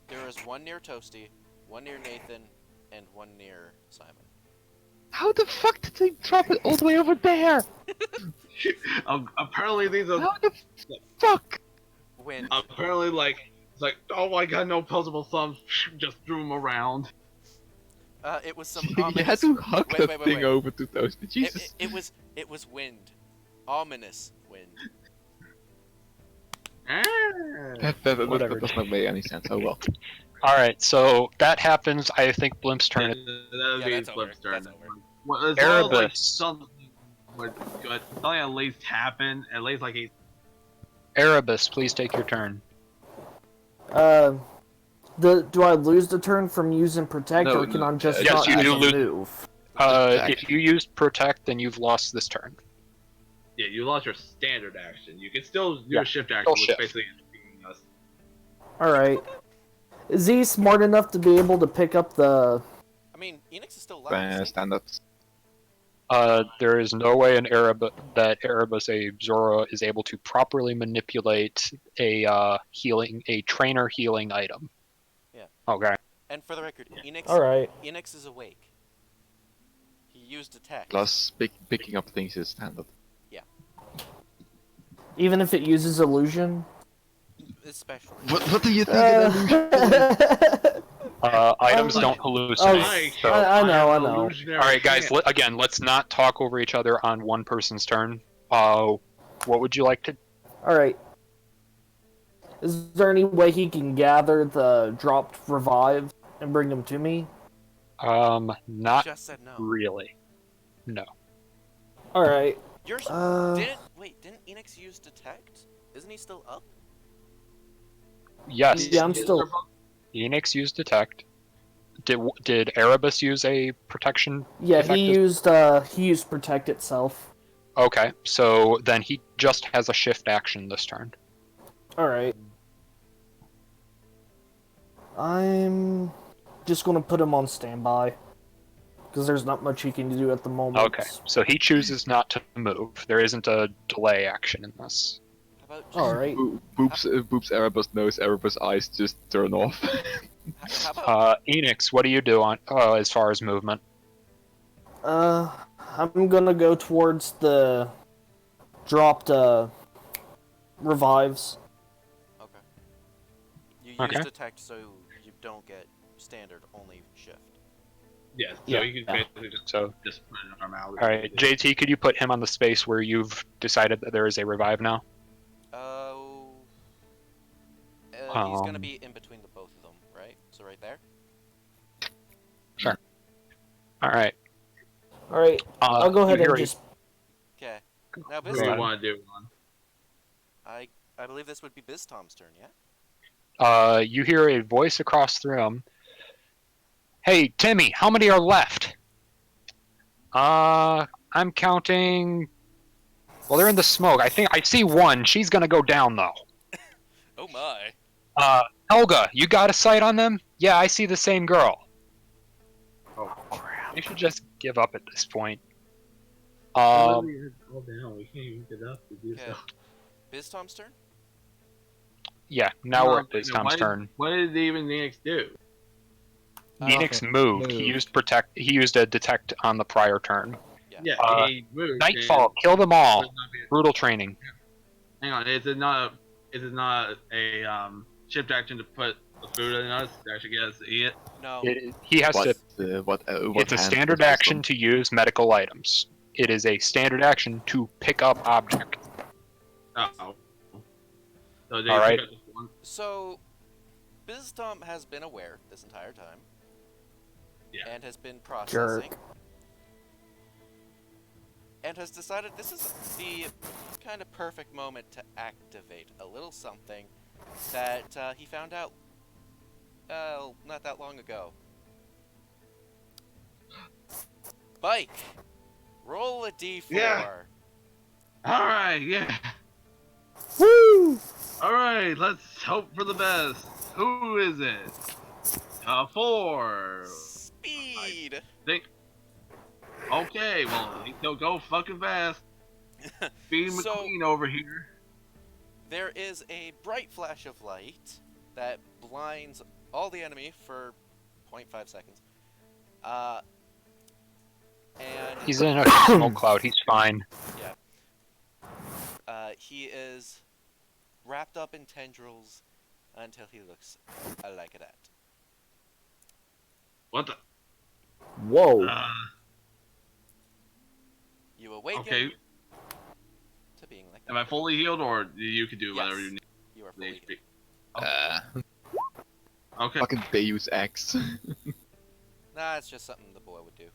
There is one near Toasty, one near Nathan, and one near Simon. How the fuck did they drop it all the way over there? apparently these are How the fuck? Wind. apparently like it's like, oh my god, no opposable thumbs, just threw them around. It was some You ominous. had to hug Wait, that wait, wait, thing wait. over to Toasty. Jesus. It was wind. Ominous wind. That Whatever. does not make any sense. Oh well. Alright, so that happens. I think Blimp's turn. That would Yeah, be that's over. Flip's turn. That's over. Well, as long as, like, Erebus. something would good, something at least happen, at least like he. Erebus, please take your turn. Do I lose the turn from using protect, No, or can I just yes, not you use do a lose- move? If you use Protect, then you've lost this turn. Yeah, you lost your standard action. You can still do Yeah, a shift action, which shift. basically is beating us. All right. Is he smart enough to be able to pick up the? I mean, Enix is still alive. Isn't he? Stand up. There is no way in Erebus a Zora is able to properly manipulate a trainer healing item. Yeah. Okay. And for the record, Enix. All right. Enix is awake. He used attack. Plus, picking up things is standard. Even if it uses illusion. Especially. What do you think? Items don't hallucinate. Oh, I know. All right, guys. Let's not talk over each other on one person's turn. What would you like to? All right. Is there any way he can gather the dropped revive and bring them to me? Not Just said no. really. No. All right. Yours. Didn't Enix use detect? Isn't he still up? Yes. Yeah, I'm still. Enix used detect. Did Erebus use a protection? Yeah, effect he used protect itself. Okay, so then he just has a shift action this turn. All right. I'm just gonna put him on standby because there's not much he can do at the moment. Okay, so he chooses not to move. There isn't a delay action in this. How about just, All right. Boops Erebus knows Erebus' eyes just turn off. How about Enix, what do you do on as far as movement? I'm gonna go towards the dropped revives. okay? You Okay. use detect so you don't get standard, only shift. Yes, so Yeah. you can basically So, just put an arm out. all right, JT, could you put him on the space where you've decided that there is a revive now? He's gonna be in between the both of them, right? So right there. Sure. All right. All right. I'll go ahead and just. Okay. Now Who do you Right. want to do one? I believe this would be Biztom's turn, yeah? You hear a voice across the room. Hey, Timmy, how many are left? I'm counting. Well, they're in the smoke. I think I see one. She's gonna go down though. Oh my. Helga, you got a sight on them? Yeah, I see the same girl. Oh crap! We should just give up at this point. All down. We can't even get up to do Okay. so. Biztom's turn? Yeah, now we're at this Now, Tom's turn. What did even Enix do? Enix moved. He used protect. He used a detect on the prior turn. Yeah, he moved. Nightfall, kill them all. and- Brutal training. Hang on, is it not a shift action to put the food in us to actually get us to eat it? No. He has to. What It's a hand standard was this action to use medical items. It is a standard action to pick up object. Uh-oh. So they All right. took out just one. So, Biztom has been aware this entire time. Yeah. And has been processing. and has decided this is the kind of perfect moment to activate a little something that he found out not that long ago. Bike, roll a d4. Yeah. All right, yeah. Woo! All right, let's hope for the best. Who is it? 4. Speed. Think. Okay, well, he'll go fucking fast. Speed So McQueen over here. there is a bright flash of light that blinds all the enemy for 0.5 seconds. And He's in a smoke cloud. He's fine. he is wrapped up in tendrils until he looks like that. What the? Whoa. You awaken Okay. to being like Am that. I fully healed, or you can do whatever Yes, you need? you are fully HP. healed. Okay. Fucking Deus Ex. Nah, it's just something the boy would do.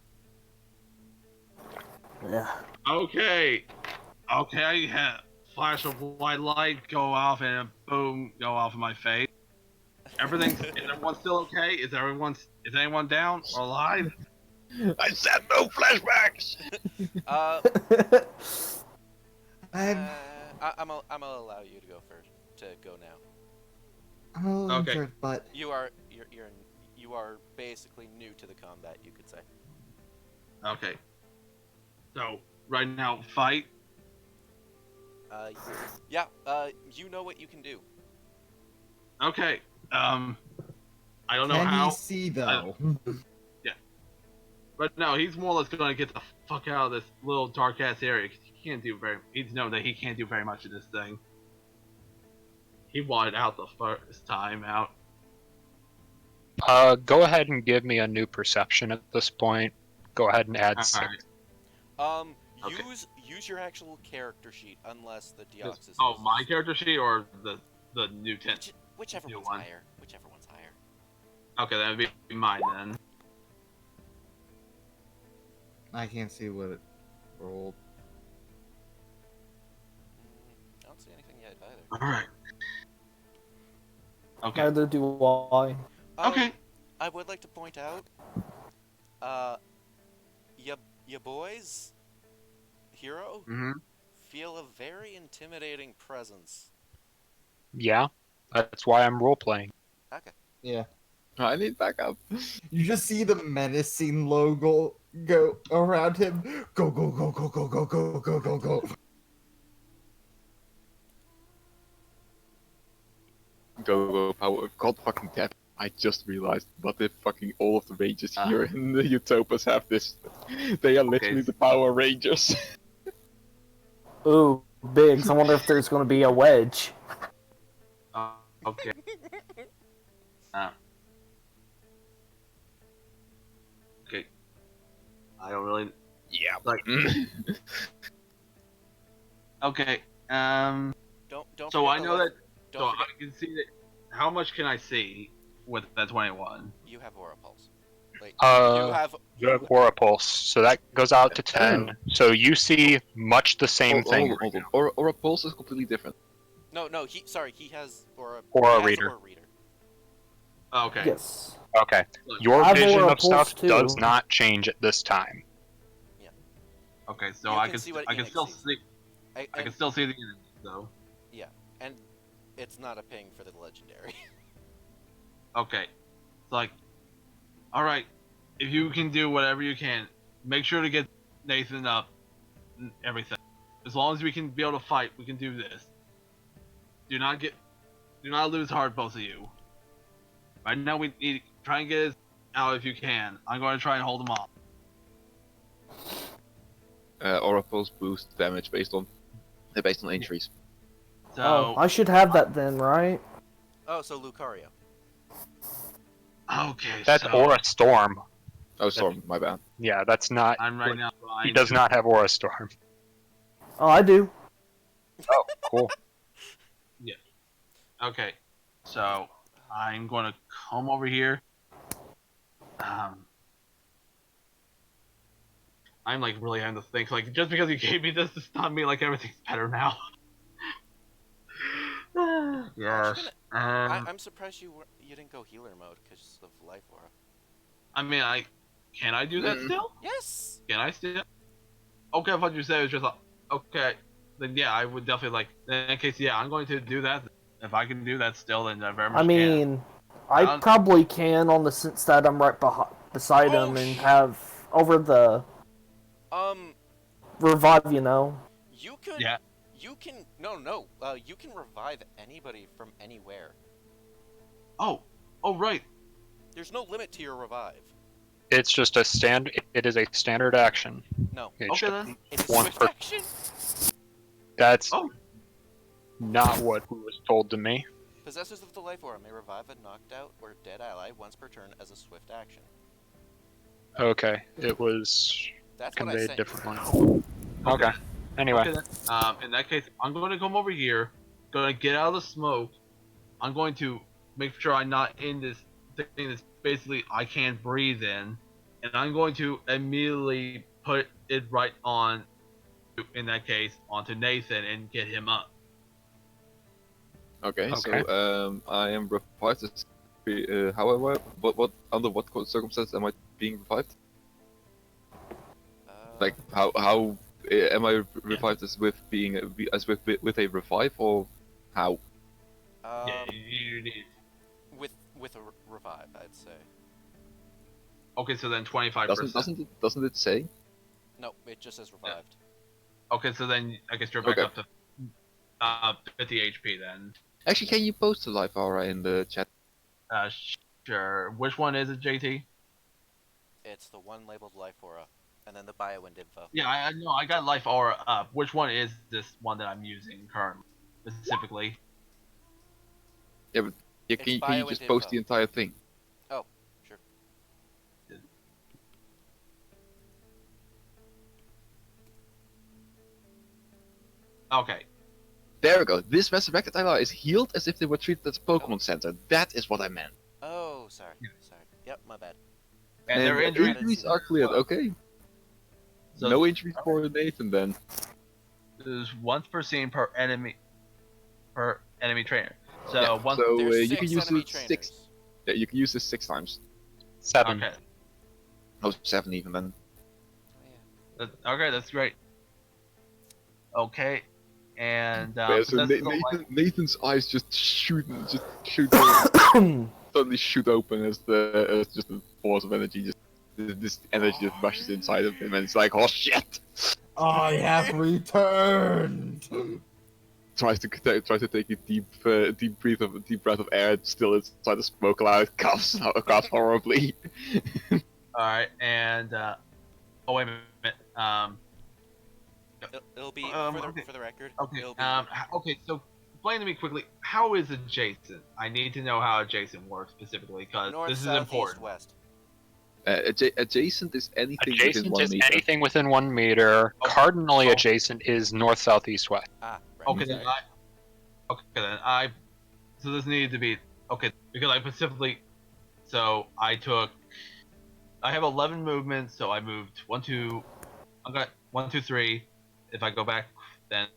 Yeah. Okay. Okay, I had flash of white light go off and boom, go off in my face. Is everyone still okay? Is anyone down or alive? I said no flashbacks! I'm gonna allow you to go first. To go now. I'm a little Okay. injured, but You are basically new to the combat, you could say. Okay. So right now, fight. Yeah. You know what you can do. Okay. I don't know can how. he see though? But no, he's more or less gonna get the fuck out of this little dark ass area. 'Cause he can't do very. He's known that he can't do very much in this thing. He wanted out the first time out. Go ahead and give me a new perception at this point. Go ahead and add 6. Alright. Okay. Use your actual character sheet, unless the Deoxys. Oh, my character sheet or the new 10? Whichever new one's one. higher. Whichever one's higher. Okay, that would be mine then. I can't see what it rolled. I don't see anything yet either. All right. Okay. Neither do I. Okay. I would like to point out, ya boys, hero, Mm-hmm. feel a very intimidating presence. Yeah, that's why I'm role playing. Okay. Yeah. I need backup. You just see the menacing logo go around him. Go, go, go, go, go, go, go, go, go, go. Go power. God fucking damn. I just realized what if fucking all of the Rangers here in the Utopias have this. They are literally the Power Rangers. Ooh, Biggs. I wonder if there's going to be a wedge. Okay. Okay. I don't really. Yeah. Like. Okay. Don't. So forget I the know left- that. Don't So forget, I can see that. How much can I see with that 21? you have aura pulse. Like You have Aura Pulse, so that goes out to 10. So you see much the same thing. Hold on. Aura Pulse is completely different. No. He has aura. Aura he has reader. Aura reader. Okay. Yes. Okay. Your I have vision Aura of stuff Pulse, too. does not change at this time. Okay. So You I can can. see what I can Enix still sees. see. I can still see the enemies though. And it's not a ping for the legendary. Okay. It's like, all right, if you can do whatever you can, make sure to get Nathan up and everything. As long as we can be able to fight, we can do this. Do not lose heart, both of you. Right now, we need try and get us out if you can. I'm going to try and hold them off. Aura Pulse boosts damage based on injuries. So, Oh, I should have that then, right? Oh, so Lucario. okay. That's so Aura Storm. Oh, sorry, my bad. Yeah, that's not. I'm right now. He does not have Aura Storm. Oh, I do. Oh, cool. Okay. So I'm going to come over here. I'm like really having to think. Like just because you gave me this does not mean like everything's better now. Yes. I'm surprised you didn't go healer mode because of life aura. I mean, can I do that still? Yes. Can I still? Okay, I thought you said it was just like, okay, then yeah, I would definitely like. In that case, yeah, I'm going to do that. If I can do that still, then I very much I mean, can. I probably can on the sense that I'm right beside him and have over the revive. You know. You could. Yeah. You can. No. You can revive anybody from anywhere. Oh right. There's no limit to your revive. It's just a It is a standard action. No. Okay then. It's a One swift per- action. That's Oh. not what was told to me. Possessors of the life aura may revive a knocked out or dead ally once per turn as a swift action. Okay, it was That's what I conveyed sent. differently. Okay. Anyway. Okay then. In that case, I'm going to come over here. Going to get out of the smoke. I'm going to make sure I'm not in this thing that's basically I can't breathe in, and I'm going to immediately put it right on. In that case, onto Nathan and get him up. Okay, Okay. so I am revived. However, what under what circumstances am I being revived? Like how am I revived as with being with a revive or how? Yeah, you need. With a revive, I'd say. Okay, so then 25%. Doesn't it say? No, it just says revived. Okay, so then I guess you're back Okay. up to 50 HP then. Actually, can you post the live aura in the chat? Sure. Which one is it, JT? It's the one labeled life aura, and then the biowind info. Yeah, I know. I got Life Aura up. Which one is this one that I'm using currently, specifically? Yeah, but can you biowind just post info. the entire thing? Oh, sure. Okay. There we go. This resurrected ally is healed as if they were treated as a Pokemon Center. That is what I meant. Oh, sorry. Sorry. Yep, my bad. And their injuries are cleared. Okay. So No injuries for Nathan then. There's once per scene per enemy trainer. So Yeah, once. so There's you can 6 use enemy it trainers. 6. Yeah, you can use this 6 times. 7. Okay. Oh, 7 even then. Oh, yeah. Okay, that's great. Okay, and Yeah, so that's the life- Nathan's eyes just shoot suddenly shoot open as just a force of energy this energy just rushes inside of him and it's like, oh shit! I have returned. Tries to take a deep breath of air, still inside the smoke cloud, coughs horribly. All right, and oh wait a minute. It'll be Okay. for the record. Okay. It'll be, Okay. So explain to me quickly. How is adjacent? I need to know how adjacent works specifically because north, this is south, important. east, west. Adjacent is anything within Adjacent 1 is meter. anything within 1 meter. Oh. Cardinally Oh. adjacent is north, south, east, west. Ah, right. Okay, sorry. then so this needed to be okay because I specifically. So I have 11 movements, so I moved 1, 2. I got 1, 2, 3. If I go back, then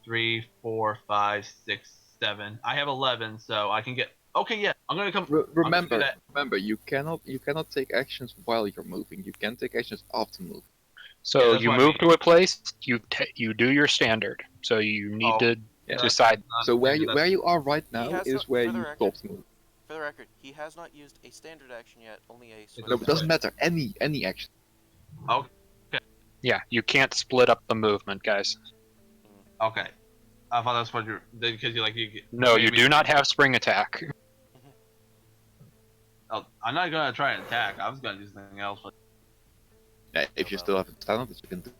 3, 4, 5, 6, 7. I have 11, so I can get. Okay, yeah, I'm gonna come. Remember, you cannot take actions while you're moving. You can take actions after moving. So Yeah, that's you what I move mean. to a place, you do your standard. So you need to Yeah. decide. So where you are right now has is not- where for the you record- stopped moving. For the record, he has not used a standard action yet. Only a swift No, it doesn't action. matter. Any action. Okay. Yeah, you can't split up the movement, guys. Okay. I thought that's what because you. No, you do not have spring attack. Oh, I'm not gonna try and attack. I was gonna do something else, but Yeah, if you still have it down, you can do.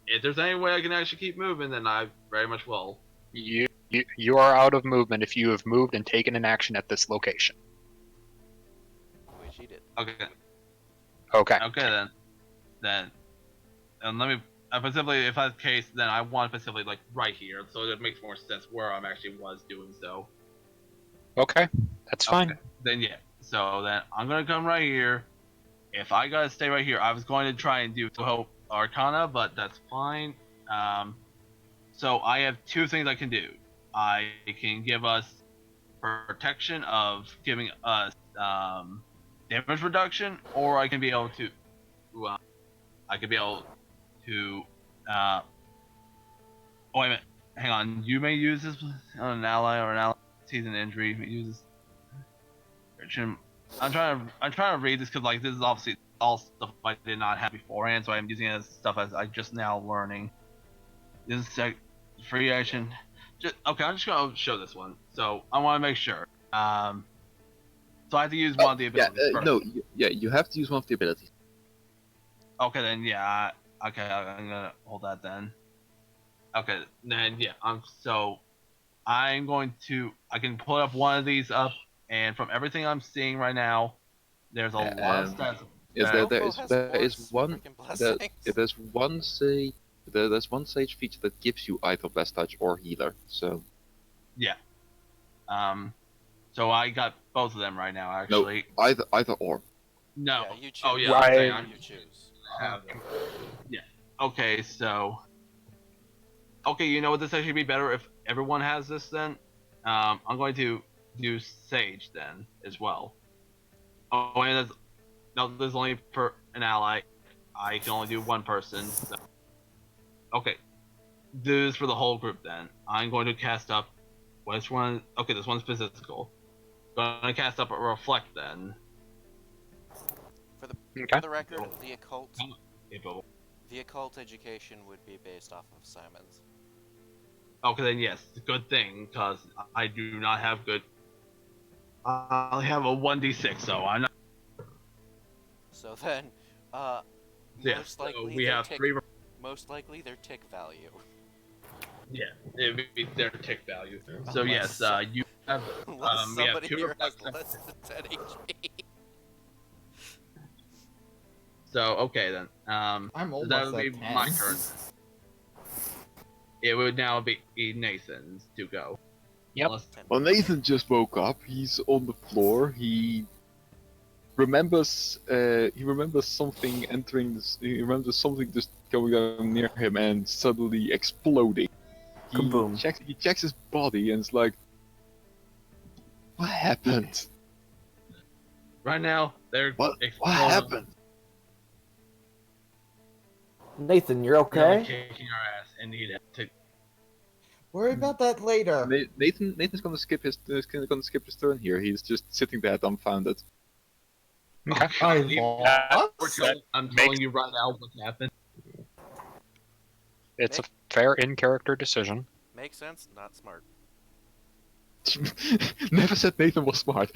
if there's any way I can actually keep moving, then I very much will. You are out of movement if you have moved and taken an action at this location. Which he did. Okay. Okay. Okay then, and let me. Specifically, if that's the case, then I want specifically like right here, so it makes more sense where I'm actually was doing so. Okay, that's fine. Okay. Then yeah, so then I'm gonna come right here, if I gotta stay right here, I was going to try and do Toho Arcana, but that's fine. So I have two things I can do. I can give us protection of giving us damage reduction, or I can be able to. I could be able to. Oh wait a minute. Hang on. You may use this on an ally or an ally sees an injury. Use this. I'm trying to read this because like this is obviously all stuff I did not have beforehand, so I'm using it as stuff as I just now learning. This is free action. Okay, I'm just gonna show this one. So I want to make sure. So I have to use one of the abilities first. No, you have to use one of the abilities. Okay then, yeah. Okay, I'm gonna hold that then. Okay, then yeah. So I'm going to. I can pull up one of these up, and from everything I'm seeing right now, there's a lot of stats. Yes, Mofo there has is four one. freaking There's blessings. there's one sage feature that gives you either blessed touch or healer. So Yeah. So I got both of them right now, actually. no, either or. No. Yeah, you choose. Oh yeah. Right. Okay, You choose. yeah. Okay, so. Okay, you know what? This actually be better if everyone has this then. I'm going to do Sage then as well. Oh, and there's only per an ally. I can only do one person. So. Okay, do this for the whole group then. I'm going to cast up. Which one? Okay, this one's physical. Going to cast up a Reflect then. For Okay. the record, the April. occult education would be based off of Simon's. Okay, then yes, good thing, because I do not have good. I have a 1d6, so I'm not. So then, Yeah, most so likely we their have tick, three. most likely their tick value. Yeah, it would be their tick value. So Unless yes, you have. Unless We have somebody two here has reflects. less than 10 HP. So okay then. I'm That almost would be at 10. my turn. It would now be Nathan's to go. Yep. Well, Nathan just woke up. He's on the floor. He remembers. He remembers something entering. He remembers something just going on near him and suddenly exploding. Kaboom. He checks his body and it's like, what happened? Right now, they're What exploding. happened? Nathan, you're They're okay? kicking our ass and need to. Worry about that later. Nathan's gonna skip his turn here. He's just sitting there dumbfounded. Okay. I We're lost. I'm telling you right now what happened. It's a fair in-character decision. Makes sense, not smart. Never said Nathan was smart.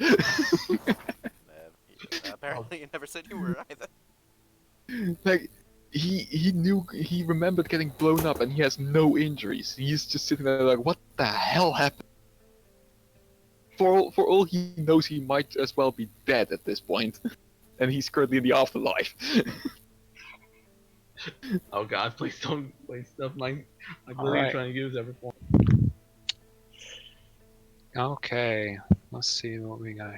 Apparently, you never said you were either. Like he remembered getting blown up and he has no injuries. He's just sitting there like, what the hell happened? For all he knows, he might as well be dead at this point, and he's currently in the afterlife. Oh god, please don't waste stuff. I'm All really right. trying to use every form. Okay. Let's see what we got.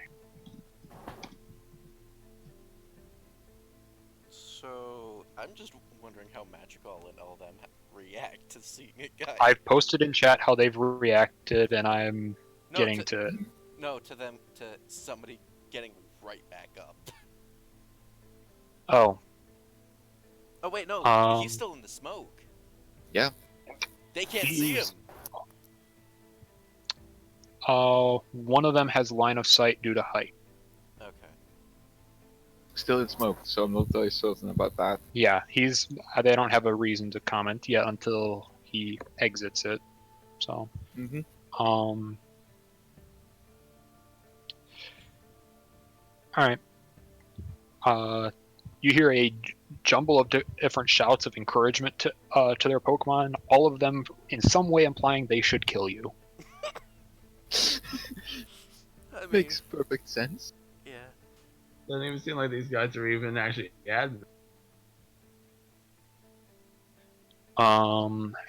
So, I'm just wondering how Magical and all them react to seeing a guy. I've posted in chat how they've reacted, and I'm No, getting to. No, to somebody getting right back up. Oh, Oh wait, no, Um, he's still in the smoke. Yeah. They can't see him. one of them has line of sight due to height. Okay. Still in smoke, so I'm not very certain about that. Yeah, he's. They don't have a reason to comment yet until he exits it. So, Mm-hmm. all right. You hear a jumble of different shouts of encouragement to their Pokemon. All of them, in some way, implying they should kill you. I mean, Makes perfect sense. yeah. Doesn't even seem like these guys are even actually admin.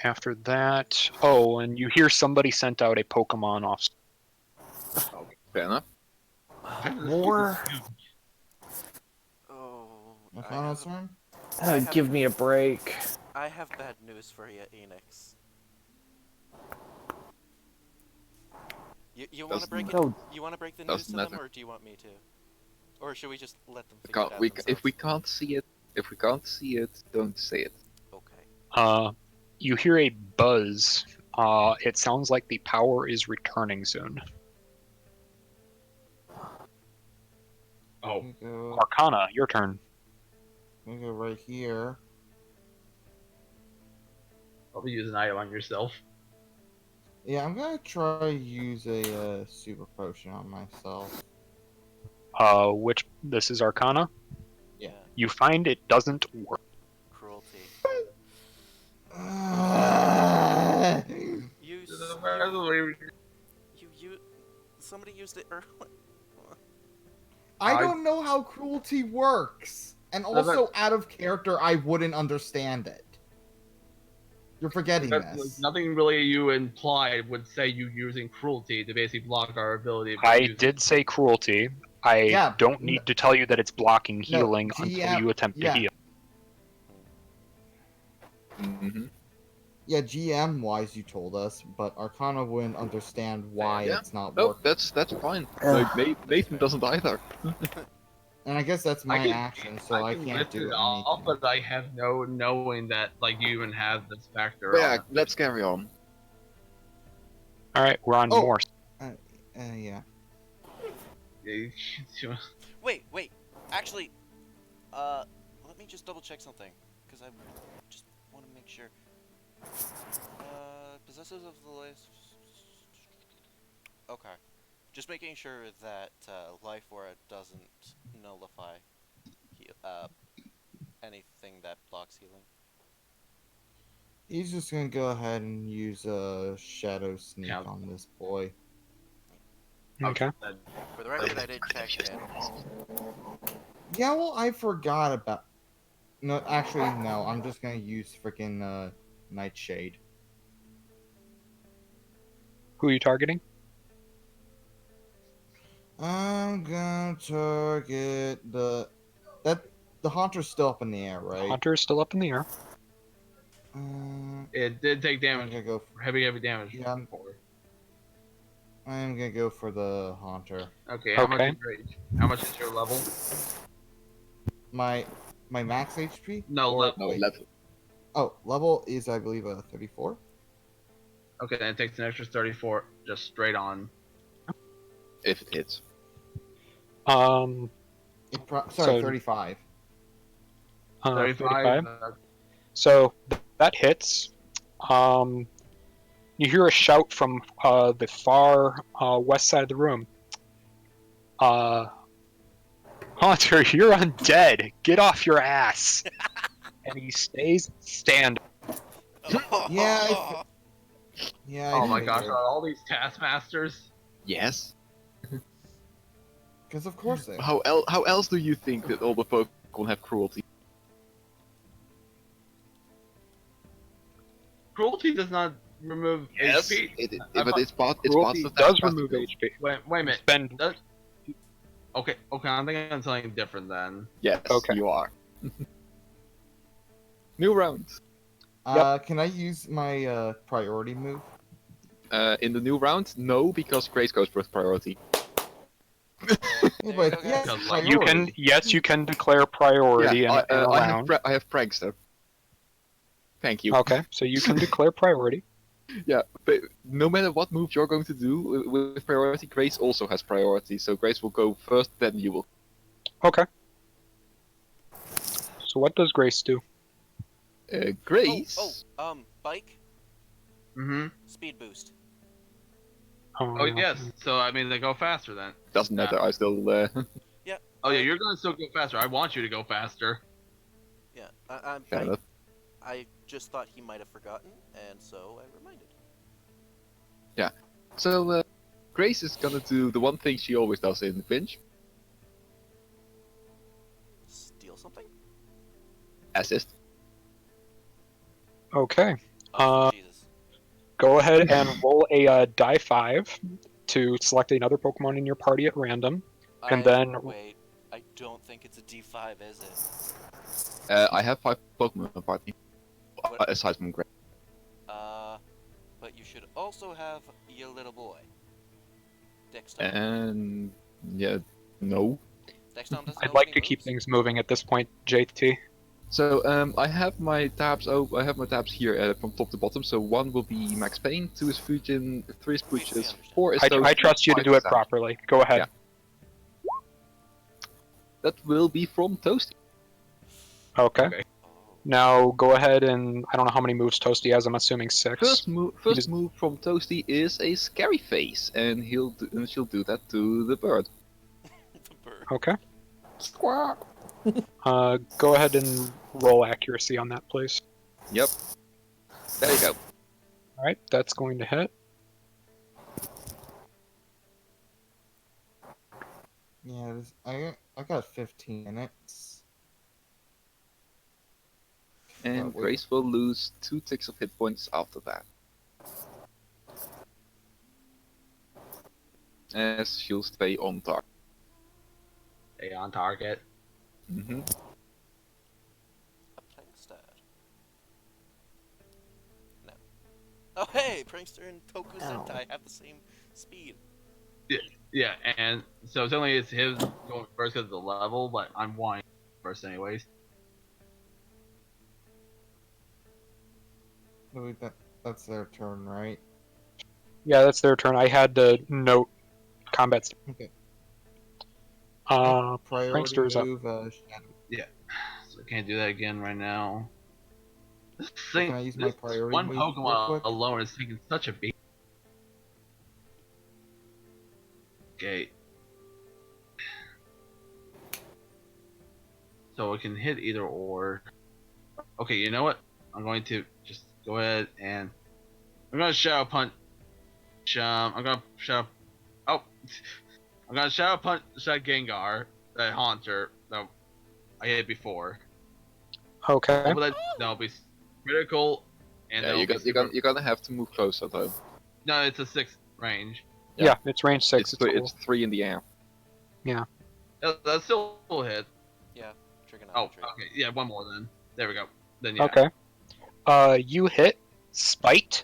After that, oh, and you hear somebody sent out a Pokemon off. Fair enough. More. Oh. Arcana's turn? I have- Give me a break. I have bad news for you, Enix. You want to Doesn't break it? Oh, You want to break the news doesn't to them, matter. or do you want me to? Or should we just let them figure Can't, it out we, themselves? if we can't see it, don't say it. Okay. You hear a buzz. It sounds like the power is returning soon. Oh, I'm gonna go, Arcana, your turn. I'm gonna go right here. probably use an item on yourself. Yeah, I'm gonna try to use a super potion on myself. This is Arcana. Yeah. You find it doesn't work. Cruelty. You, somebody used it earlier. I I- don't know how cruelty works, and also out of character, I wouldn't understand it. You're forgetting this. Nothing really you implied would say you using cruelty to basically block our ability. I did say cruelty. I Yeah, don't need to tell you that it's blocking healing until GM you attempt to yeah. heal. Mm-hmm. Yeah, GM wise, you told us, but Arcana wouldn't understand why Yeah. it's not No, working. that's fine. Like, Nathan doesn't either. And I guess that's I my can- action, so I can't list do it off, anything. but I have no knowing that like you even have this factor. But yeah, on it. let's carry on. Alright, we're on Oh. Morse. Yeah. Wait. Actually, let me just double check something, because I just want to make sure. Possessors of the life. Okay. Just making sure that Life Aura doesn't nullify anything that blocks healing. He's just gonna go ahead and use a Shadow Sneak Yeah. on this boy. Okay. For the record, I did check it. Yeah, well, I forgot about... No, actually, no. I'm just gonna use freaking Nightshade. Who are you targeting? I'm gonna target the... The Haunter's still up in the air, right? Hunter is still up in the air. It did take I'm damage, gonna go for... heavy damage. Yeah, I'm gonna go for the Haunter. Okay, how much Okay. is rage? How much is your level? My max HP? No, Or- No, wait. level. Oh, level is, I believe, a 34. Okay, then it takes an extra 34 just straight on. If it hits. Um, Sorry, So- 35. 35. So that hits. You hear a shout from the far west side of the room. Hunter, you're undead. Get off your ass. And he stays standing. Yeah, Yeah. Oh my gosh, are all these taskmasters? Yes. Because of course they are. How else do you think that all the Pokemon have cruelty? Cruelty does not remove HP. But it's part of Cruelty the does taskmaster remove build. HP. Wait a minute. Spend. Does... Okay, I think I'm something different then. Yes, Okay. you are. New round. Can I use my priority move? In the new round, no, because Grace goes with priority. Yeah, you but go, yes, guys. You can, priority. yes, you can declare priority in a round. I have Prankster. Thank you. Okay, so you can declare priority. Yeah, but no matter what move you're going to do with priority, Grace also has priority. So Grace will go first, then you will. Okay. So what does Grace do? Grace. Bike, Mm-hmm. speed boost. Oh yes. So I mean, they go faster then. Doesn't matter. I still. Oh yeah, you're gonna still go faster. I want you to go faster. Yeah, Fair enough. I just thought he might have forgotten, and so I reminded. So Grace is gonna do the one thing she always does in the pinch: Steal something? assist. Okay. Oh, Jesus. Go ahead and roll a die 5 to select another Pokemon in your party at random. And then- Wait, I don't think it's a D5, is it? I have 5 Pokemon in my party, What- aside from Grey. But you should also have your little boy. Dexter. And yeah, no. Dexter doesn't I'd know like any to keep moves? things moving at this point, JT. So I have my tabs. I have my tabs here from top to bottom. So 1 will be Max Payne, 2 is Fujin, 3 is Please, Pooches, understand. 4 is I Toasty, trust you to 5 do is it Sam. properly. Go ahead. Yeah. That will be from Toasty. Okay. Okay. Oh. Now go ahead and I don't know how many moves Toasty has. I'm assuming 6. First move just- from Toasty is a scary face, and she'll do that to the bird. The bird. Okay. Squawk. Go ahead and roll accuracy on that, please. Yep. There you go. All right, that's going to hit. Yeah, I got 15 minutes. And Wait. Grace will lose 2 ticks of hit points after that. As she'll stay on target. Stay on target. Mm-hmm. A prankster. No. Oh hey, prankster and Toku Ow. Sentai have the same speed. Yeah, and so it's only it's his going first because of the level, but I'm wanting first anyways. Wait, that's their turn, right? Yeah, that's their turn. I had to note combat. Okay. Priority Priority Prankster's up. move, Shadow. So I can't do that again right now. This Can I use my priority one move real Pokemon quick? alone is taking such a beat. Okay. So it can hit either or. Okay, you know what? I'm going to just go ahead and I'm gonna Shadow Punch. I'm gonna Shadow. Oh, I'm gonna Shadow Punch that Gengar, that Haunter that I hit before. Okay. But that'll be critical, and Yeah, you're gonna have to move closer though. no, it's a 6 range. Yeah, it's range 6. It's cool. It's 3 in the air. That's still a hit. Yeah, Oh, trigonometry. okay, yeah, one more then. There we go. Then yeah. Okay. You hit Spite,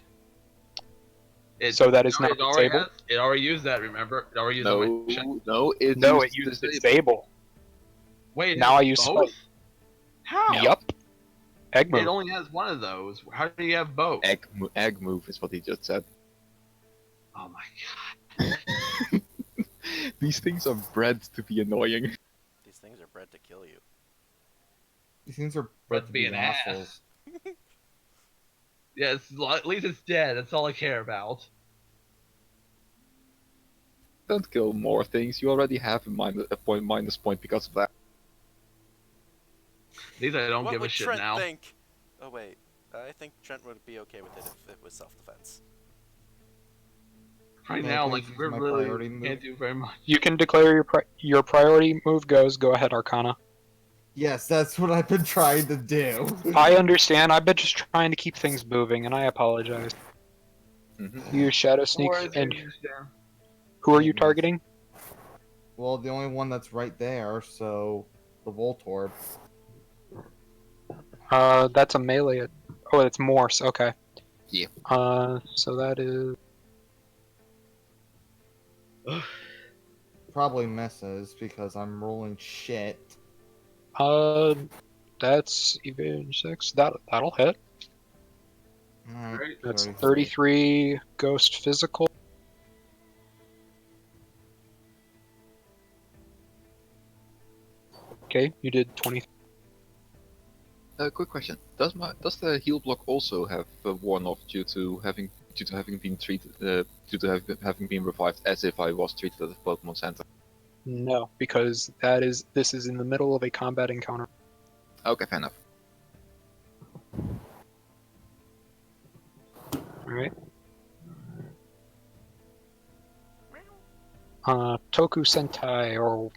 so that is now disabled. It already used that. Remember, it already used that. No, it No, used it used disable. disable. Wait, Now it I has use both. Spite. How? Yup. Egg It move. only has one of those. How do you have both? Egg move is what he just said. Oh my god. These things are bred to be annoying. These things are bred to kill you. These things are Bred bred to to be be an ass. assholes. Yeah, at least it's dead. That's all I care about. Don't kill more things. You already have a minus point because of that. These I don't What give a would shit Trent now. think? Oh wait, I think Trent would be okay with it if it was self-defense. Right Yeah, now, can I like use we're my really priority can't move? do very much. You can declare your priority move goes. Go ahead, Arcana. Yes, that's what I've been trying to do. I understand. I've been just trying to keep things moving, and I apologize. Mm-hmm. You use Shadow Sneak, Or is and it just, who are you Yes. targeting? Well, the only one that's right there, so the Voltorb. That's a melee. Oh, it's Morse. Okay. Yeah. So that is. Probably misses because I'm rolling shit. That's even 6. That'll hit. Alright, Right. That's 33. 33 ghost physical. Okay, you did 20. Quick question: Does the heal block also have worn off due to having been treated due to having been revived as if I was treated at the Pokemon Center? No, because this is in the middle of a combat encounter. Okay, fair enough. Alright. Toku Sentai, or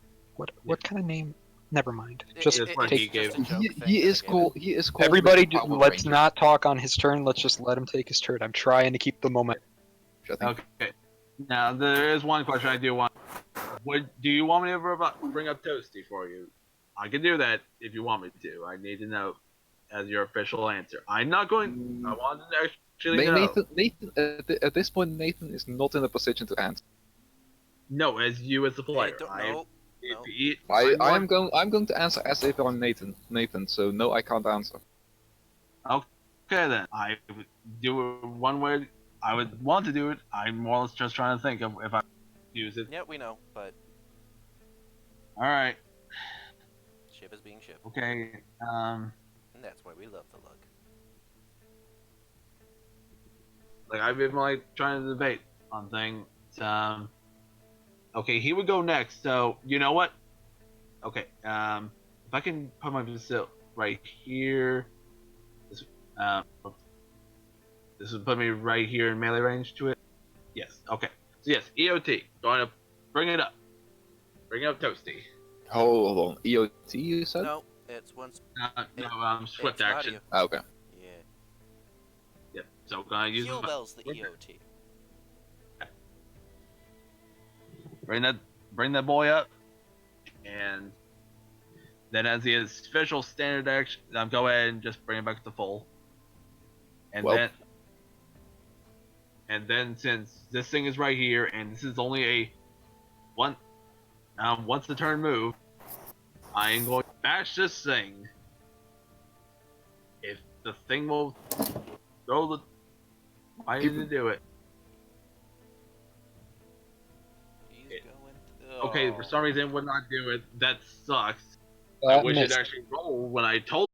what kind of name? Never mind. Just That's what he gave. just a joke thing He that is I gave called. him. He is called. everybody, Mr. Power let's Ranger, not talk on his turn. Let's just let him take his turn. I'm trying to keep the moment. which I think- Okay. Now there is one question I do want. Do you want me to bring up Toasty for you? I can do that if you want me to. I need to know as your official answer. I'm not going. I want to actually know. Nathan, at this point, Nathan is not in a position to answer. No, as you as the player. No. I'm going to answer as if I'm Nathan. So no, I can't answer. Okay then. I would do it one way. I would want to do it. I'm more or less just trying to think of if I use it. Yeah, we know, but All right. ship is being shipped, Okay. and that's why we love the lug. Like I've been like trying to debate on things. Okay, he would go next. So you know what? Okay. If I can put my facility right here, this this would put me right here in melee range to it. Yes. Okay. So yes, EOT. Going to bring it up. Bring up Toasty. Hold on, EOT you said? No, it's once. Swift it's action. audio. Ah, okay. Yeah. Yep. So can I use Fuel my- bell's the EOT. Bring that boy up, and then as the official standard action, go ahead and just bring it back to full. And Well. then since this thing is right here, and this is only a once the turn move, I am going to bash this thing. If the thing will throw the, I need to do it. He's going. Okay, for Oh. some reason it would not do it. That sucks. I wish it actually rolled when I told